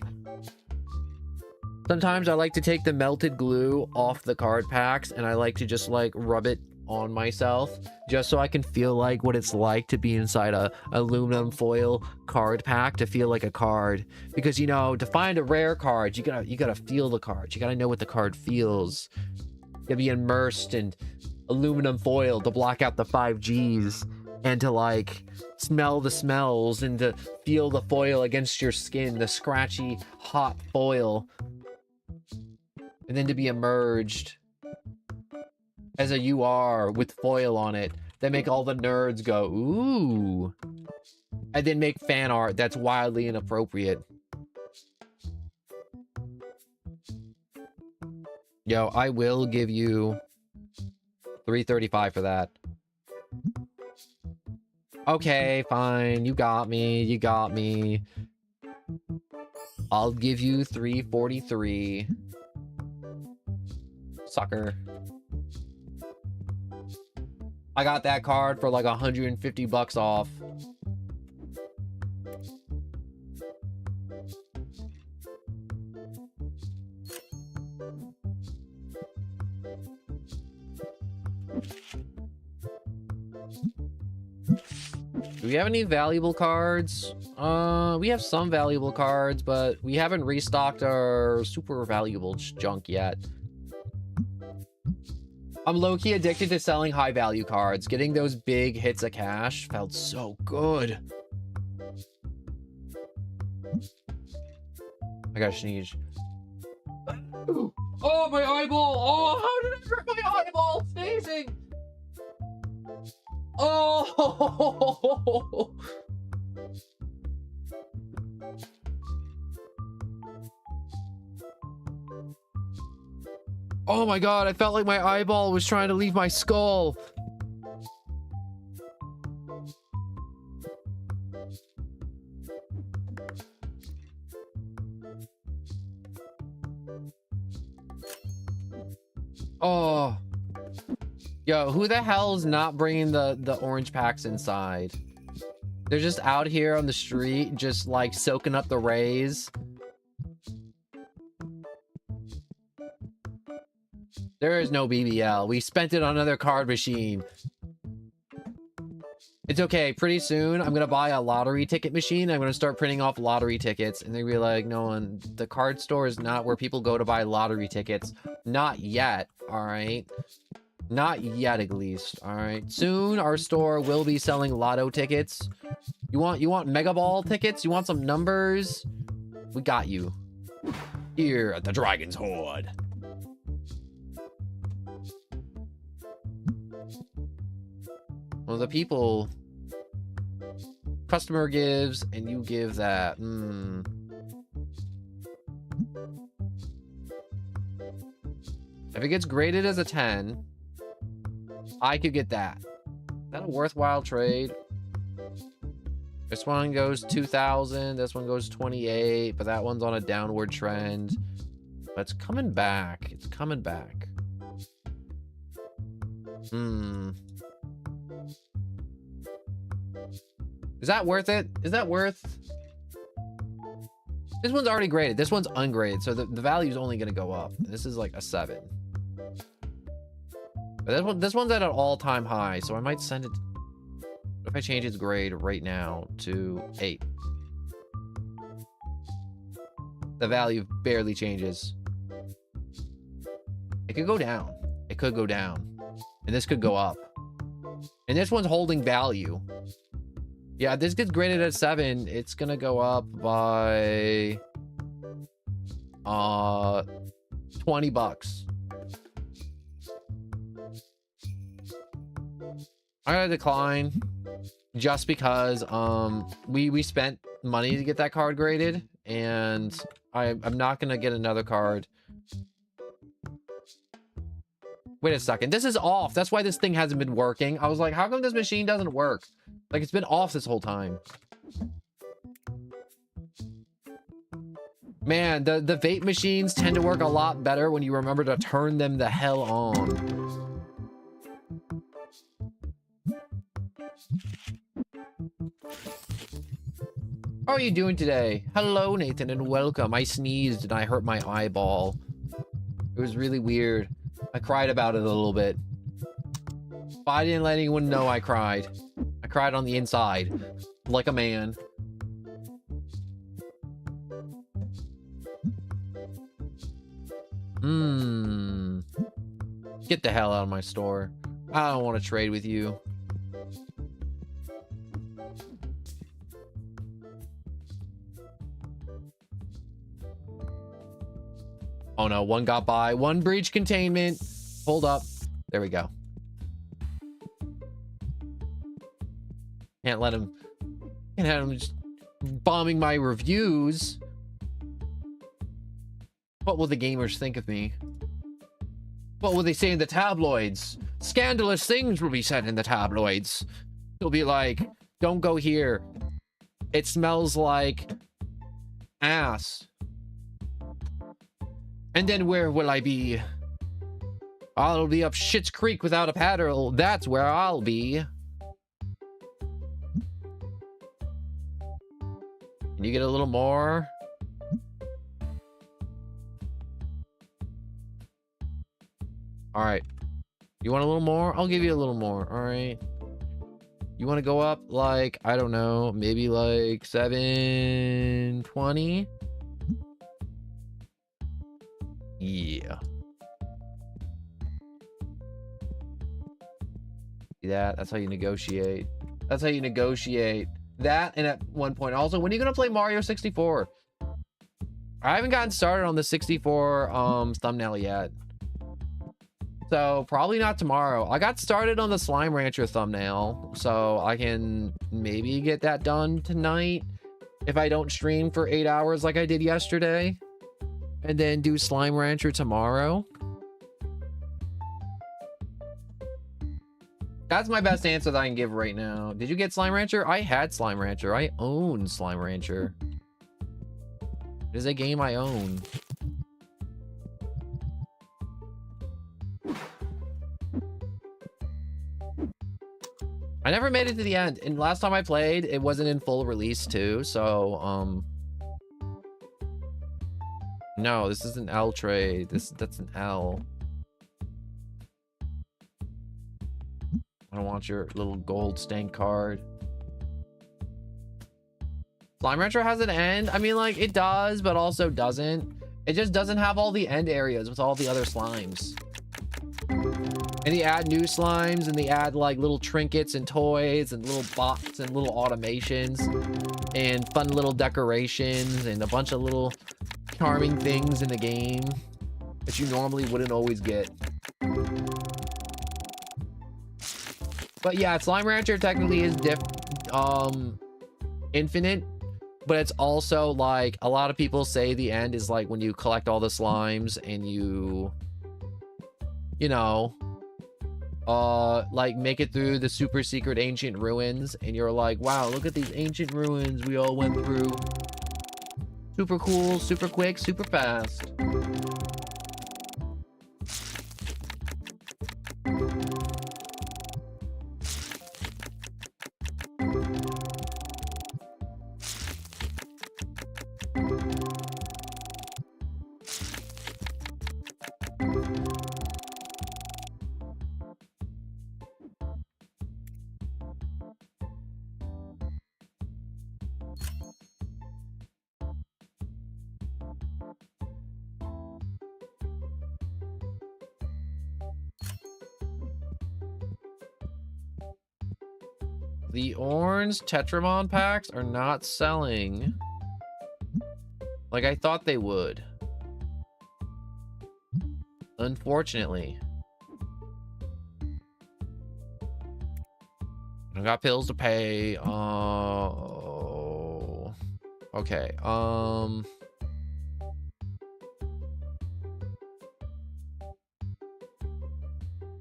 Sometimes I like to take the melted glue off the card packs, and I like to just like rub it on myself just so I can feel like what it's like to be inside a aluminum foil card pack, to feel like a card. Because, you know, to find a rare card, you gotta feel the card. You gotta know what the card feels. You gotta be immersed in aluminum foil to block out the 5Gs, and to like smell the smells, and to feel the foil against your skin, the scratchy hot foil. And then to be emerged as a UR with foil on it that make all the nerds go, ooh. And then make fan art that's wildly inappropriate. Yo, I will give you $335 for that. Okay, fine. You got me. You got me. I'll give you $343. Sucker. I got that card for like 150 bucks off. Do we have any valuable cards? We have some valuable cards, but we haven't restocked our super valuable junk yet. I'm low-key addicted to selling high-value cards. Getting those big hits of cash felt so good. I gotta sneeze. Oh, my eyeball! Oh, how did I hurt my eyeball? Sneezing! Oh! Oh my god, I felt like my eyeball was trying to leave my skull. Oh. Yo, who the hell is not bringing the orange packs inside? They're just out here on the street, just like soaking up the rays. There is no BBL. We spent it on another card machine. It's okay. Pretty soon, I'm gonna buy a lottery ticket machine. I'm gonna start printing off lottery tickets, and they'll be like, no one, the card store is not where people go to buy lottery tickets. Not yet, all right? Not yet, at least, all right? Soon, our store will be selling lotto tickets. You want Mega Ball tickets? You want some numbers? We got you. Here at the Dragon's Hoard. Well, the people... Customer gives, and you give that. If it gets graded as a 10, I could get that. Is that a worthwhile trade? This one goes 2,000. This one goes 28, but that one's on a downward trend. But it's coming back. It's coming back. Is that worth it? Is that worth? This one's already graded. This one's ungraded, so the value is only going to go up. This is like a 7. But this one's at an all-time high, so I might send it. What if I change its grade right now to 8? The value barely changes. It could go down. It could go down. And this could go up. And this one's holding value. Yeah, if this gets graded at 7, it's gonna go up by 20 bucks. I'm gonna decline just because we spent money to get that card graded, and I'm not gonna get another card. Wait a second, this is off. That's why this thing hasn't been working. I was like, how come this machine doesn't work? Like, it's been off this whole time. Man, the vape machines tend to work a lot better when you remember to turn them the hell on. How are you doing today? Hello, Nathan, and welcome. I sneezed and I hurt my eyeball. It was really weird. I cried about it a little bit. But I didn't let anyone know I cried. I cried on the inside, like a man. Get the hell out of my store. I don't want to trade with you. Oh no, one got by. One breach containment. Hold up. There we go. Can't let him just bombing my reviews. What will the gamers think of me? What will they say in the tabloids? Scandalous things will be said in the tabloids. They'll be like, don't go here. It smells like ass. And then where will I be? I'll be up Schitt's Creek without a paddle. That's where I'll be. Can you get a little more? All right. You want a little more? I'll give you a little more. All right. You want to go up like, I don't know, maybe like 720? Yeah. See that? That's how you negotiate. That's how you negotiate. That, and at one point also, when are you gonna play Mario 64? I haven't gotten started on the 64 thumbnail yet, so probably not tomorrow. I got started on the Slime Rancher thumbnail, so I can maybe get that done tonight if I don't stream for 8 hours like I did yesterday, and then do Slime Rancher tomorrow. That's my best answer that I can give right now. Did you get Slime Rancher? I had Slime Rancher. I own Slime Rancher. It is a game I own. I never made it to the end. And last time I played, it wasn't in full release too. So, no, this is an L trade. That's an L. I don't want your little gold stained card. Slime Rancher has an end. I mean, like, it does, but also doesn't. It just doesn't have all the end areas with all the other slimes. And they add new slimes, and they add like little trinkets and toys and little bots and little automations and fun little decorations and a bunch of little charming things in the game that you normally wouldn't always get. But yeah, Slime Rancher technically is infinite, but it's also like a lot of people say the end is like when you collect all the slimes and you know, like make it through the super secret ancient ruins, and you're like, wow, look at these ancient ruins we all went through. Super cool, super quick, super fast. The orange Tetramon packs are not selling like I thought they would. Unfortunately. I got bills to pay. Oh. Okay. God,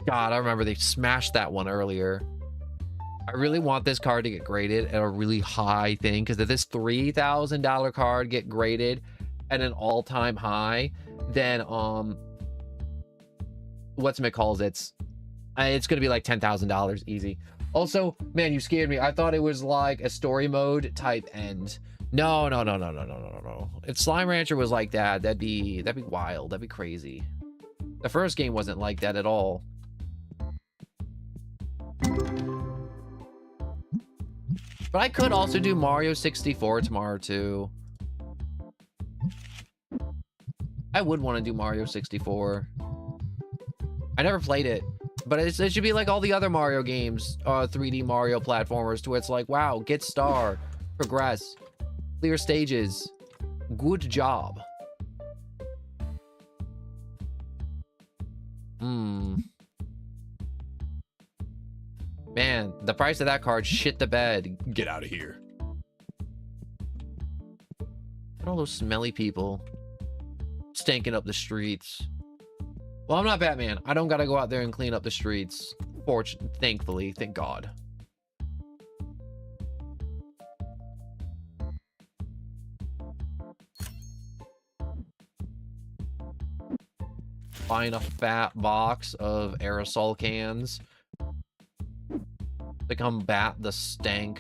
I remember they smashed that one earlier. I really want this card to get graded at a really high thing, because if this $3,000 card get graded at an all-time high, then what's-it-calls it's gonna be like $10,000 easy. Also, man, you scared me. I thought it was like a story mode type end. No. If Slime Rancher was like that, that'd be wild. That'd be crazy. The first game wasn't like that at all. But I could also do Mario 64 tomorrow too. I would want to do Mario 64. I never played it, but it should be like all the other Mario games, 3D Mario platformers, to where it's like, wow, get star, progress, clear stages, good job. Man, the price of that card shit the bed. Get out of here. Look at all those smelly people stanking up the streets. Well, I'm not Batman. I don't gotta go out there and clean up the streets. Thankfully, thank God. Buying a fat box of aerosol cans to combat the stank.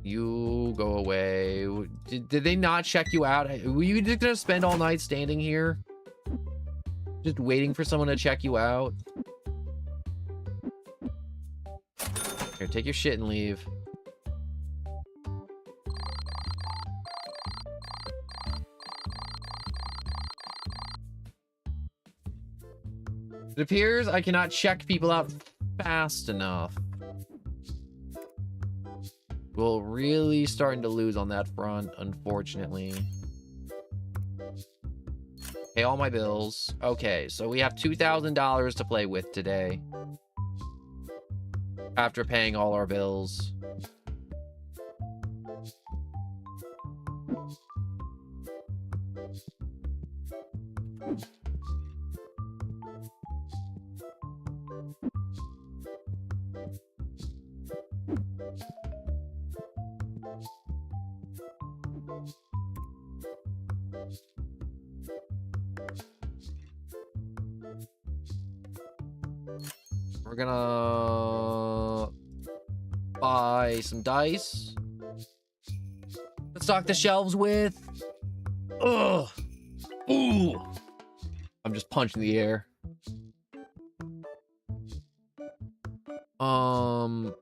You go away. Did they not check you out? Were you just gonna spend all night standing here? Just waiting for someone to check you out? Here, take your shit and leave. It appears I cannot check people out fast enough. We're really starting to lose on that front, unfortunately. Pay all my bills. Okay, so we have $2,000 to play with today. After paying all our bills. We're gonna buy some dice. Let's stock the shelves with. Ugh. Ooh. I'm just punching the air. What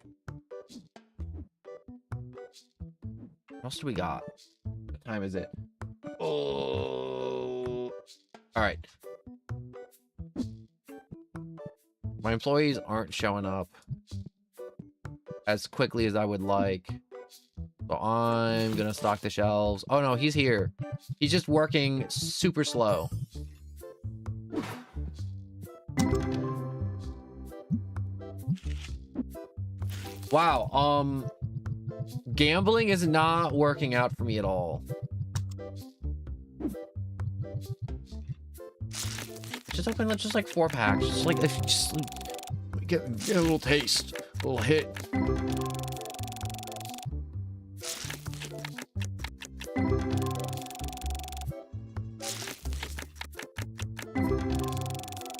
else do we got? What time is it? Oh. All right. My employees aren't showing up as quickly as I would like. So I'm gonna stock the shelves. Oh no, he's here. He's just working super slow. Wow, gambling is not working out for me at all. Just open just like 4 packs. Just like just get a little taste, a little hit.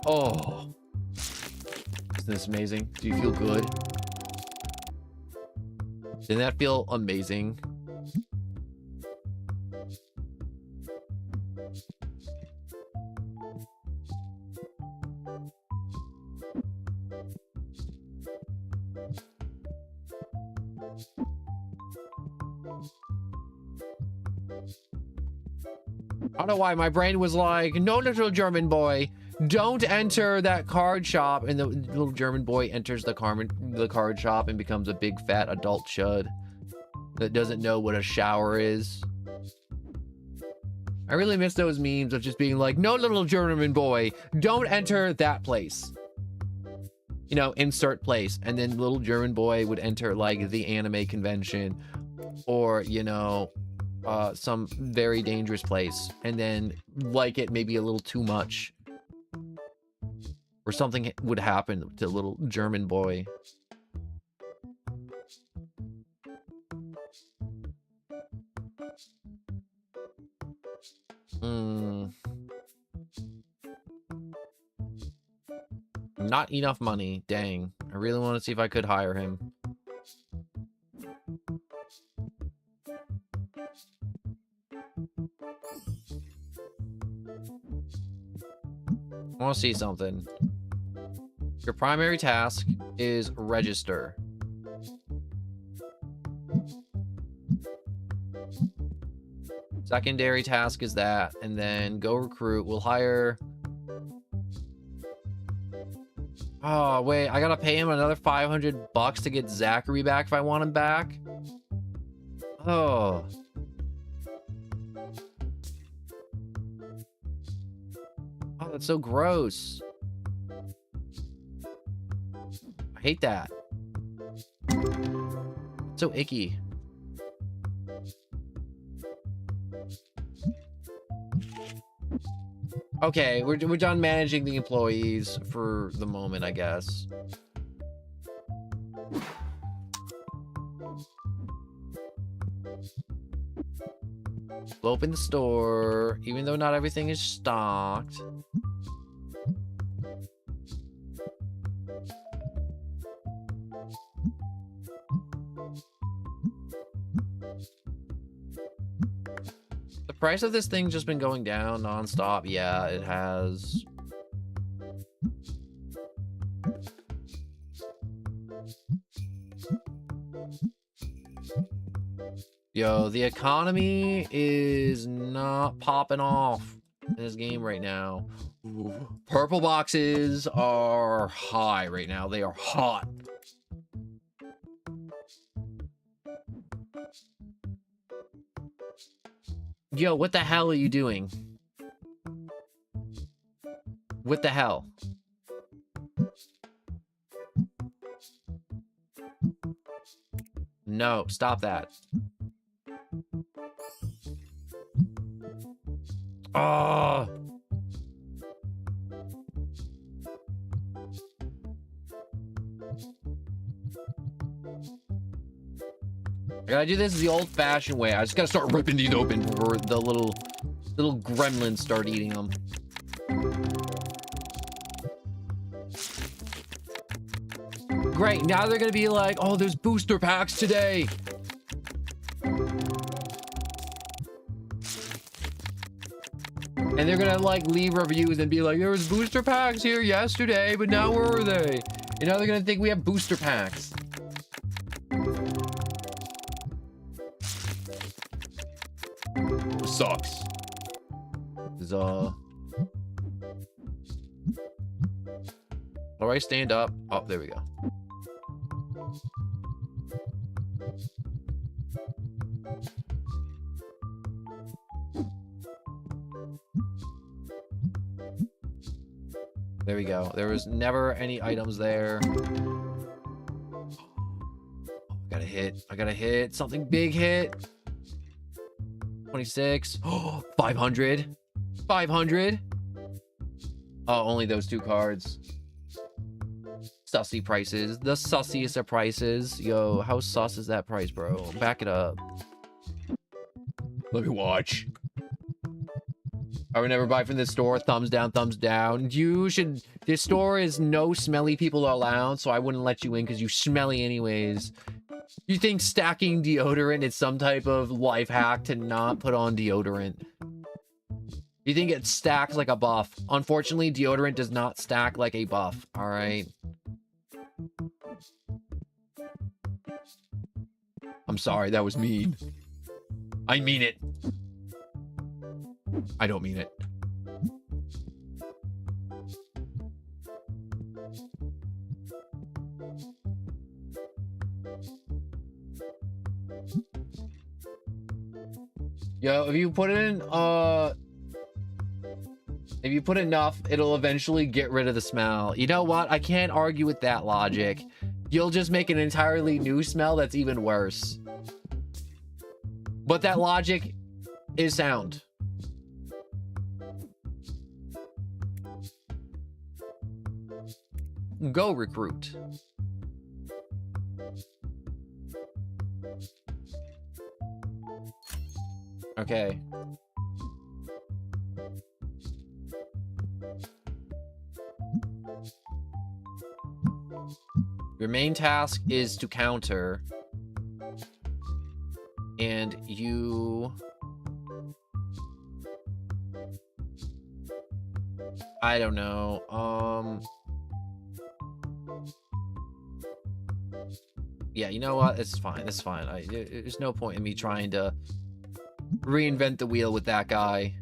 Oh, isn't this amazing? Do you feel good? Didn't that feel amazing? I don't know why my brain was like, no, little German boy, don't enter that card shop. And the little German boy enters the card shop and becomes a big fat adult chud that doesn't know what a shower is. I really miss those memes of just being like, no, little German boy, don't enter that place. You know, insert place. And then little German boy would enter like the anime convention or, you know, some very dangerous place and then like it maybe a little too much. Or something would happen to little German boy. Not enough money. Dang. I really want to see if I could hire him. I want to see something. Your primary task is register. Secondary task is that, and then go recruit. We'll hire. Oh, wait, I gotta pay him another $500 to get Zachary back if I want him back? Oh. Oh, that's so gross. I hate that. It's so icky. Okay, we're done managing the employees for the moment, I guess. We'll open the store, even though not everything is stocked. The price of this thing's just been going down nonstop. Yeah, it has. Yo, the economy is not popping off in this game right now. Ooh. Purple boxes are high right now. They are hot. Yo, what the hell are you doing? What the hell? No, stop that. Oh. I gotta do this the old-fashioned way. I just gotta start ripping these open before the little gremlins start eating them. Great, now they're gonna be like, oh, there's booster packs today. And they're gonna like leave reviews and be like, there was booster packs here yesterday, but now where are they? And now they're gonna think we have booster packs. Sucks. How do I stand up? Oh, there we go. There we go. There was never any items there. Gotta hit. I gotta hit. Something big hit. 26. Oh, 500. 500. Oh, only those 2 cards. Sussy prices. The sussiest of prices. Yo, how sus is that price, bro? Back it up. Let me watch. I would never buy from this store. Thumbs down, thumbs down. You should... This store is no smelly people allowed, so I wouldn't let you in because you're smelly anyways. You think stacking deodorant is some type of life hack to not put on deodorant? You think it stacks like a buff. Unfortunately, deodorant does not stack like a buff, alright? I'm sorry, that was mean. I mean it. I don't mean it. Yo, if you put in, if you put enough, it'll eventually get rid of the smell. You know what? I can't argue with that logic. You'll just make an entirely new smell that's even worse. But that logic is sound. Go recruit. Okay. Your main task is to counter. And you... I don't know. Yeah, you know what? It's fine. It's fine. There's no point in me trying to reinvent the wheel with that guy.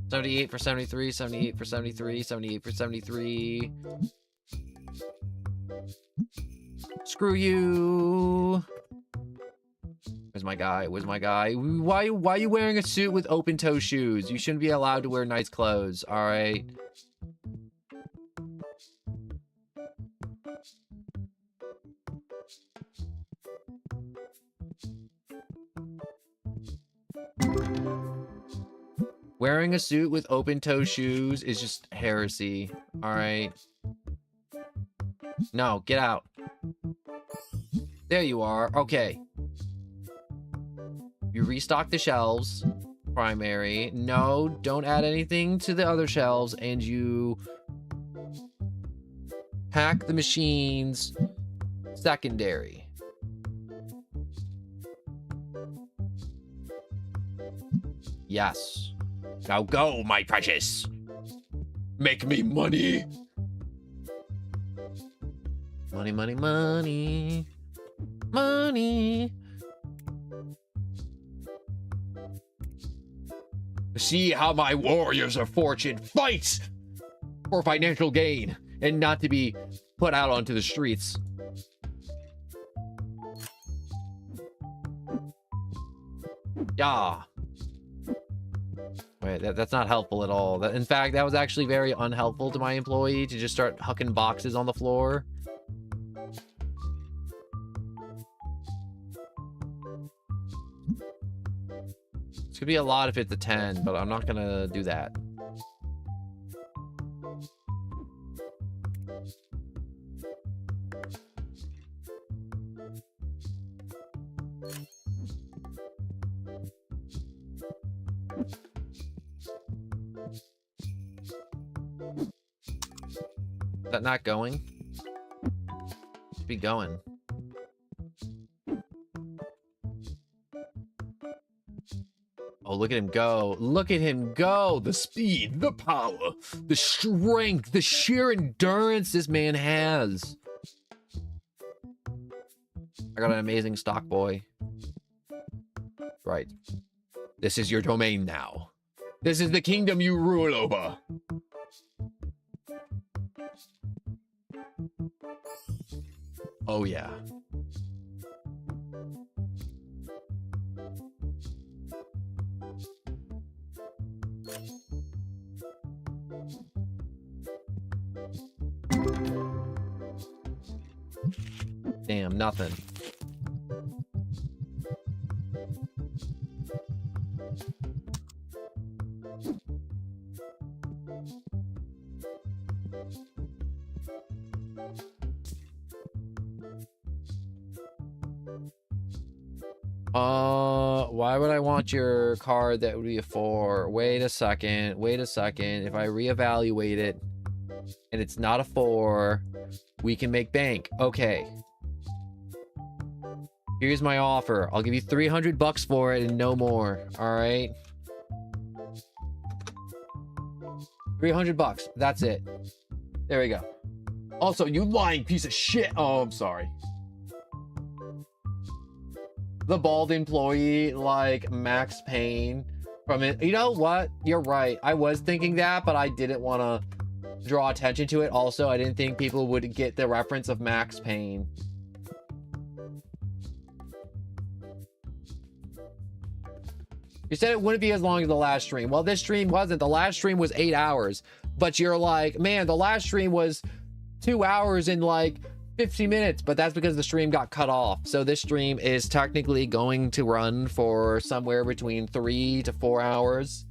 78 for 73, 78 for 73, 78 for 73. Screw you. Where's my guy? Where's my guy? Why are you wearing a suit with open-toe shoes? You shouldn't be allowed to wear nice clothes, all right? Wearing a suit with open-toe shoes is just heresy, all right? No, get out. There you are. Okay. You restock the shelves. Primary. No, don't add anything to the other shelves. And you hack the machines. Secondary. Yes. Now go, my precious. Make me money. Money, money, money. Money. See how my warriors of fortune fight for financial gain and not to be put out onto the streets. Yeah. Wait, that's not helpful at all. In fact, that was actually very unhelpful to my employee to just start hucking boxes on the floor. It's gonna be a lot if it's a 10, but I'm not gonna do that. Is that not going? Should be going. Oh, look at him go. Look at him go. The speed, the power, the strength, the sheer endurance this man has. I got an amazing stock boy. Right. This is your domain now. This is the kingdom you rule over. Oh, yeah. Damn, nothing. Why would I want your card that would be a 4? Wait a second. Wait a second. If I reevaluate it and it's not a 4, we can make bank. Okay. Here's my offer. I'll give you 300 bucks for it and no more. All right. 300 bucks. That's it. There we go. Also, you lying piece of shit. Oh, I'm sorry. The bald employee, like Max Payne from it. You know what? You're right. I was thinking that, but I didn't want to draw attention to it. Also, I didn't think people would get the reference of Max Payne. You said it wouldn't be as long as the last stream. Well, this stream wasn't. The last stream was 8 hours. But you're like, man, the last stream was 2 hours and like 50 minutes. But that's because the stream got cut off. So this stream is technically going to run for somewhere between 3 to 4 hours.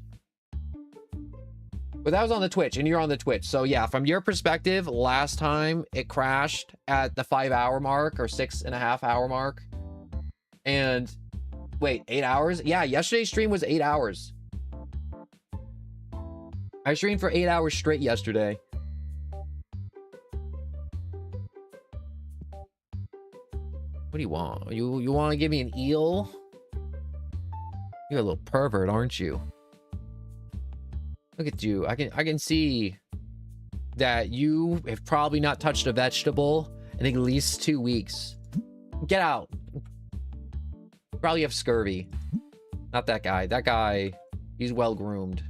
But that was on the Twitch, and you're on the Twitch. So yeah, from your perspective, last time it crashed at the 5-hour mark or 6.5-hour mark. And wait, 8 hours? Yeah, yesterday's stream was 8 hours. I streamed for 8 hours straight yesterday. What do you want? You want to give me an eel? You're a little pervert, aren't you? Look at you. I can see that you have probably not touched a vegetable in at least 2 weeks. Get out. Probably have scurvy. Not that guy. That guy, he's well groomed.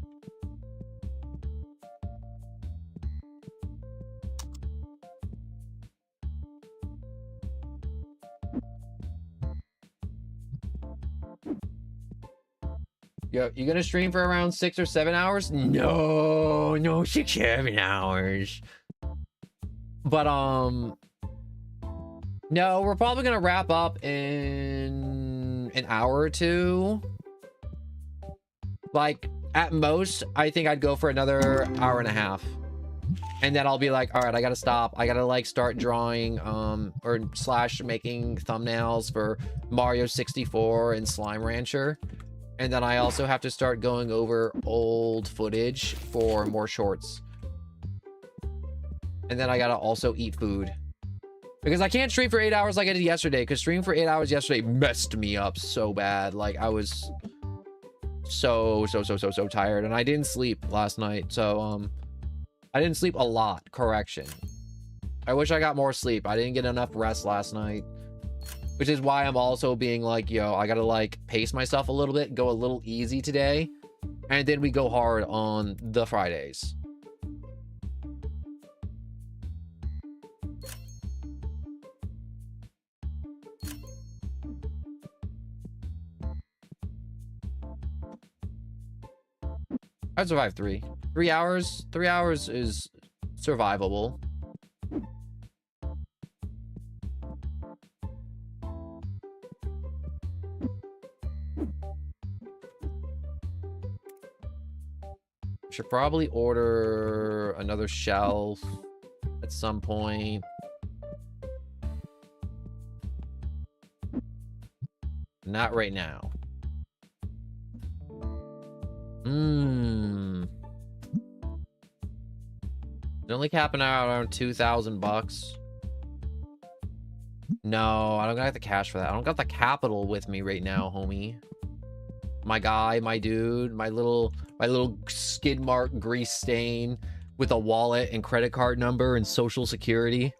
Yo, you gonna stream for around 6 or 7 hours? No, 6, 7 hours. But no, we're probably gonna wrap up in an hour or two. Like at most, I think I'd go for another hour and a half. And then I'll be like, all right, I gotta stop. I gotta like start drawing or / making thumbnails for Mario 64 and Slime Rancher. And then I also have to start going over old footage for more shorts. And then I gotta also eat food. Because I can't stream for 8 hours like I did yesterday. Because streaming for 8 hours yesterday messed me up so bad. Like I was so tired. And I didn't sleep last night. So I didn't sleep a lot. Correction. I wish I got more sleep. I didn't get enough rest last night. Which is why I'm also being like, yo, I gotta like pace myself a little bit, go a little easy today, and then we go hard on the Fridays. I'd survive 3 hours. 3 hours is survivable. Should probably order another shelf at some point. Not right now. It's only capping out around 2,000 bucks. No, I don't got the cash for that. I don't got the capital with me right now, homie. My guy, my dude, my little skid mark grease stain with a wallet and credit card number and social security.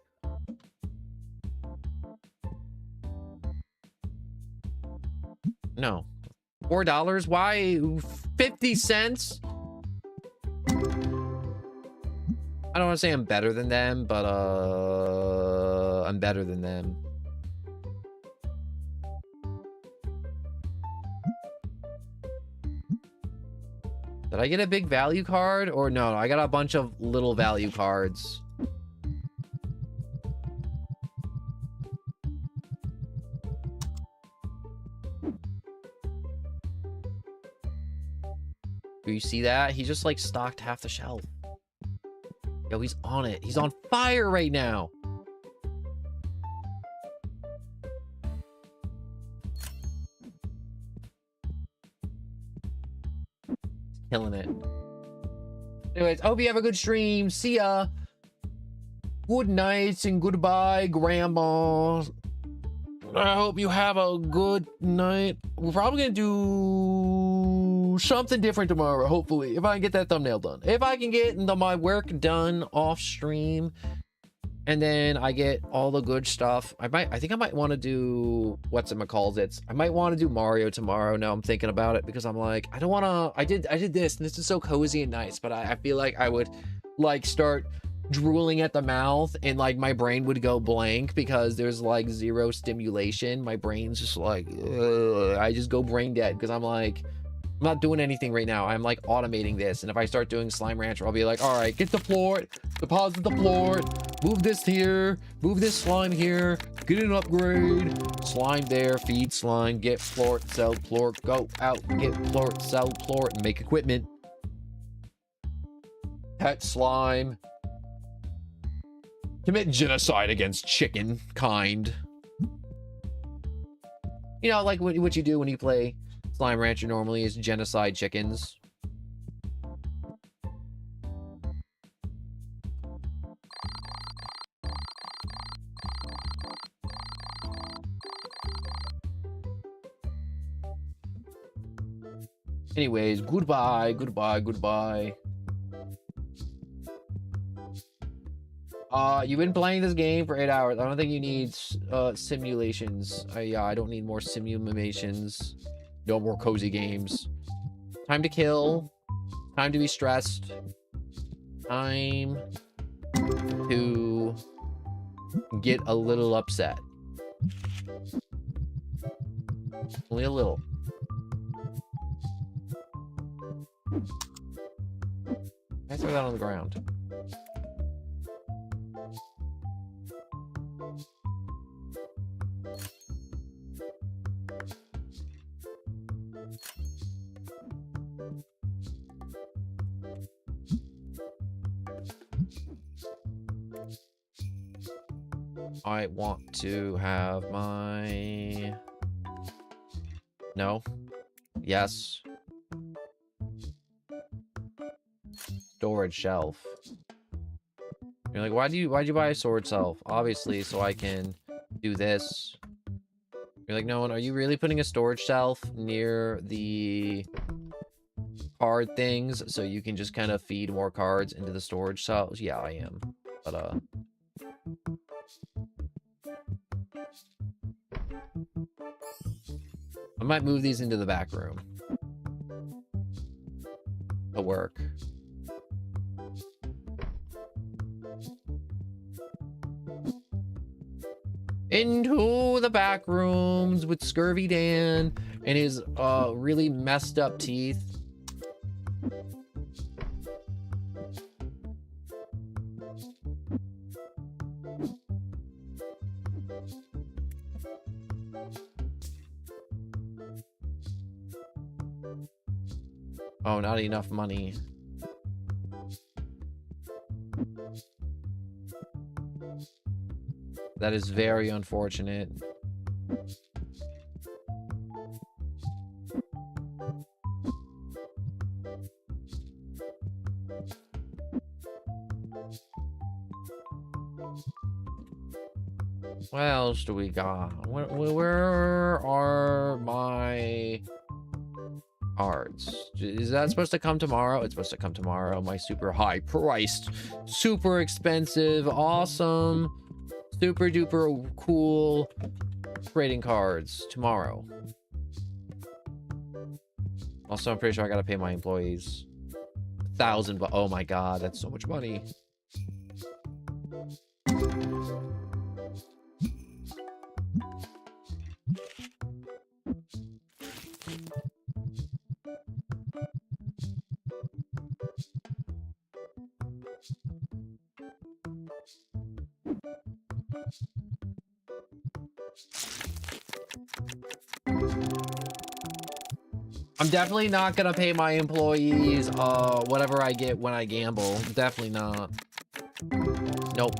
No. $4? Why 50 cents? I don't want to say I'm better than them, but I'm better than them. Did I get a big value card? Or no, I got a bunch of little value cards. Do you see that? He just like stocked half the shelf. Yo, he's on it. He's on fire right now. Killing it. Anyways, hope you have a good stream. See ya. Good night and goodbye, Grandma. I hope you have a good night. We're probably gonna do something different tomorrow, hopefully, if I can get that thumbnail done. If I can get my work done off stream, and then I get all the good stuff. I think I might want to do whatchamacallit. I might want to do Mario tomorrow. Now I'm thinking about it because I'm like, I don't want to. I did this, and this is so cozy and nice, but I feel like I would like start drooling at the mouth, and like my brain would go blank because there's like zero stimulation. My brain's just like, ugh. I just go brain dead because I'm like, I'm not doing anything right now. I'm like automating this, and if I start doing Slime Rancher, I'll be like, all right, get the floor, deposit the floor, move this here, move this slime here, get an upgrade, slime there, feed slime, get floor, sell floor, go out, get floor, sell floor, and make equipment. Pet slime. Commit genocide against chicken kind. You know, like what you do when you play Slime Rancher normally is genocide chickens. Anyways, goodbye, goodbye, goodbye. You've been playing this game for 8 hours. I don't think you need simulations. Yeah, I don't need more simulations. No more cozy games. Time to kill. Time to be stressed. Time to get a little upset. Only a little. I throw that on the ground. I want to have my... No. Yes. Storage shelf. You're like, why'd you buy a storage shelf? Obviously, so I can do this. You're like, no one, are you really putting a storage shelf near the card things so you can just kind of feed more cards into the storage shelves? Yeah, I am. But I might move these into the back room to work. Into the back rooms with Scurvy Dan and his really messed up teeth. Oh, not enough money. That is very unfortunate. What else do we got? Where are my cards? Is that supposed to come tomorrow? It's supposed to come tomorrow. My super high priced, super expensive, awesome, super duper cool trading cards tomorrow. Also, I'm pretty sure I gotta pay my employees 1,000, but oh my god, that's so much money. I'm definitely not gonna pay my employees whatever I get when I gamble. Definitely not. Nope.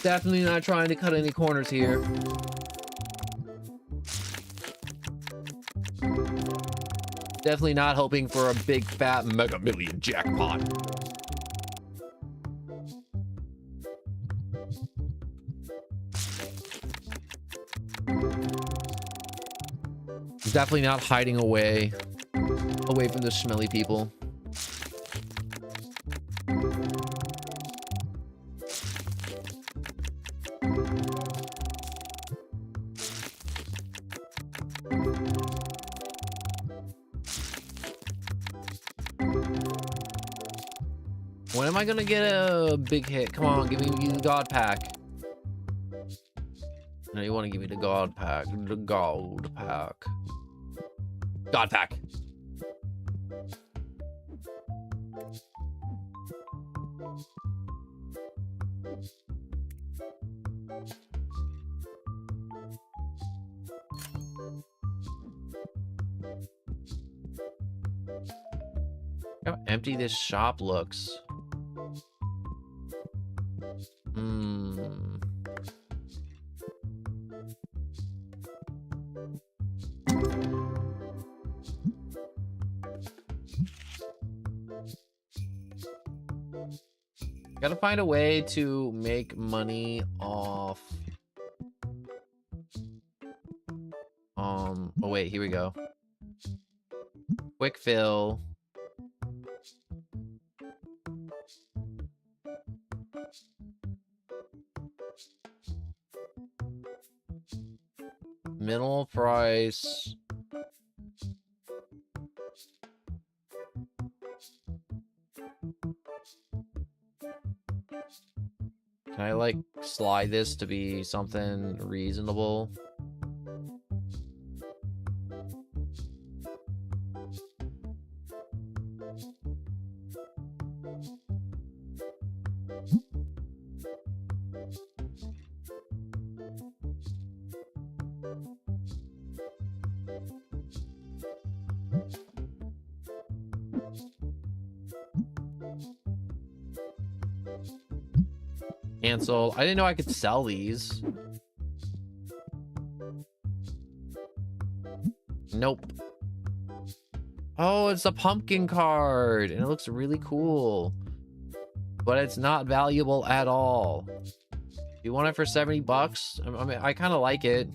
Definitely not trying to cut any corners here. Definitely not hoping for a big fat Mega Million jackpot. Definitely not hiding away from the smelly people. When am I gonna get a big hit? Come on, give me the God pack. No, you want to give me the God pack. The gold pack. God pack. Look how empty this shop looks. Gotta find a way to make money off. Oh wait, here we go. Quick fill. Minimal price. Can I like slide this to be something reasonable? Cancel. I didn't know I could sell these. Nope. Oh, it's a pumpkin card, and it looks really cool. But it's not valuable at all. You want it for 70 bucks? I mean, I kind of like it.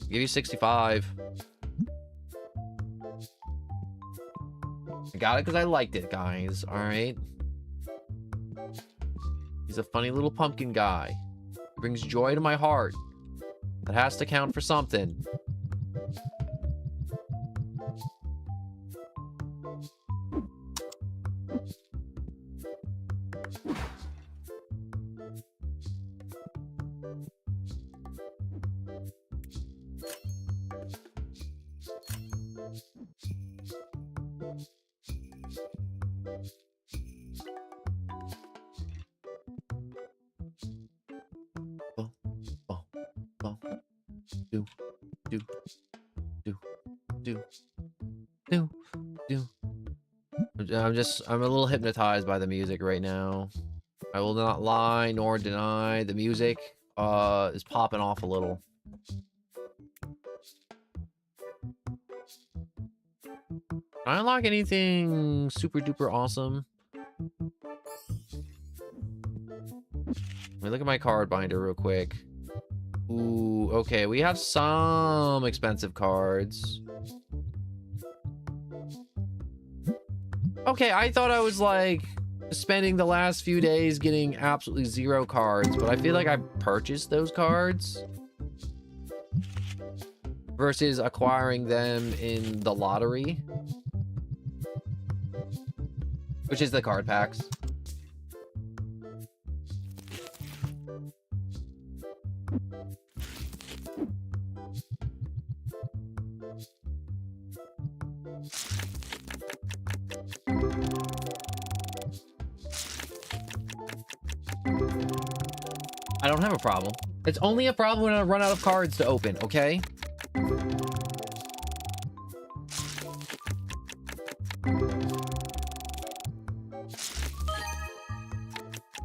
Give you 65. I got it because I liked it, guys. All right. He's a funny little pumpkin guy. He brings joy to my heart. That has to count for something. I'm a little hypnotized by the music right now. I will not lie nor deny the music is popping off a little. Can I unlock anything super duper awesome? Let me look at my card binder real quick. Ooh, okay, we have some expensive cards. Okay, I thought I was like spending the last few days getting absolutely zero cards, but I feel like I purchased those cards versus acquiring them in the lottery, which is the card packs. I don't have a problem. It's only a problem when I run out of cards to open, okay?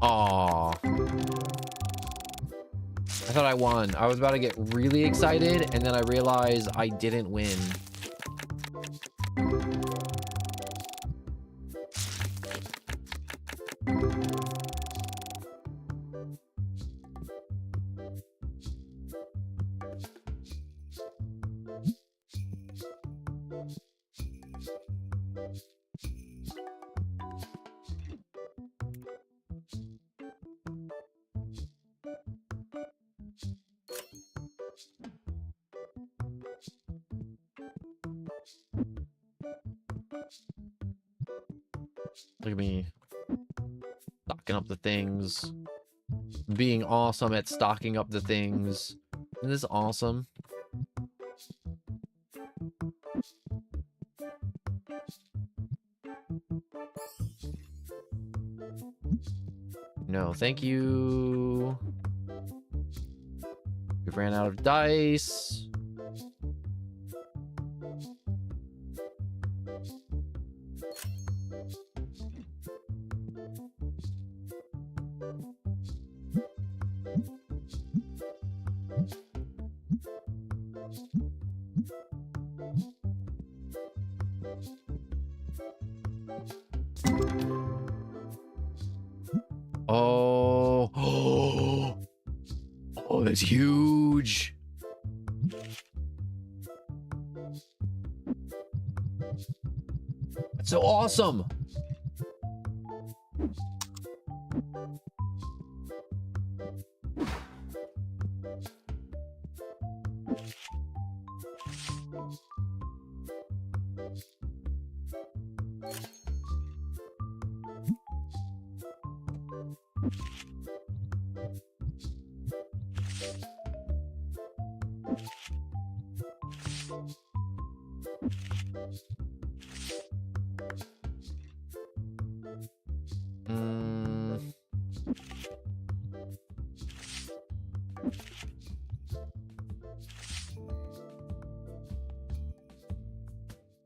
Aw. I thought I won. I was about to get really excited, and then I realized I didn't win. Look at me. Stocking up the things. Being awesome at stocking up the things. Isn't this awesome? No, thank you. We've ran out of dice. Oh, oh, oh, that's huge. That's so awesome.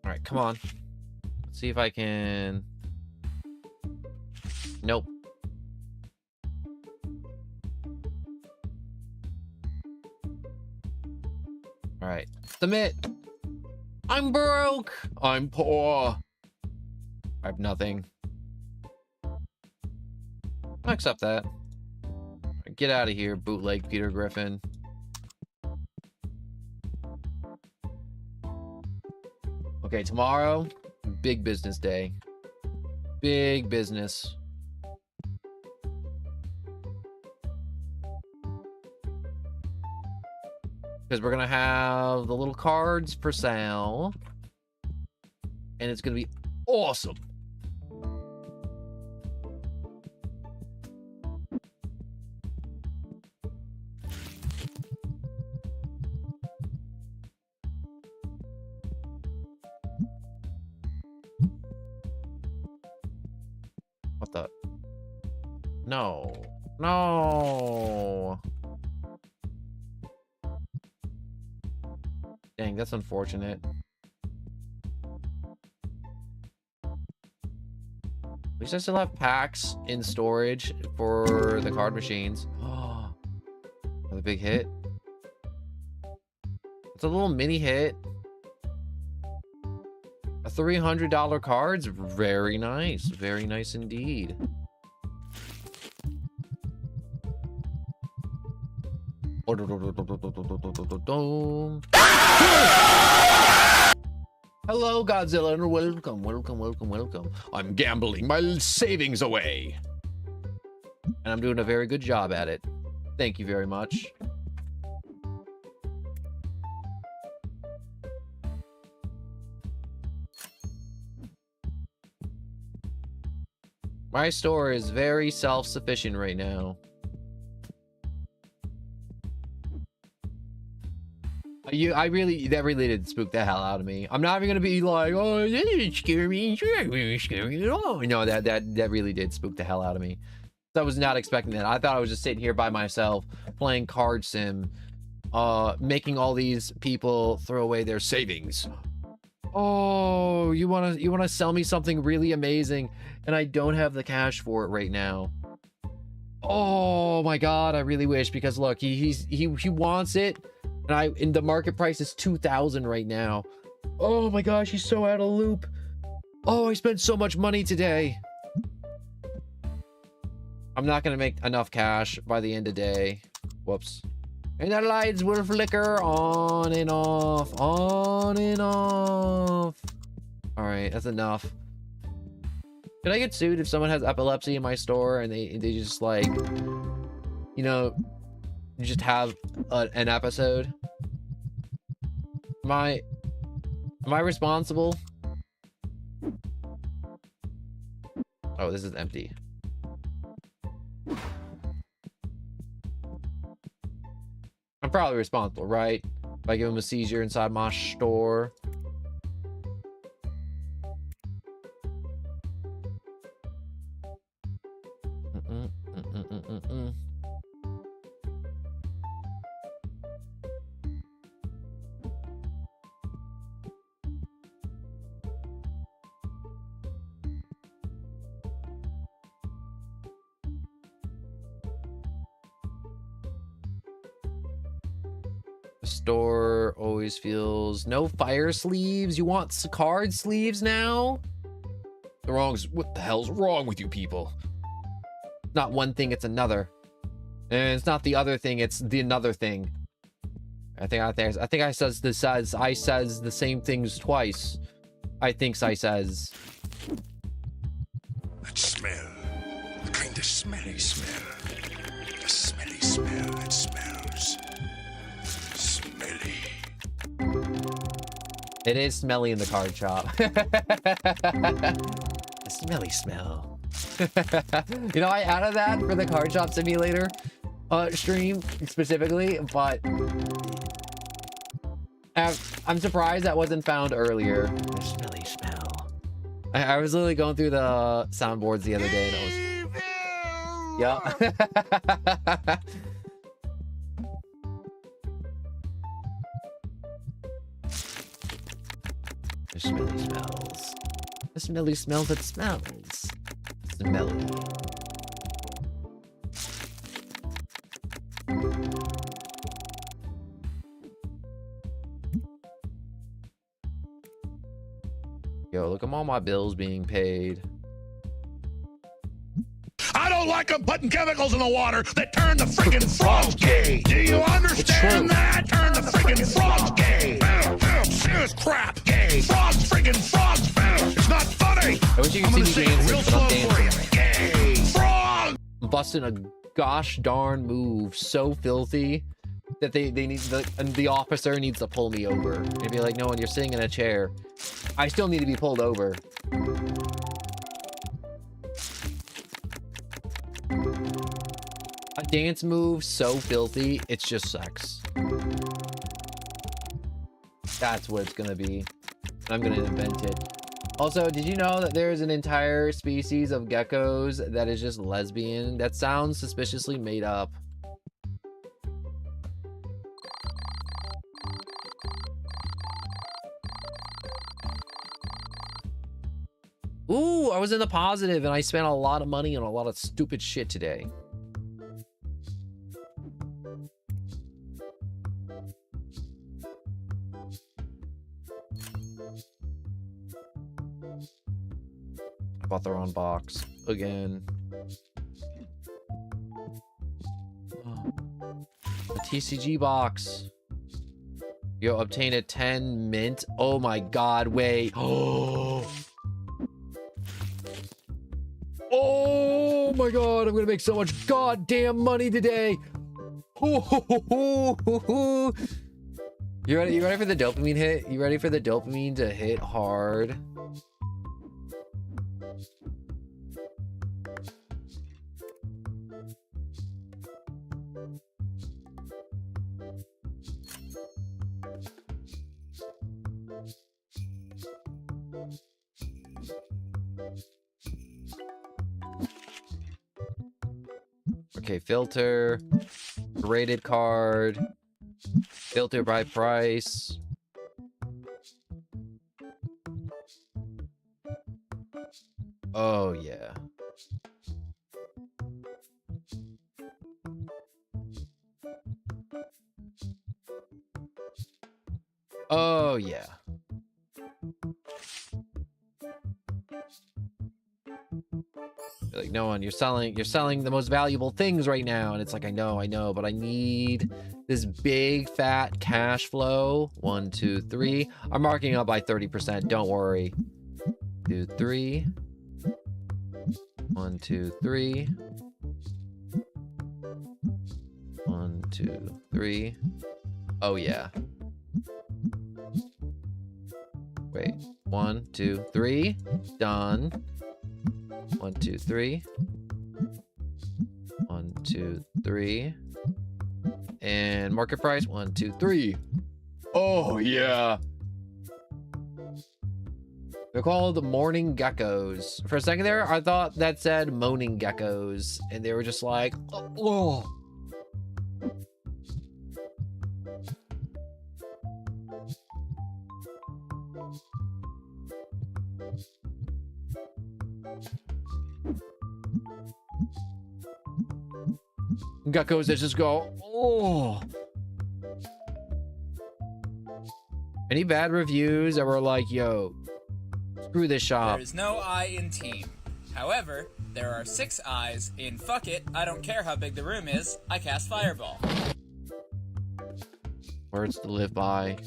All right, come on. Let's see if I can. Nope. All right, submit. I'm broke. I'm poor. I have nothing. I'll accept that. Get out of here, bootleg Peter Griffin. Okay, tomorrow, big business day. Big business. Because we're gonna have the little cards for sale. And it's gonna be awesome. What the? No. No. Dang, that's unfortunate. At least I still have packs in storage for the card machines. Oh, another big hit. It's a little mini hit. A $300 card's very nice. Very nice indeed. Hello, Godzilla, and welcome, welcome, welcome, welcome. I'm gambling my savings away. And I'm doing a very good job at it. Thank you very much. My store is very self-sufficient right now. That really did spook the hell out of me. I'm not even gonna be like, oh, that didn't scare me. Sure, it didn't scare me at all. No, that really did spook the hell out of me. So I was not expecting that. I thought I was just sitting here by myself playing card sim, making all these people throw away their savings. Oh, you wanna sell me something really amazing, and I don't have the cash for it right now. Oh my god, I really wish, because look, he wants it, and the market price is 2,000 right now. Oh my gosh, he's so out of loop. Oh, I spent so much money today. I'm not gonna make enough cash by the end of the day. Whoops. And the lights will flicker on and off, on and off. All right, that's enough. Could I get sued if someone has epilepsy in my store and they just like, you know, just have an episode? Am I responsible? Oh, this is empty. I'm probably responsible, right? If I give him a seizure inside my store. The store always feels no fire sleeves. You want card sleeves now? What the hell's wrong with you people? Not one thing, it's another. And it's not the other thing, it's the another thing. I think I says the same things twice. I think I says. That smell. The kind of smelly smell. The smelly smell that smells. Smelly. It is smelly in the card shop. The smelly smell. You know, I added that for the card shop simulator stream specifically, but I'm surprised that wasn't found earlier. The smelly smell. I was literally going through the soundboards the other day and it was... Yep. The smelly smells. The smelly smells that smells. Smelly. Yo, look at all my bills being paid. I don't like them putting chemicals in the water that turn the friggin' frogs gay. Do you understand that? Turn the friggin' frogs gay. Serious crap. Gay. Frogs, friggin' frogs. It's not funny. I wish you could see me dancing, but I'm dancing. Gay. Frog. I'm busting a gosh darn move so filthy that they need the officer needs to pull me over. They'd be like, no one, you're sitting in a chair. I still need to be pulled over. A dance move so filthy, it's just sex. That's what it's gonna be. I'm gonna invent it. Also, did you know that there's an entire species of geckos that is just lesbian? That sounds suspiciously made up. Ooh, I was in the positive and I spent a lot of money on a lot of stupid shit today. I bought the wrong box again. Oh. The TCG box. Yo, obtain a 10 mint. Oh my god, wait. Oh. Oh my god, I'm gonna make so much goddamn money today. You ready? You ready for the dopamine hit? You ready for the dopamine to hit hard? Okay, filter, rated card, filter by price. Oh yeah. Oh, yeah. Like, no one, you're selling the most valuable things right now. And it's like, I know, but I need this big fat cash flow. 1, 2, 3. I'm marking up by 30%. Don't worry. 2, 3. 1, 2, 3. 1, 2, 3. Oh, yeah. Wait. 1, 2, 3. Done. 1, 2, 3. 1, 2, 3. And market price. 1, 2, 3. Oh, yeah. They're called morning geckos. For a second there, I thought that said moaning geckos. And they were just like, oh. Geckos that just go, oh. Any bad reviews that were like, yo, screw this shop? There is no I in team. However, there are 6 I's in fuck it, I don't care how big the room is, I cast Fireball. Words to live by.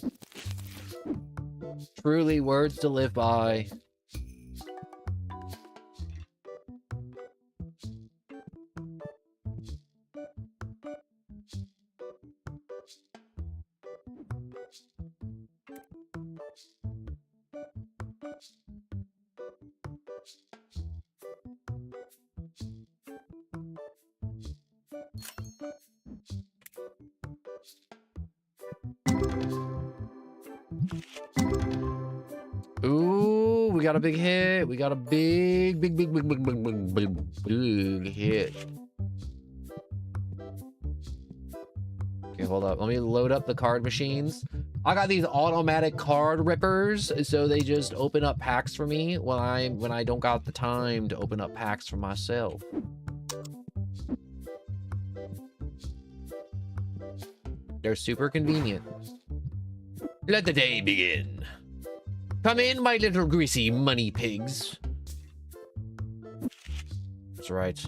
Truly words to live by. Ooh, we got a big hit. We got a big hit. Okay, hold up. Let me load up the card machines. I got these automatic card rippers, so they just open up packs for me when I don't got the time to open up packs for myself. They're super convenient. Let the day begin. Come in, my little greasy money pigs. That's right.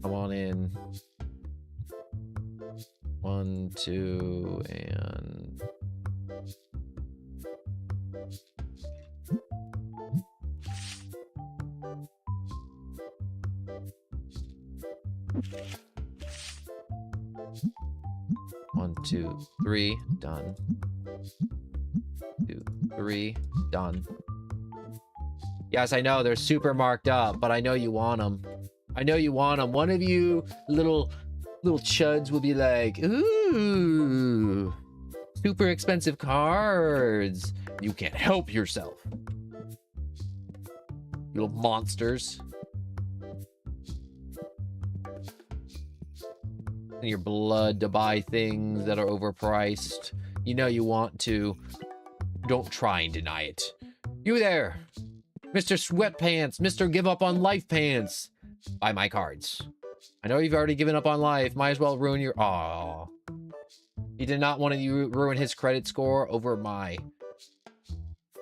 Come on in. 1, 2, and... One, 2, 3, done. 2, 3, done. Yes, I know they're super marked up, but I know you want them. I know you want them. One of you little chuds will be like, ooh, super expensive cards. You can't help yourself. You little monsters. And your blood to buy things that are overpriced. You know you want to. Don't try and deny it. You there, Mr. Sweatpants, Mr. Give Up on Life Pants. Buy my cards. I know you've already given up on life. Might as well ruin your... Aw. He did not want to ruin his credit score over my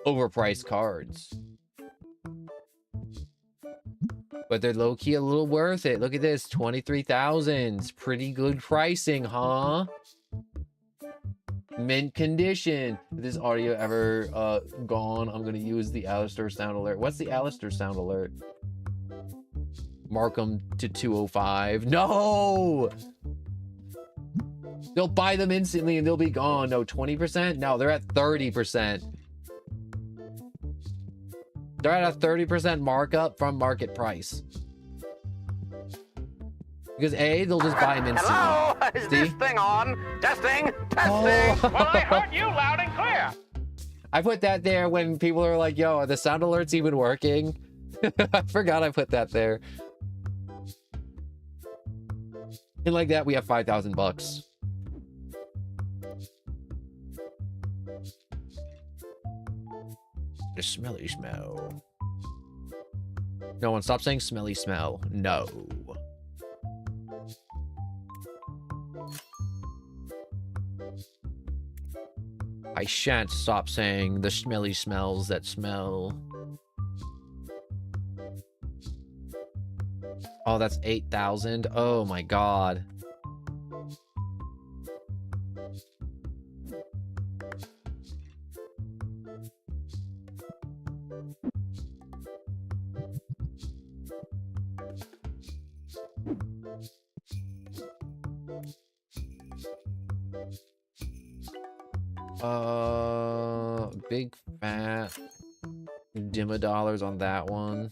overpriced cards. But they're low-key a little worth it. Look at this. 23,000. It's pretty good pricing, huh? Mint condition. If this audio ever gone, I'm going to use the Alistair sound alert. What's the Alistair sound alert? Mark them to 205. No! They'll buy them instantly and they'll be gone. No, 20%? No, they're at 30%. They're at a 30% markup from market price. Because A, they'll just buy them instantly. Hello? Is this thing on? Testing? Testing? Oh. Well, I heard you loud and clear. I put that there when people are like, yo, are the sound alerts even working? I forgot I put that there. And like that, we have 5,000 bucks. The smelly smell. No one, stop saying smelly smell. No. I shan't stop saying the smelly smells that smell. Oh, that's 8,000. Oh my god. Big fat dimmer dollars on that one.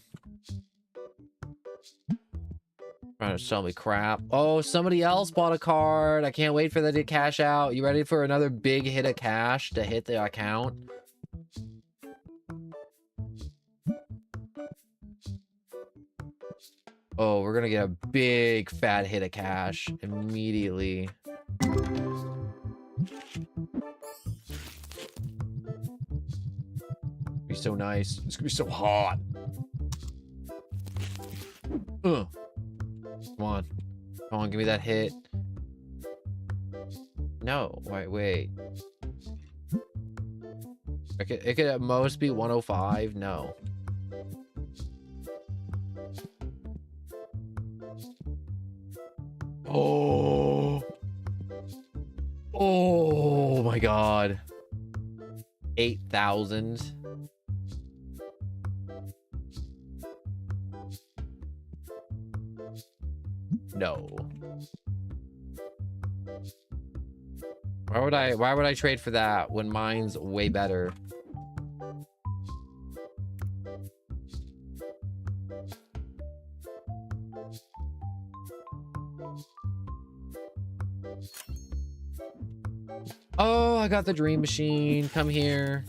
Trying to sell me crap. Oh, somebody else bought a card. I can't wait for that to cash out. You ready for another big hit of cash to hit the account? Oh, we're gonna get a big fat hit of cash immediately. Be so nice. It's gonna be so hot. Come on. Come on, give me that hit. No, wait. It could at most be 105. No. Oh my god. 8,000. No. Why would I trade for that when mine's way better? Oh, I got the dream machine. Come here.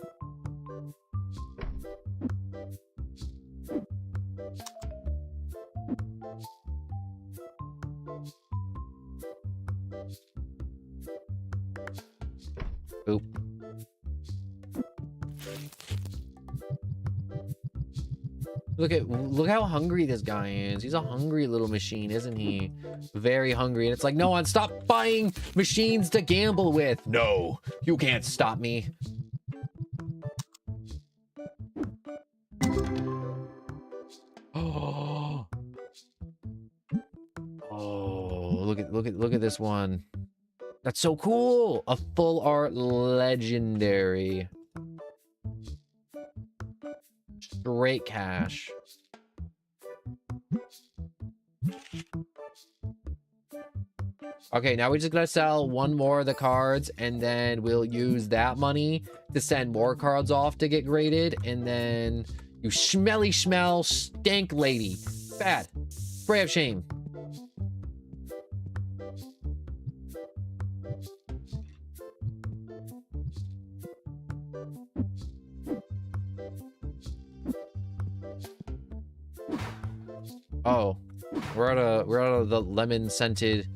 Oop. Look how hungry this guy is. He's a hungry little machine, isn't he? Very hungry. And it's like, no one, stop buying machines to gamble with. No, you can't stop me. Oh. Oh, look at this one. That's so cool. A full art legendary. Straight cash. Okay, now we just gotta sell one more of the cards, and then we'll use that money to send more cards off to get graded, and then you smelly smell stank lady. Bad. Spray of shame. Oh, we're out of the lemon scented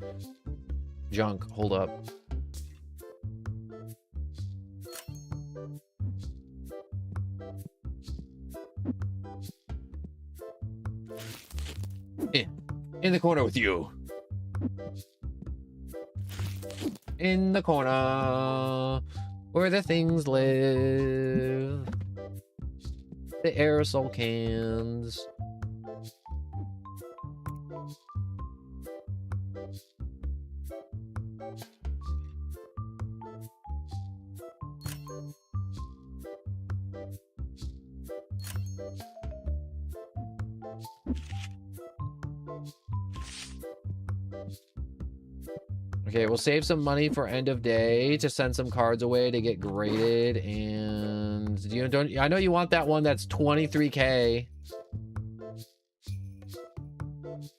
junk. Hold up. In the corner with you. In the corner where the things live. The aerosol cans. Okay, we'll save some money for end of day to send some cards away to get graded. And I know you want that one that's 23K.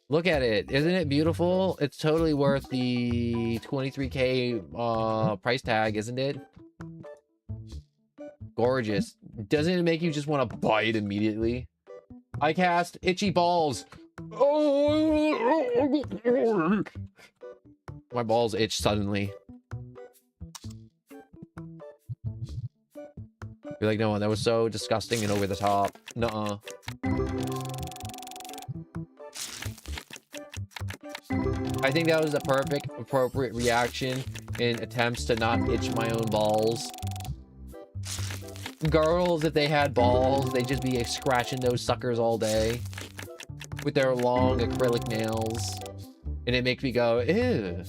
Look at it. Isn't it beautiful? It's totally worth the 23K price tag, isn't it? Gorgeous. Doesn't it make you just want to buy it immediately? I cast itchy balls. Oh, my balls itch suddenly. You're like, no, that was so disgusting and over the top. Nuh-uh. I think that was the perfect, appropriate reaction in attempts to not itch my own balls. Girls, if they had balls, they'd just be scratching those suckers all day with their long acrylic nails. And it makes me go, ew.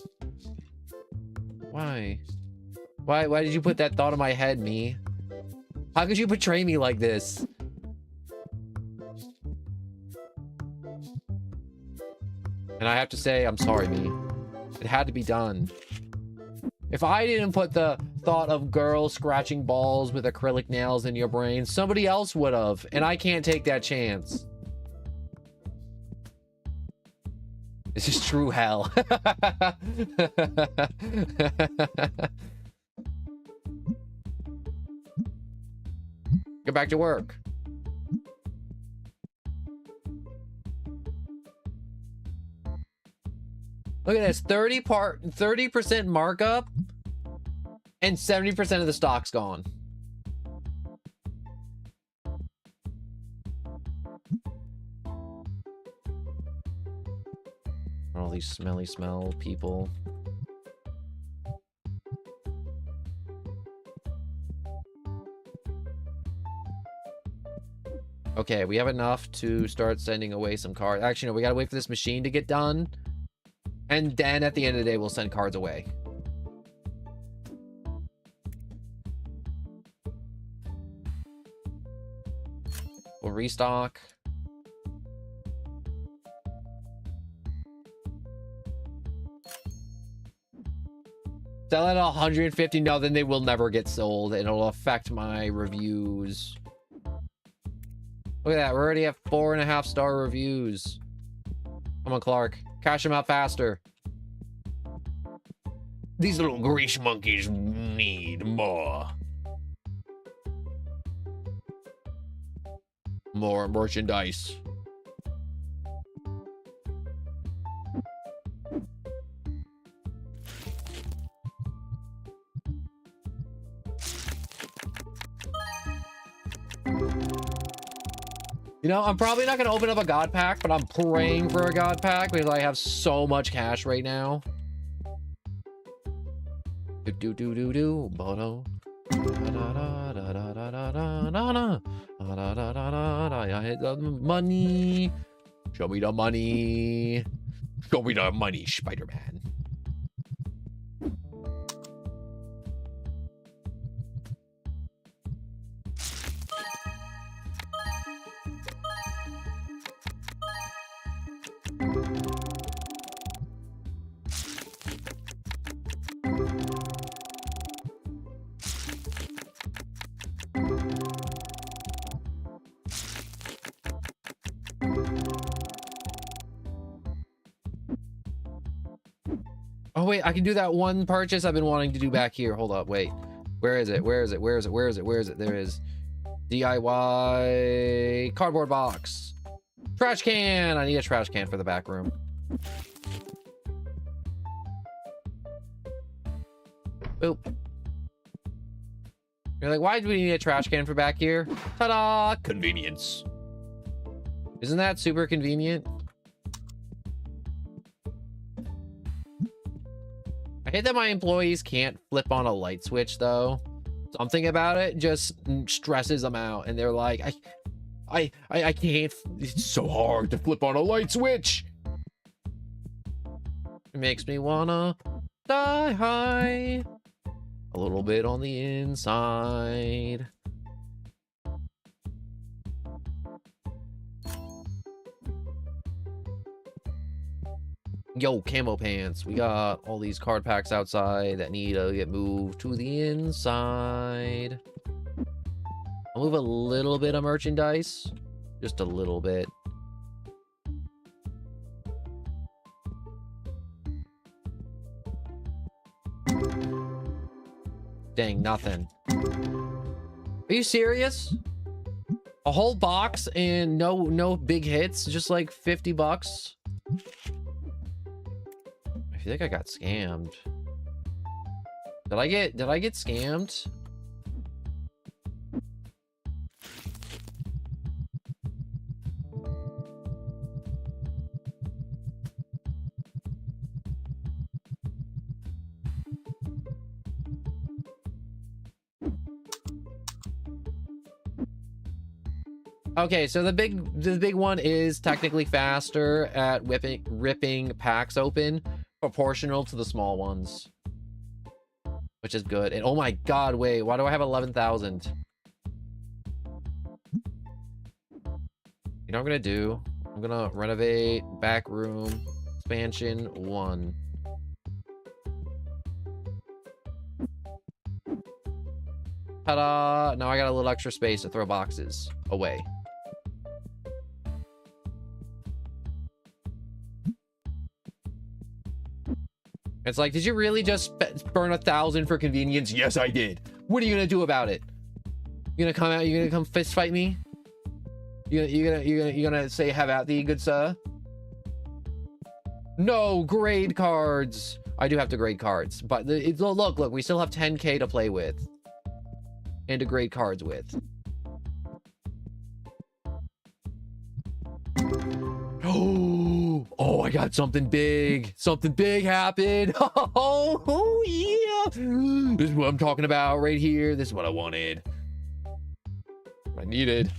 Why? Why did you put that thought in my head, me? How could you betray me like this? And I have to say, I'm sorry, me. It had to be done. If I didn't put the thought of girls scratching balls with acrylic nails in your brain, somebody else would have, and I can't take that chance. This is true hell. Get back to work. Look at this, 30% markup and 70% of the stock's gone. All these smelly smell people. Okay, we have enough to start sending away some cards. Actually, no, we gotta wait for this machine to get done. And then at the end of the day, we'll send cards away. We'll restock. Sell at 150. No, then they will never get sold. And it'll affect my reviews. Look at that. We already have 4.5 star reviews. Come on, Clark. Cash them out faster. These little grease monkeys need more. More merchandise. You know, I'm probably not going to open up a god pack, but I'm praying for a god pack because I have so much cash right now. Do bodo. I hit the money. Show me the money. Show me the money, Spider-Man. Oh wait, I can do that one purchase I've been wanting to do back here. Hold up, wait. Where is it? Where is it? Where is it? Where is it? Where is it? There it is. DIY cardboard box. Trash can. I need a trash can for the back room. Boop. You're like, why do we need a trash can for back here? Ta-da! Convenience. Isn't that super convenient? I hate that my employees can't flip on a light switch though. Something about it just stresses them out, and they're like, I can't. It's so hard to flip on a light switch. It makes me wanna die high. A little bit on the inside. Yo, camo pants. We got all these card packs outside that need to get moved to the inside. I'll move a little bit of merchandise. Just a little bit. Dang, nothing. Are you serious? A whole box and no big hits, just like 50 bucks. I feel like I got scammed. Did I get scammed? Okay, so the big one is technically faster at ripping packs open, proportional to the small ones, which is good. And oh my god, wait, why do I have 11,000? You know what I'm gonna do? I'm gonna renovate back room expansion 1. Ta-da! Now I got a little extra space to throw boxes away. It's like, did you really just burn 1,000 for convenience? Yes, I did. What are you gonna do about it? You gonna come out? You gonna come fist fight me? You gonna say have at thee, good sir? No, grade cards. I do have to grade cards, but look, we still have 10K to play with and to grade cards with. Oh, I got something big. Something big happened. Oh, yeah. This is what I'm talking about right here. This is what I wanted. I needed.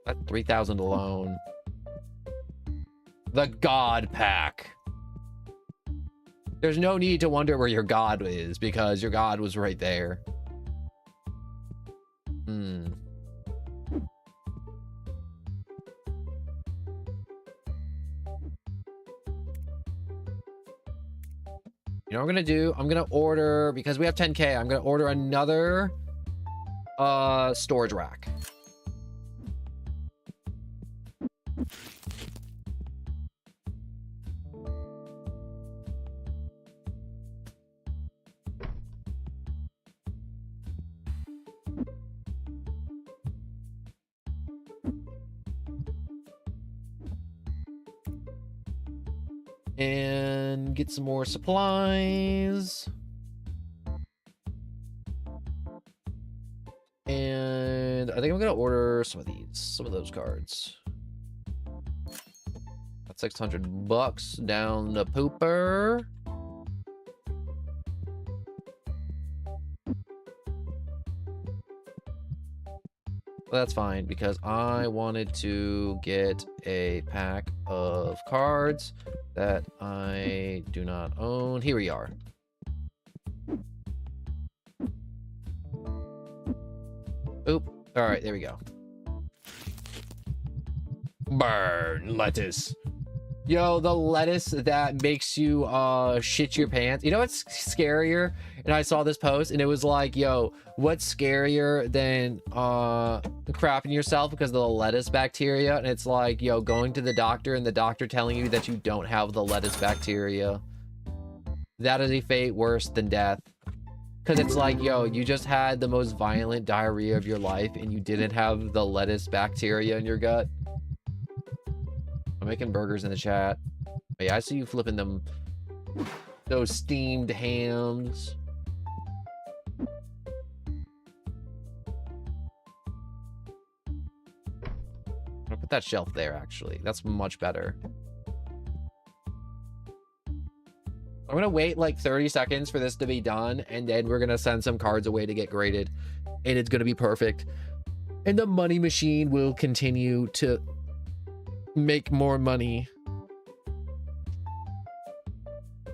That's 3,000 alone. The God Pack. There's no need to wonder where your God is because your God was right there. You know what I'm gonna do? I'm gonna order, because we have 10K, I'm gonna order another storage rack. And get some more supplies. And I think I'm gonna order some of those cards. That's 600 bucks down the pooper. That's fine, because I wanted to get a pack of cards that I do not own. Here we are. Oop. All right, there we go. Burn lettuce. Yo, the lettuce that makes you shit your pants. You know what's scarier? And I saw this post and it was like, yo, what's scarier than crapping yourself because of the lettuce bacteria? And it's like, yo, going to the doctor and the doctor telling you that you don't have the lettuce bacteria. That is a fate worse than death. Because it's like, yo, you just had the most violent diarrhea of your life and you didn't have the lettuce bacteria in your gut. I'm making burgers in the chat. Oh, yeah, I see you flipping them. Those steamed hams. I'll put that shelf there, actually. That's much better. I'm gonna wait like 30 seconds for this to be done, and then we're gonna send some cards away to get graded. And it's gonna be perfect. And the money machine will continue to make more money.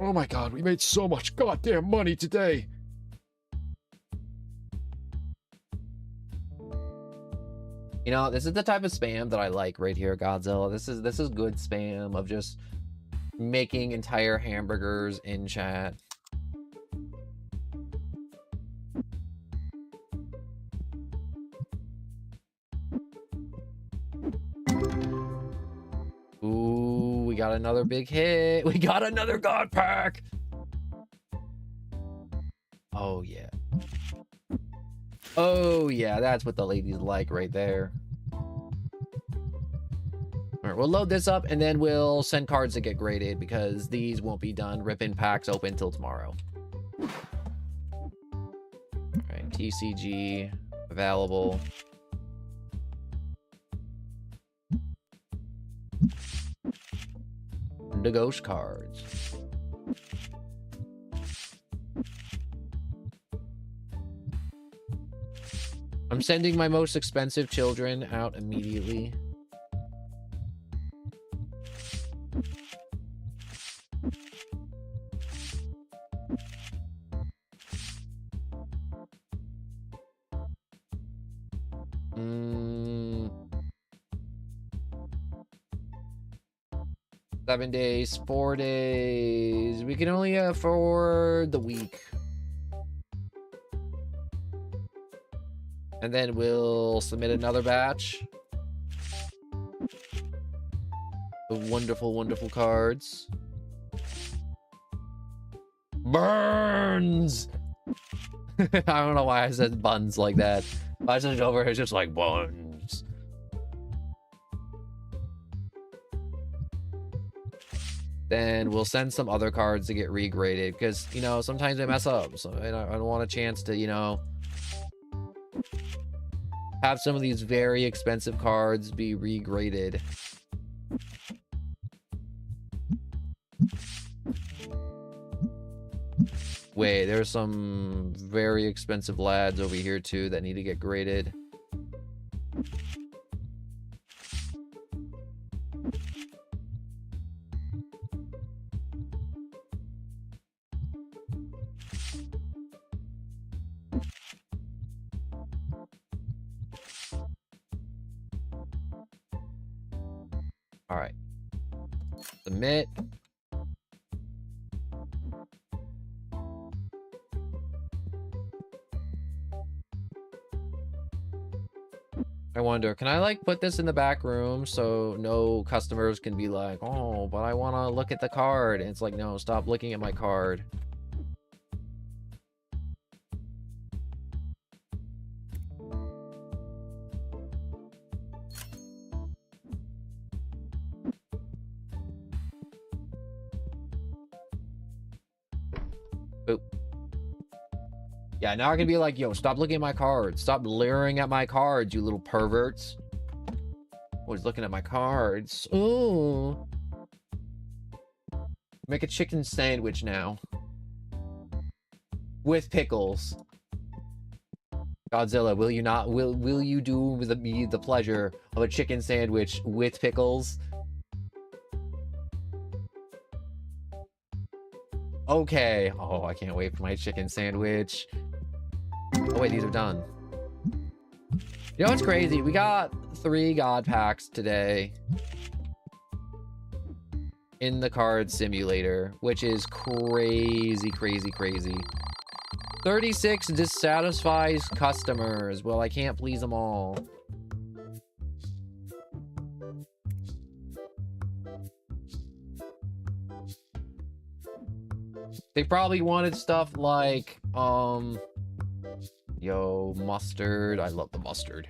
Oh my god, we made so much goddamn money today. You know, this is the type of spam that I like right here, Godzilla. This is good spam of just making entire hamburgers in chat. Ooh, we got another big hit. We got another God Pack. Oh, yeah. Oh, yeah, that's what the ladies like right there. All right, we'll load this up, and then we'll send cards to get graded, because these won't be done ripping packs open till tomorrow. All right, TCG available. The ghost cards. I'm sending my most expensive children out immediately. Mm, 7 days, 4 days. We can only afford the week. And then we'll submit another batch. The wonderful, wonderful cards. Burns! I don't know why I said buns like that. I said over here, it's just like buns. Then we'll send some other cards to get regraded because, you know, sometimes they mess up. So I don't want a chance to, you know, have some of these very expensive cards be regraded. Wait, there's some very expensive lads over here too that need to get graded. All right. Submit. I wonder, can I like put this in the back room so no customers can be like, oh, but I want to look at the card. And it's like, no, stop looking at my card. Boop. Yeah, now I can be like, yo, stop looking at my cards. Stop leering at my cards, you little perverts. Always looking at my cards. Ooh. Make a chicken sandwich now. With pickles. Godzilla, will you not, will you do me the pleasure of a chicken sandwich with pickles? Okay. Oh, I can't wait for my chicken sandwich. Oh wait, these are done. You know what's crazy? We got 3 god packs today in the card simulator, which is crazy, crazy, crazy. 36 dissatisfied customers. Well, I can't please them all. They probably wanted stuff like, yo, mustard. I love the mustard.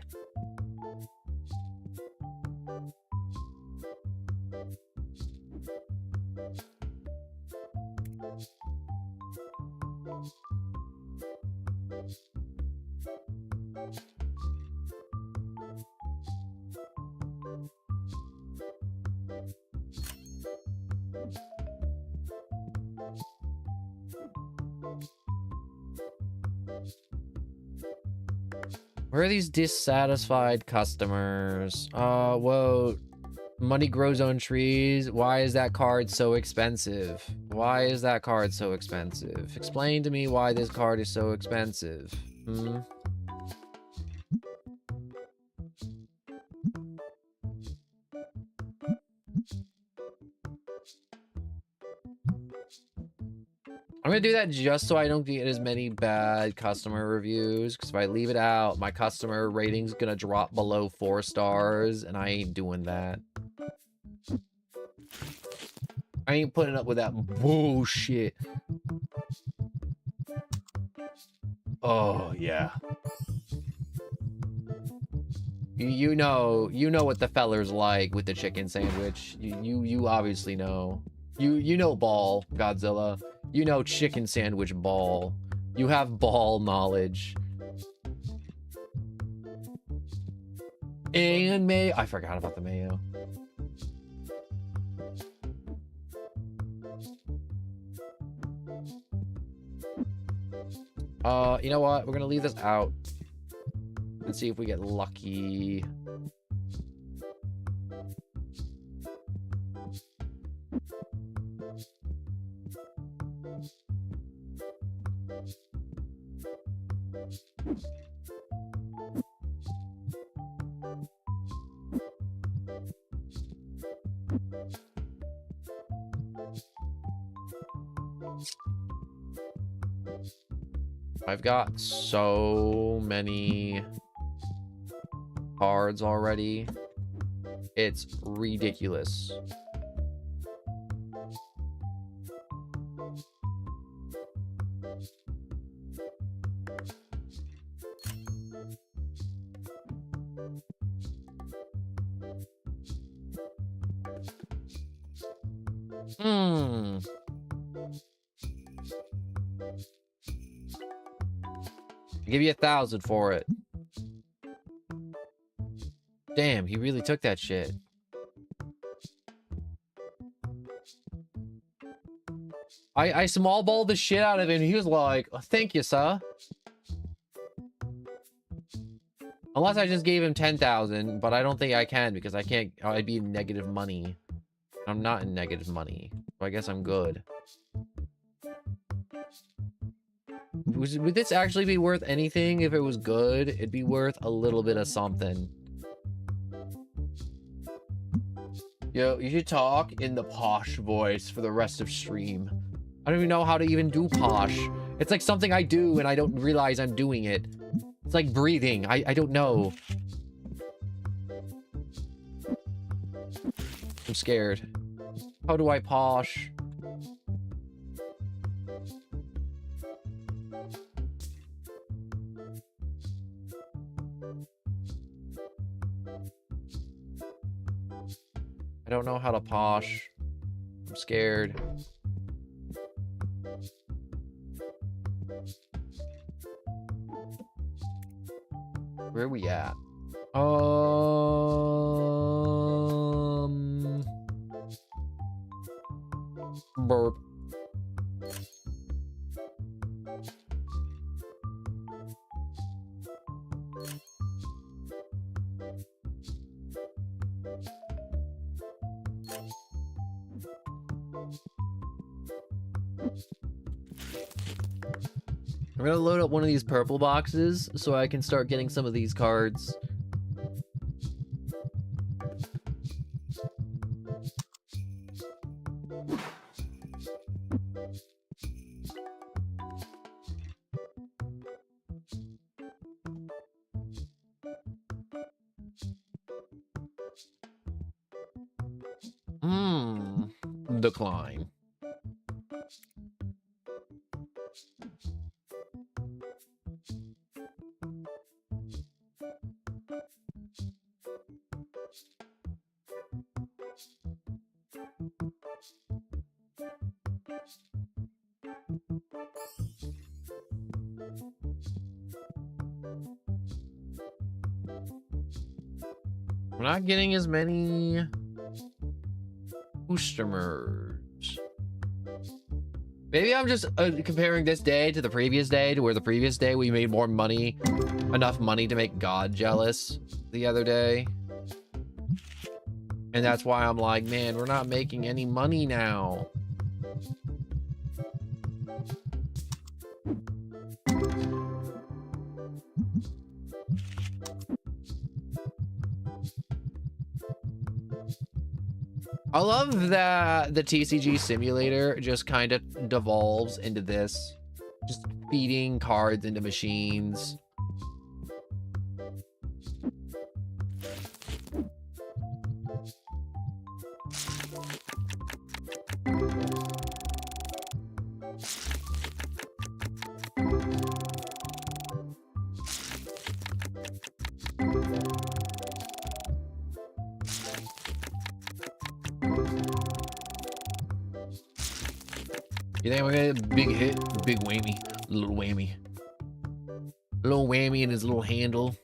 Where are these dissatisfied customers? Whoa. Money grows on trees. Why is that card so expensive? Why is that card so expensive? Explain to me why this card is so expensive. Hmm? I'm gonna do that just so I don't get as many bad customer reviews, because if I leave it out, my customer rating's gonna drop below 4 stars, and I ain't doing that. I ain't putting up with that bullshit. Oh, yeah. You know what the feller's like with the chicken sandwich. You obviously know. You know ball, Godzilla. You know chicken sandwich ball. You have ball knowledge. And mayo. I forgot about the mayo. You know what? We're gonna leave this out. Let's see if we get lucky. I've got so many cards already. It's ridiculous. I'll give you 1,000 for it. Damn, he really took that shit. I small balled the shit out of him. He was like, oh, thank you, sir. Unless I just gave him 10,000, but I don't think I can because I can't. I'd be in negative money. I'm not in negative money, so I guess I'm good. Would this actually be worth anything if it was good? It'd be worth a little bit of something. Yo, you should talk in the posh voice for the rest of stream. I don't even know how to even do posh. It's like something I do and I don't realize I'm doing it. It's like breathing. I don't know. I'm scared. How do I posh? I don't know how to posh. I'm scared. Where are we at? Burp. I'm gonna load up one of these purple boxes so I can start getting some of these cards. Decline. We're not getting as many customers. Maybe I'm just comparing this day to the previous day, to where the previous day we made more money, enough money to make God jealous the other day. And that's why I'm like, man, we're not making any money now. I love that the TCG simulator just kind of devolves into this. Just feeding cards into machines. You think we're gonna get a big hit? Big whammy. Little whammy. Little whammy and his little handle.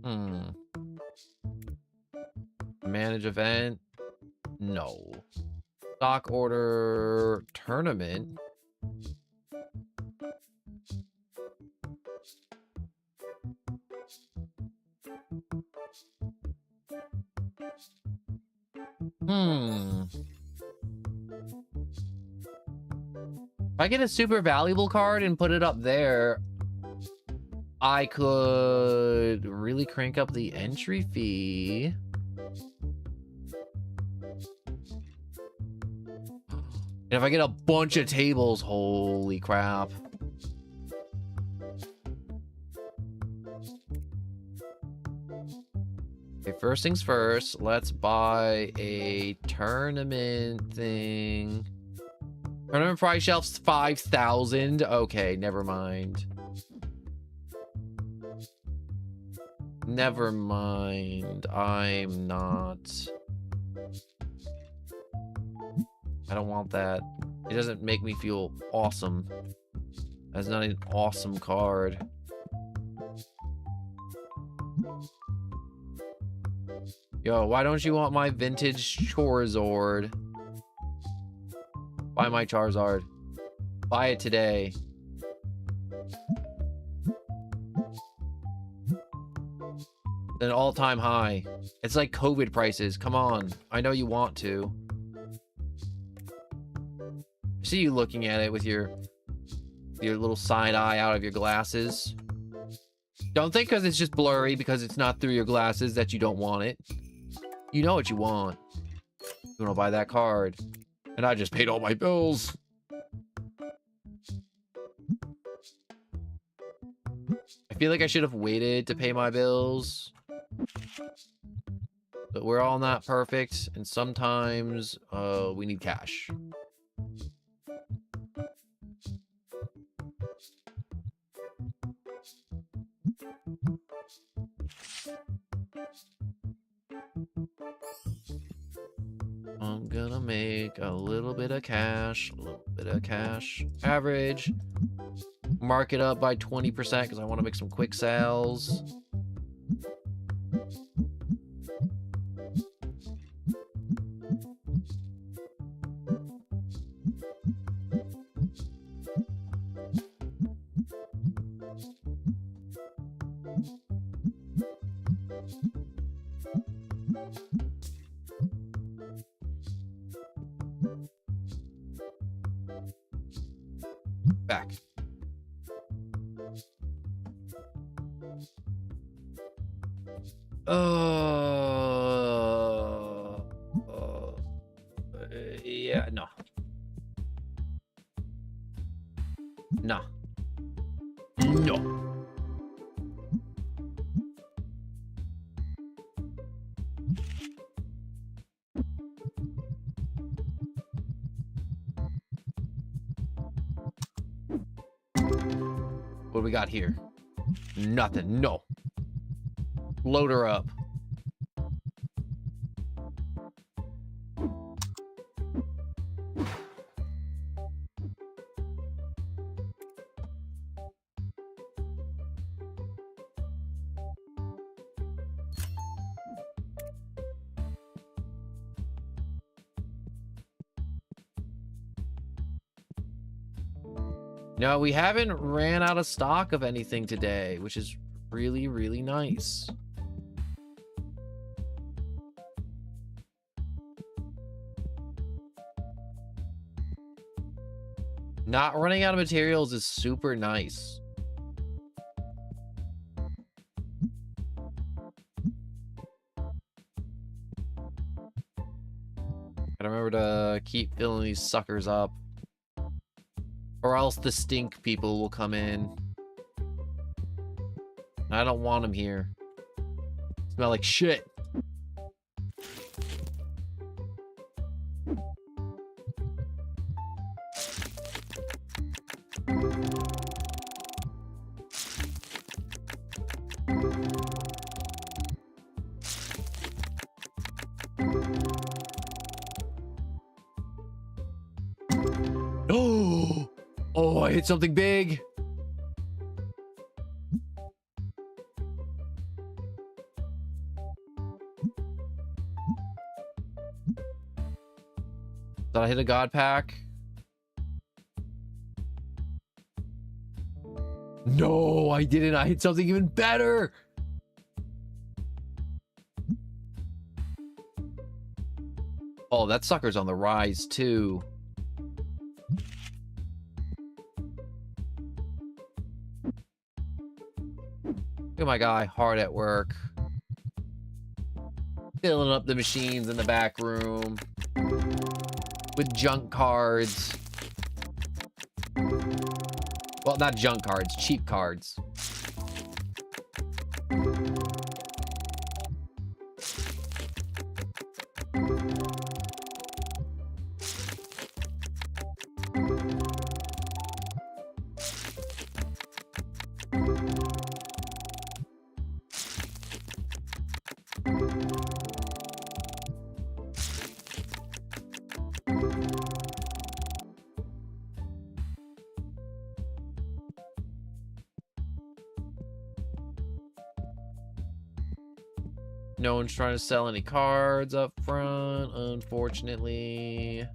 Hmm. Manage event? No. Stock order tournament? Hmm. If I get a super valuable card and put it up there, I could really crank up the entry fee. And if I get a bunch of tables, holy crap. Okay, first things first, let's buy a tournament thing. Tournament price shelf's 5,000. Okay, never mind. Never mind. I'm not. I don't want that. It doesn't make me feel awesome. That's not an awesome card. Yo, why don't you want my vintage Charizard? Buy my Charizard. Buy it today. An all-time high. It's like COVID prices. Come on. I know you want to. I see you looking at it with your little side eye out of your glasses. Don't think because it's just blurry, because it's not through your glasses, that you don't want it. You know what you want. You want to buy that card. And I just paid all my bills. I feel like I should have waited to pay my bills. But we're all not perfect, and sometimes we need cash. I'm gonna make a little bit of cash, average. Mark it up by 20% because I want to make some quick sales. Back. Yeah, no. No. No. What do we got here? Nothing. No. Load her up. No, we haven't ran out of stock of anything today, which is really, really nice. Not running out of materials is super nice. Gotta remember to keep filling these suckers up. Or else the stink people will come in. I don't want them here. Smell like shit. Oh, I hit something big. Did I hit a god pack? No, I didn't. I hit something even better. Oh, that sucker's on the rise too. Look at my guy, hard at work. Filling up the machines in the back room with junk cards. Well, not junk cards, cheap cards. No one's trying to sell any cards up front, unfortunately.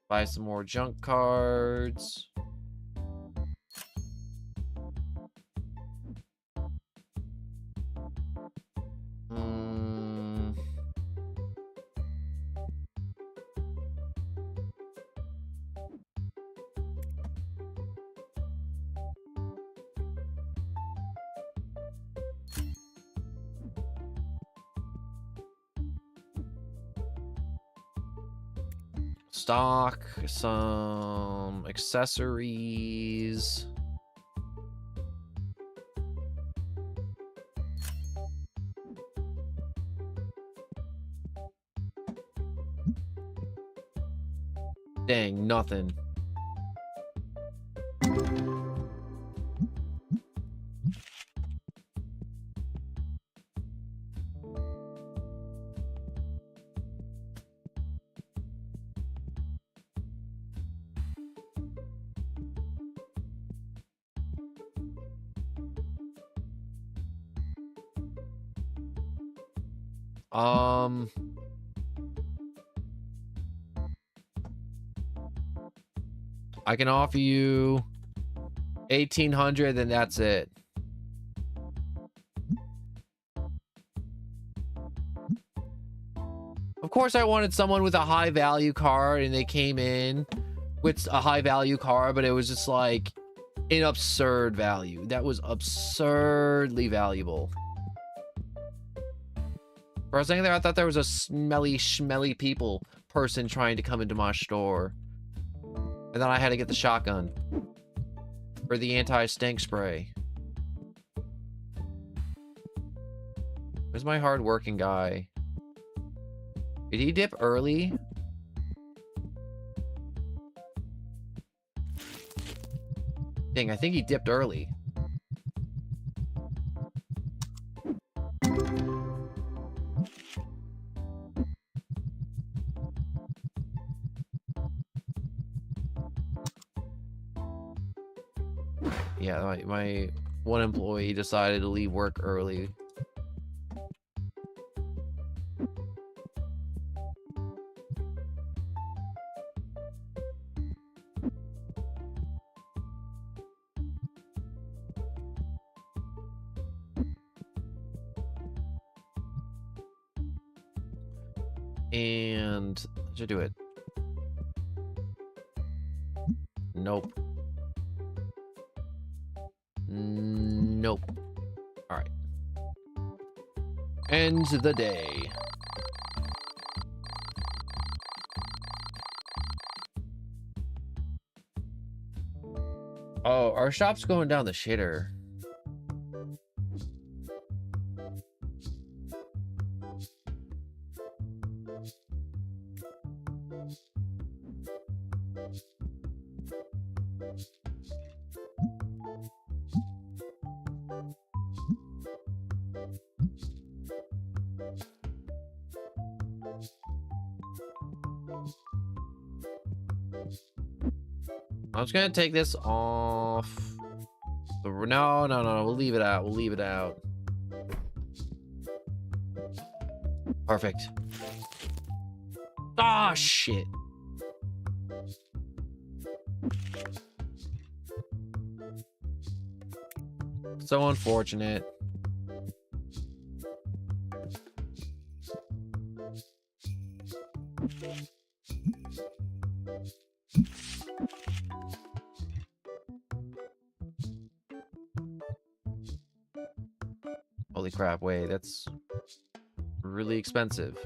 Buy some more junk cards. Stock, some accessories. Dang, nothing. I can offer you 1,800, and that's it. Of course, I wanted someone with a high value card, and they came in with a high value card, but it was just like an absurd value. That was absurdly valuable. For a second there, I thought there was a smelly, schmelly person trying to come into my store. And then I had to get the shotgun for the anti-stink spray. Where's my hard-working guy? Did he dip early? Dang, I think he dipped early. Yeah, my one employee decided to leave work early. And should do it. Nope. Nope. All right. Ends the day. Oh, our shop's going down the shitter. I was gonna take this off. No, we'll leave it out. We'll leave it out. Perfect. Ah, shit. So unfortunate. Holy crap, wait, that's really expensive.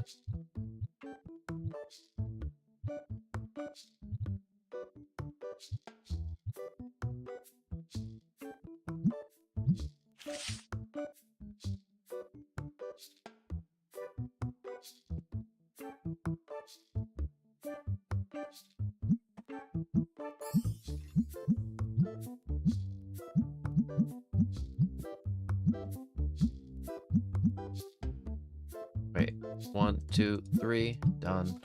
Wait, 1, 2, 3, done.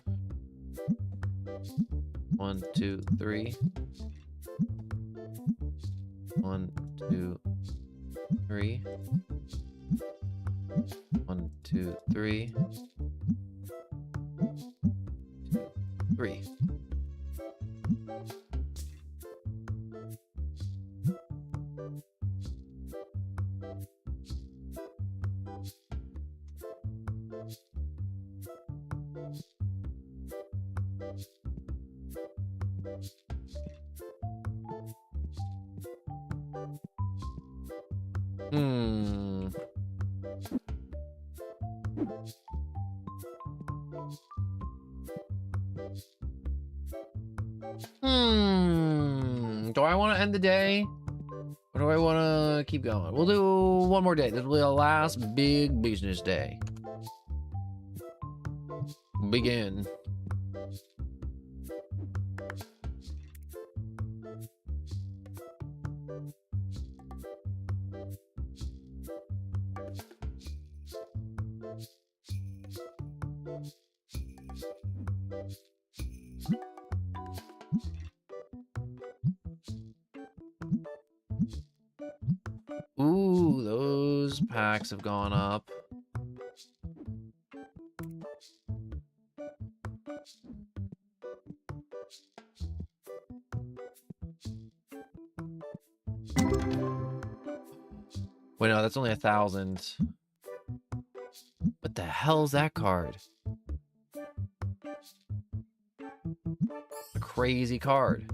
1, 2, 3. 1, 2, 3. 1, 2, 3. 3. Hmm. Do I want to end the day? Or do I want to keep going? We'll do one more day. This will be the last big business day. Begin. Ooh, those packs have gone up. Wait, no, that's only 1,000. What the hell's that card? A crazy card.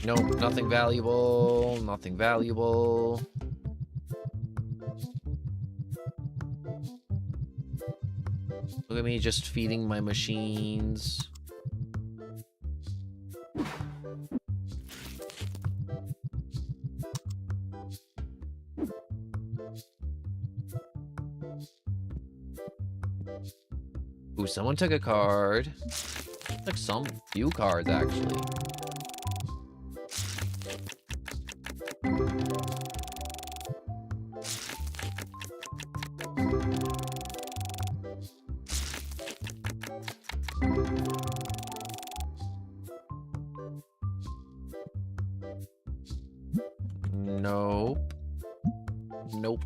Nope, nothing valuable, nothing valuable. Look at me just feeding my machines. Ooh, someone took a card. Took some few cards, actually. Nope. Nope.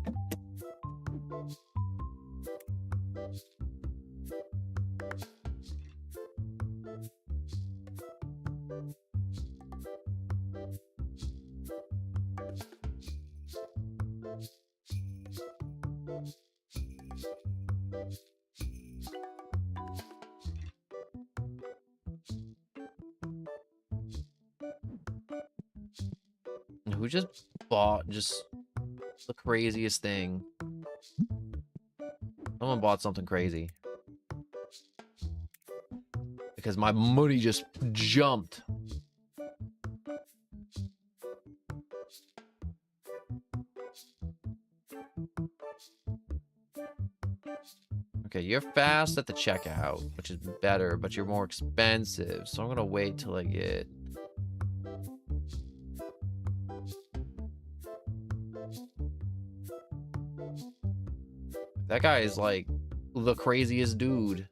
Who just bought just the craziest thing? Someone bought something crazy. Because my money just jumped. Okay, you're fast at the checkout, which is better, but you're more expensive. So I'm gonna wait till I get... That guy is like the craziest dude.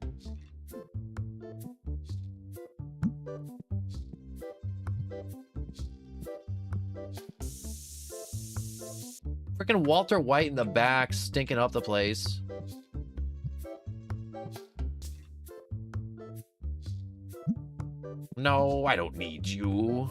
Freaking Walter White in the back, stinking up the place. No, I don't need you.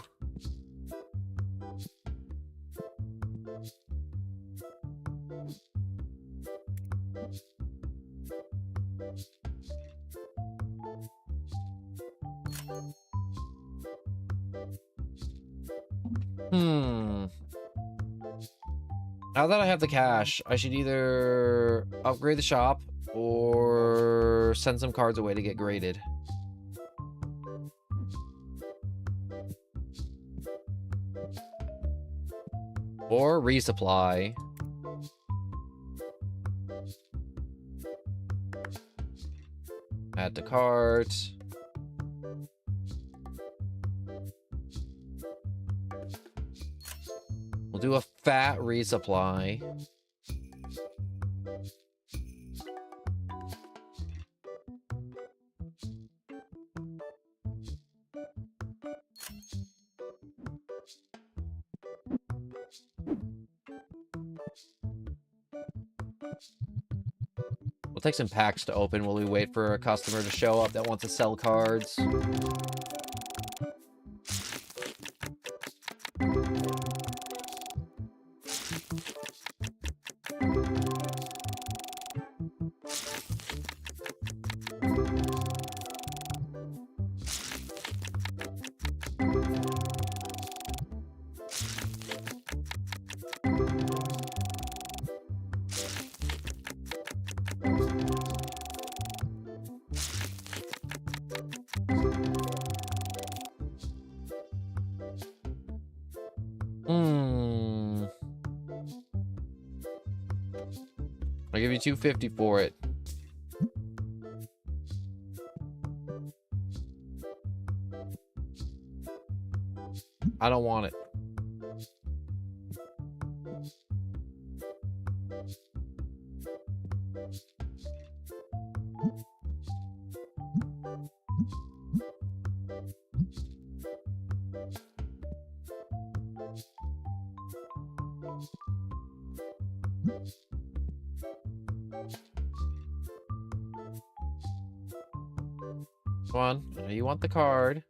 Now that I have the cash, I should either upgrade the shop or send some cards away to get graded. Or resupply. Add to cart. We'll do a fat resupply. We'll take some packs to open while we wait for a customer to show up that wants to sell cards. I'll give you $250 for it. I don't want it. Come on, I know you want the card.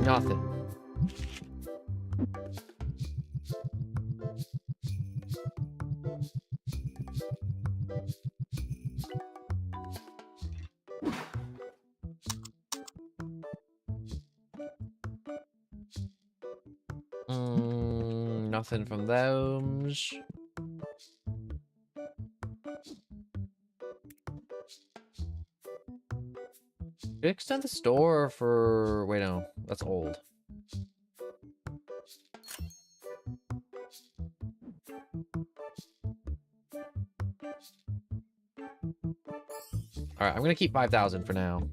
Nothing. Nothing from those. Extend the store for... Wait, no. That's old. Alright, I'm gonna keep 5,000 for now.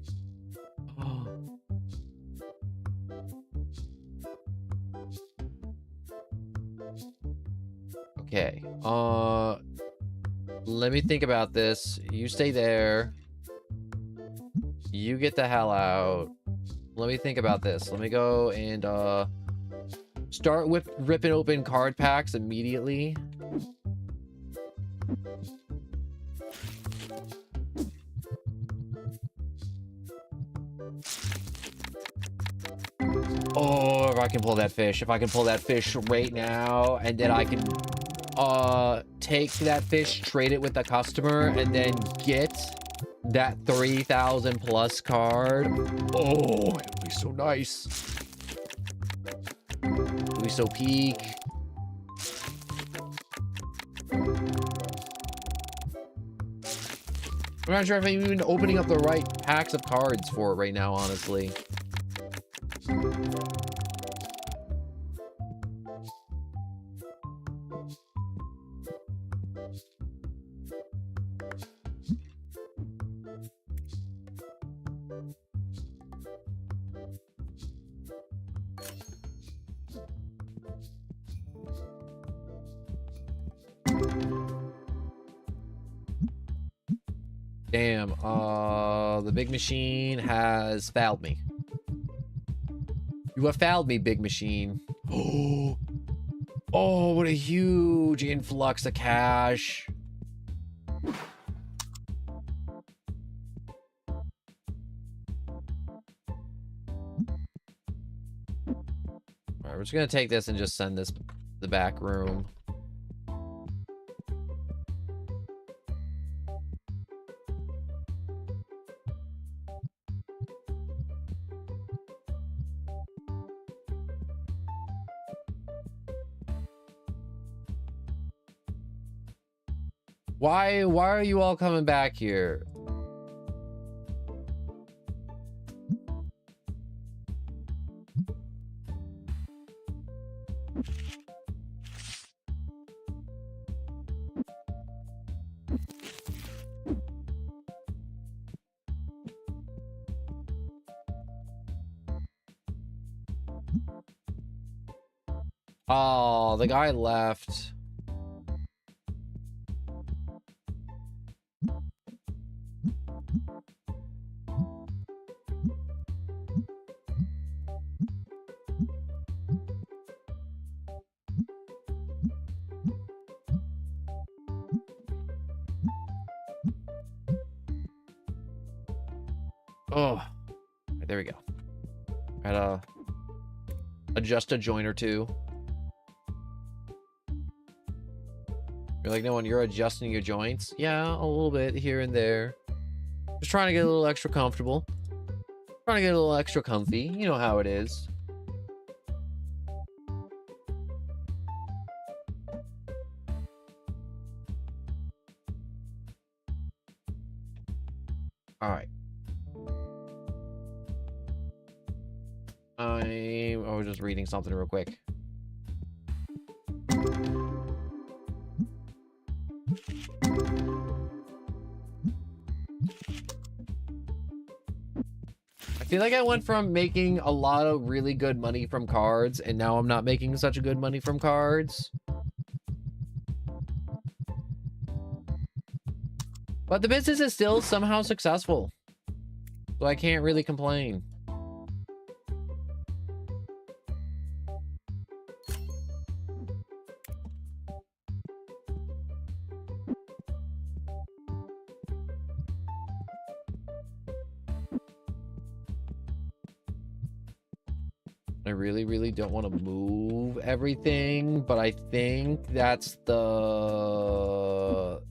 Okay. Let me think about this. You stay there. You get the hell out. Let me think about this. Let me go and start ripping open card packs immediately. Oh, if I can pull that fish. If I can pull that fish right now, and then I can take that fish, trade it with the customer, and then get that 3,000 plus card. Oh, it'll be so nice. It'll be so peak. I'm not sure if I'm even opening up the right packs of cards for it right now, honestly. Damn, the big machine has fouled me. You have fouled me, big machine. Oh, oh, what a huge influx of cash. All right, we're just gonna take this and just send this to the back room. Why are you all coming back here? Oh, the guy left. Oh, right, there we go. Gotta adjust a joint or two. You're like, no one, you're adjusting your joints? Yeah, a little bit here and there. Just trying to get a little extra comfortable. Trying to get a little extra comfy. You know how it is. All right. I was just reading something real quick. I feel like I went from making a lot of really good money from cards, and now I'm not making such a good money from cards. But the business is still somehow successful, so I can't really complain. I really don't want to move everything, but I think that's the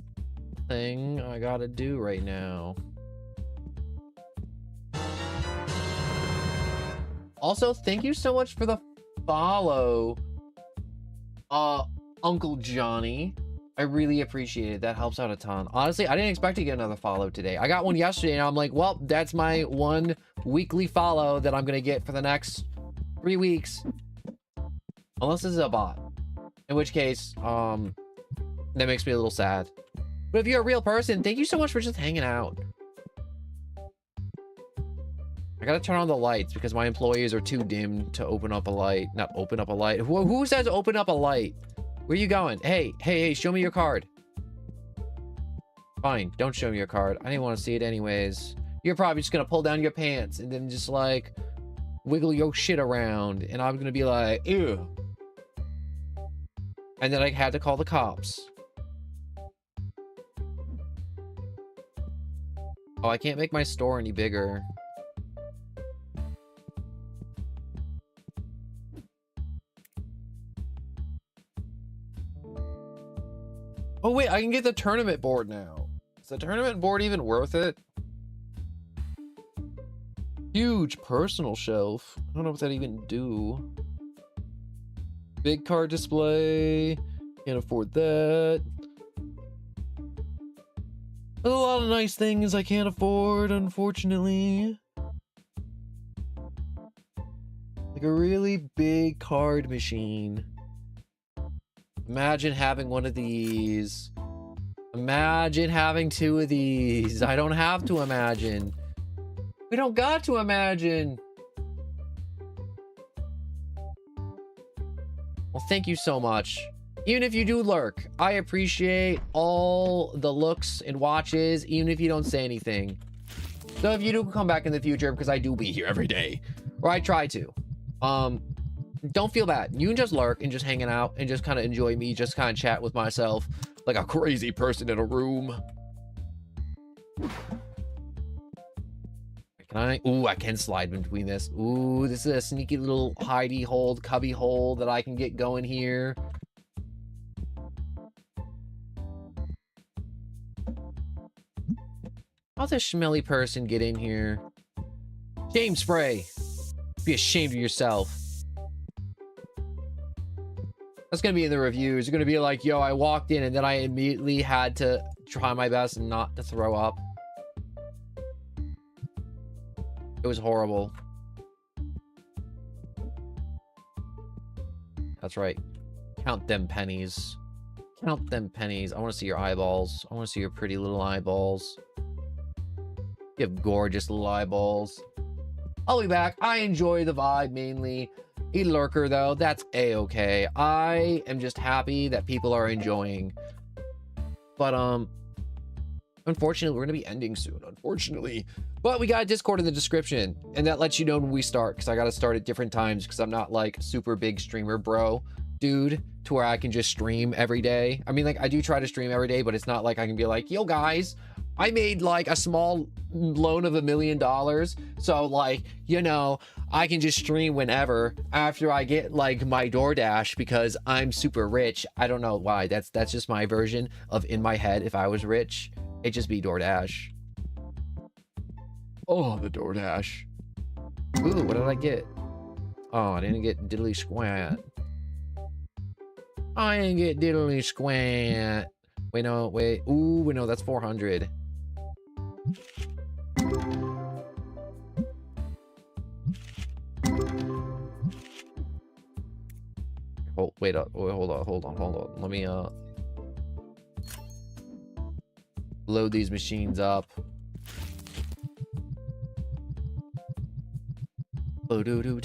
thing I gotta do right now. Also, thank you so much for the follow, Uncle Johnny. I really appreciate it. That helps out a ton. Honestly, I didn't expect to get another follow today. I got one yesterday, and I'm like, well, that's my one weekly follow that I'm gonna get for the next 3 weeks, unless this is a bot, in which case that makes me a little sad. But if you're a real person, thank you so much for just hanging out. I gotta turn on the lights because my employees are too dim to open up a light. Not open up a light. Who says open up a light? Where you going? Hey, show me your card. Fine, don't show me your card. I didn't want to see it anyways. You're probably just gonna pull down your pants and then just like wiggle your shit around, and I'm gonna be like, ew. And then I had to call the cops. Oh, I can't make my store any bigger. Oh wait, I can get the tournament board now. Is the tournament board even worth it? Huge personal shelf. I don't know what that even do. Big card display. Can't afford that. There's a lot of nice things I can't afford, unfortunately. Like a really big card machine. Imagine having one of these. Imagine having 2 of these. I don't have to imagine. We don't got to imagine. Well, thank you so much Even if you do lurk, I appreciate all the looks and watches, even if you don't say anything. So if you do come back in the future, because I do be here every day, or I try to, don't feel bad. You can just lurk and just hanging out and just kind of enjoy me, just kind of chat with myself like a crazy person in a room. Can I? Ooh, I can slide in between this. Ooh, this is a sneaky little hidey hole, cubby hole that I can get going here. How's a schmelly person get in here? Shame spray. Be ashamed of yourself. That's gonna be in the reviews. You're gonna be like, yo, I walked in and then I immediately had to try my best not to throw up. It was horrible. That's right. Count them pennies. Count them pennies. I want to see your eyeballs. I want to see your pretty little eyeballs. You have gorgeous little eyeballs. I'll be back. I enjoy the vibe mainly. A lurker though, that's a-okay. I am just happy that people are enjoying. But unfortunately, we're gonna be ending soon, unfortunately. But we got a Discord in the description, and that lets you know when we start, because I gotta start at different times, because I'm not like super big streamer bro dude to where I can just stream every day. I mean, like, I do try to stream every day, but it's not like I can be like, yo guys, I made like a small loan of $1 million, so like, you know, I can just stream whenever after I get like my DoorDash because I'm super rich. I don't know why. That's just my version of in my head. If I was rich, it'd just be DoorDash. Oh, the DoorDash. Ooh, what did I get? Oh, I didn't get diddly squat. I didn't get diddly squat. Wait, no, wait. Ooh, wait, no, that's 400. Wait up. Wait, hold on. Let me load these machines up. Oh, do. No.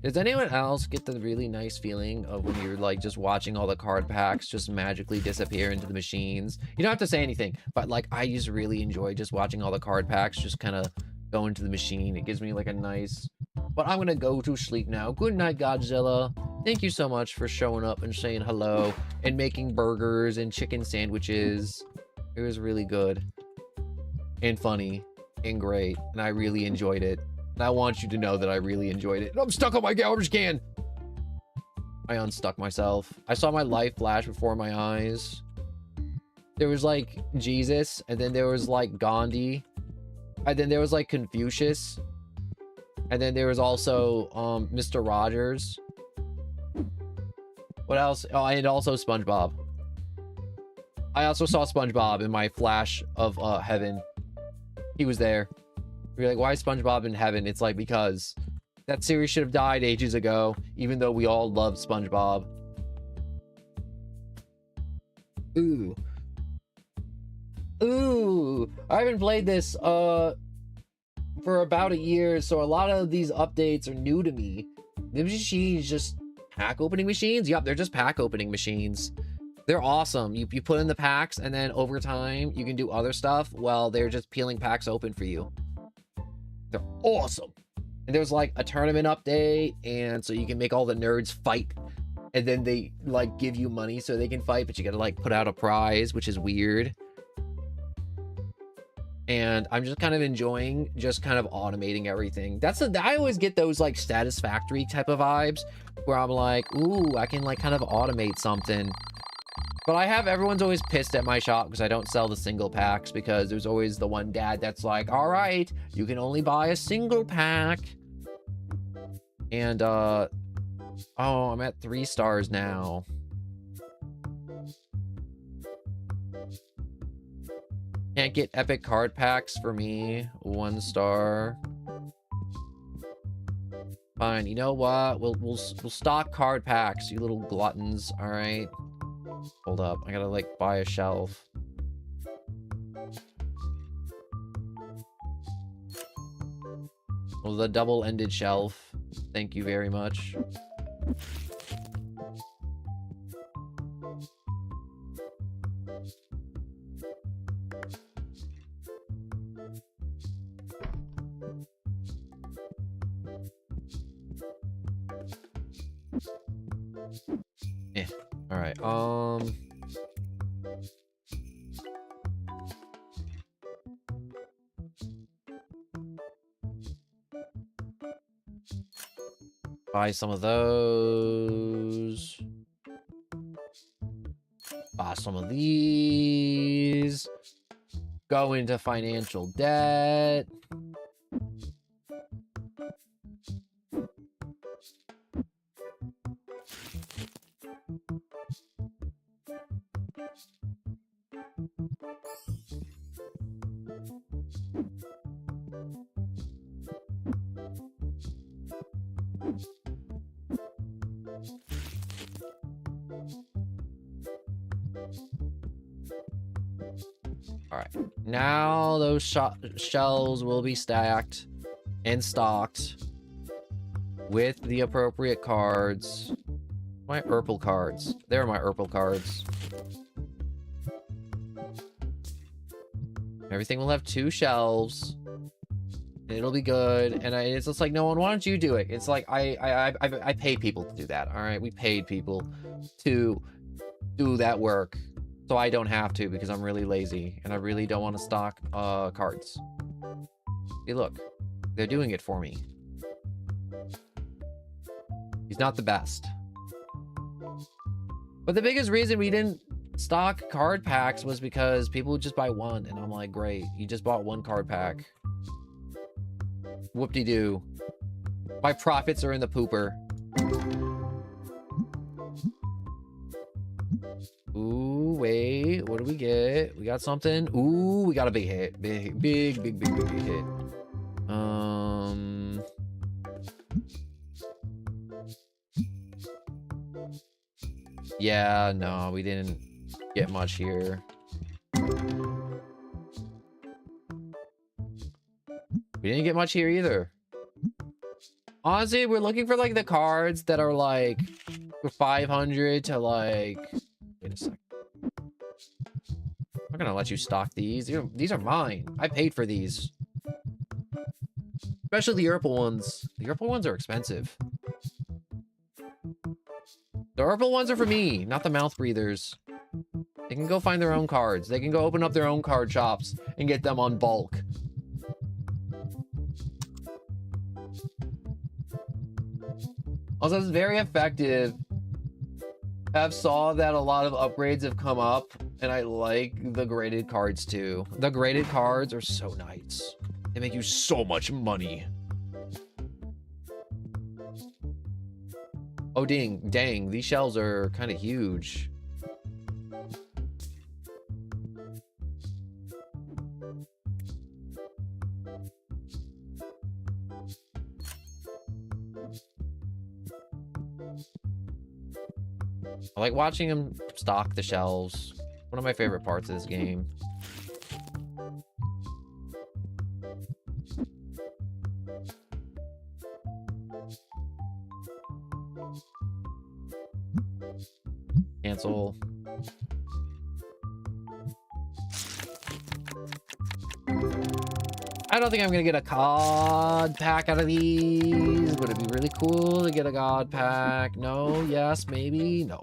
Does anyone else get the really nice feeling of when you're like just watching all the card packs just magically disappear into the machines? You don't have to say anything, but like I just really enjoy just watching all the card packs just kind of go into the machine. It gives me like a nice... But I'm gonna go to sleep now. Good night, Godzilla. Thank you so much for showing up and saying hello and making burgers and chicken sandwiches. It was really good and funny and great, and I really enjoyed it. And I want you to know that I really enjoyed it. I'm stuck on my garbage can. I unstuck myself. I saw my life flash before my eyes. There was like Jesus, and then there was like Gandhi, and then there was like Confucius, and then there was also Mr. Rogers. What else? Oh, and also SpongeBob. I also saw SpongeBob in my flash of heaven. He was there. You're like, why is SpongeBob in heaven? It's like, because that series should have died ages ago, even though we all love SpongeBob. Ooh. I haven't played this for about a year, so a lot of these updates are new to me. The machines just pack opening machines? Yep, they're just pack opening machines. They're awesome. You put in the packs, and then over time, you can do other stuff while they're just peeling packs open for you. They're awesome. And there's like a tournament update, and so you can make all the nerds fight, and then they like give you money so they can fight, but you gotta like put out a prize, which is weird. And I'm just kind of enjoying just kind of automating everything. I always get those like Satisfactory type of vibes where I'm like, ooh, I can like kind of automate something. But everyone's always pissed at my shop because I don't sell the single packs, because there's always the one dad that's like, all right, you can only buy a single pack. And, oh, I'm at 3 stars now. Can't get epic card packs for me. 1 star. Fine, you know what? We'll stock card packs, you little gluttons, all right? Hold up, I gotta like buy a shelf. Well, the double-ended shelf. Thank you very much. Yeah. All right. Buy some of those. Buy some of these. Go into financial debt. All right. Now those shelves will be stacked and stocked with the appropriate cards. My Urple cards. They're my Urple cards. Everything will have 2 shelves. It'll be good. And it's just like, no one, why don't you do it? It's like, I pay people to do that. All right. We paid people to do that work. So I don't have to because I'm really lazy and I really don't want to stock cards. See, look, they're doing it for me. He's not the best. But the biggest reason we didn't stock card packs was because people would just buy one. And I'm like, great, you just bought 1 card pack. Whoop-de-doo. My profits are in the pooper. Ooh, wait, what do we get? We got something. Ooh, we got a big hit. Big hit. Yeah, no, we didn't get much here. We didn't get much here either. Honestly, we're looking for like the cards that are like 500 to like... Wait a sec. I'm not gonna let you stock these. These are mine. I paid for these. Especially the Urple ones. The Urple ones are expensive. The Urple ones are for me, not the mouth breathers. They can go find their own cards. They can go open up their own card shops and get them on bulk. Also, it's very effective. I've saw that a lot of upgrades have come up, and I like the graded cards too. The graded cards are so nice. They make you so much money. Oh, dang, these shells are kind of huge. I like watching him stock the shelves. One of my favorite parts of this game. Cancel. I don't think I'm gonna get a god pack out of these. Would it be really cool to get a god pack? No, yes, maybe, no.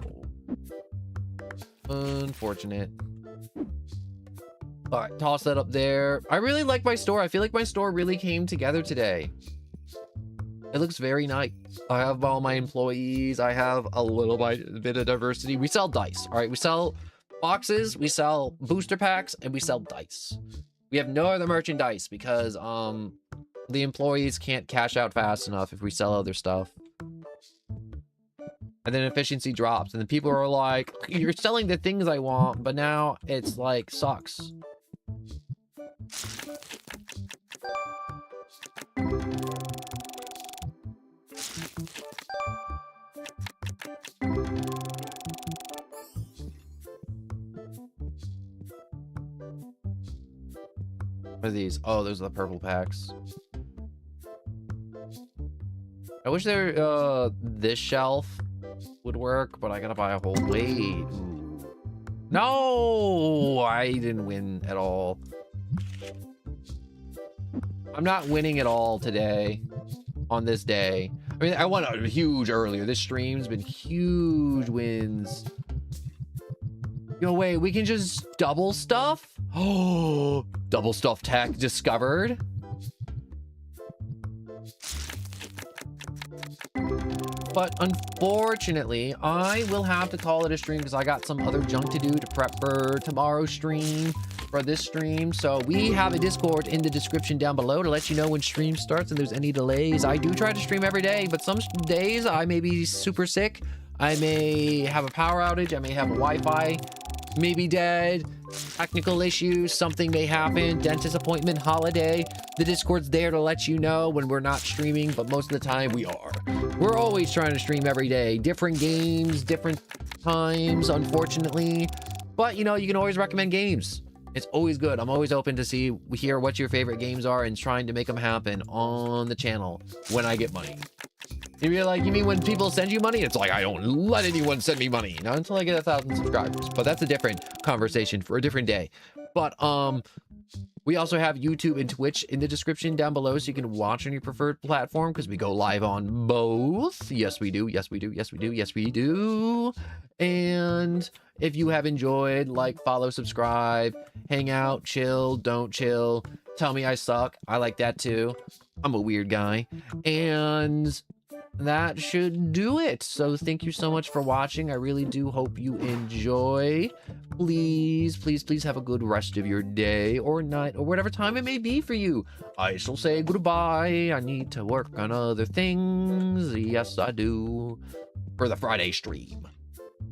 Unfortunate. All right, toss that up there. I really like my store. I feel like my store really came together today. It looks very nice. I have all my employees. I have a little bit of diversity. We sell dice. All right, we sell boxes, we sell booster packs, and we sell dice. We have no other merchandise because the employees can't cash out fast enough if we sell other stuff. And then efficiency drops, and then people are like, you're selling the things I want, but now it's like sucks. What are these? Oh, those are the purple packs. I wish this shelf would work, but I gotta buy a whole wait. Ooh. No, I didn't win at all. I'm not winning at all today on this day. I mean, I won a huge earlier. This stream's been huge wins. Yo, wait, we can just double stuff? Oh, double stuff tech discovered. But unfortunately, I will have to call it a stream because I got some other junk to do to prep for tomorrow's stream, for this stream. So we have a Discord in the description down below to let you know when stream starts and there's any delays. I do try to stream every day, but some days I may be super sick. I may have a power outage. I may have a Wi-Fi may be dead, technical issues, something may happen, dentist appointment, holiday. The Discord's there to let you know when we're not streaming, but most of the time we are. We're always trying to stream every day, different games, different times, unfortunately. But you know, you can always recommend games. It's always good. I'm always open to hear what your favorite games are and trying to make them happen on the channel when I get money. You'd be like, you mean when people send you money? It's like, I don't let anyone send me money. Not until I get 1,000 subscribers. But that's a different conversation for a different day. But we also have YouTube and Twitch in the description down below, so you can watch on your preferred platform because we go live on both. Yes, we do. Yes, we do. Yes, we do. Yes, we do. And if you have enjoyed, like, follow, subscribe, hang out, chill, don't chill, tell me I suck. I like that too. I'm a weird guy. And that should do it. So thank you so much for watching. I really do hope you enjoy. Please, please, please have a good rest of your day or night or whatever time it may be for you. I shall say goodbye. I need to work on other things. Yes, I do. For the Friday stream.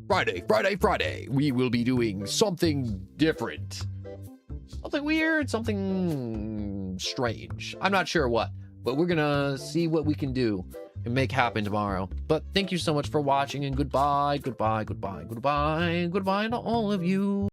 Friday. We will be doing something different. Something weird, something strange. I'm not sure what, but we're gonna see what we can do and make happen tomorrow. But thank you so much for watching, and goodbye to all of you.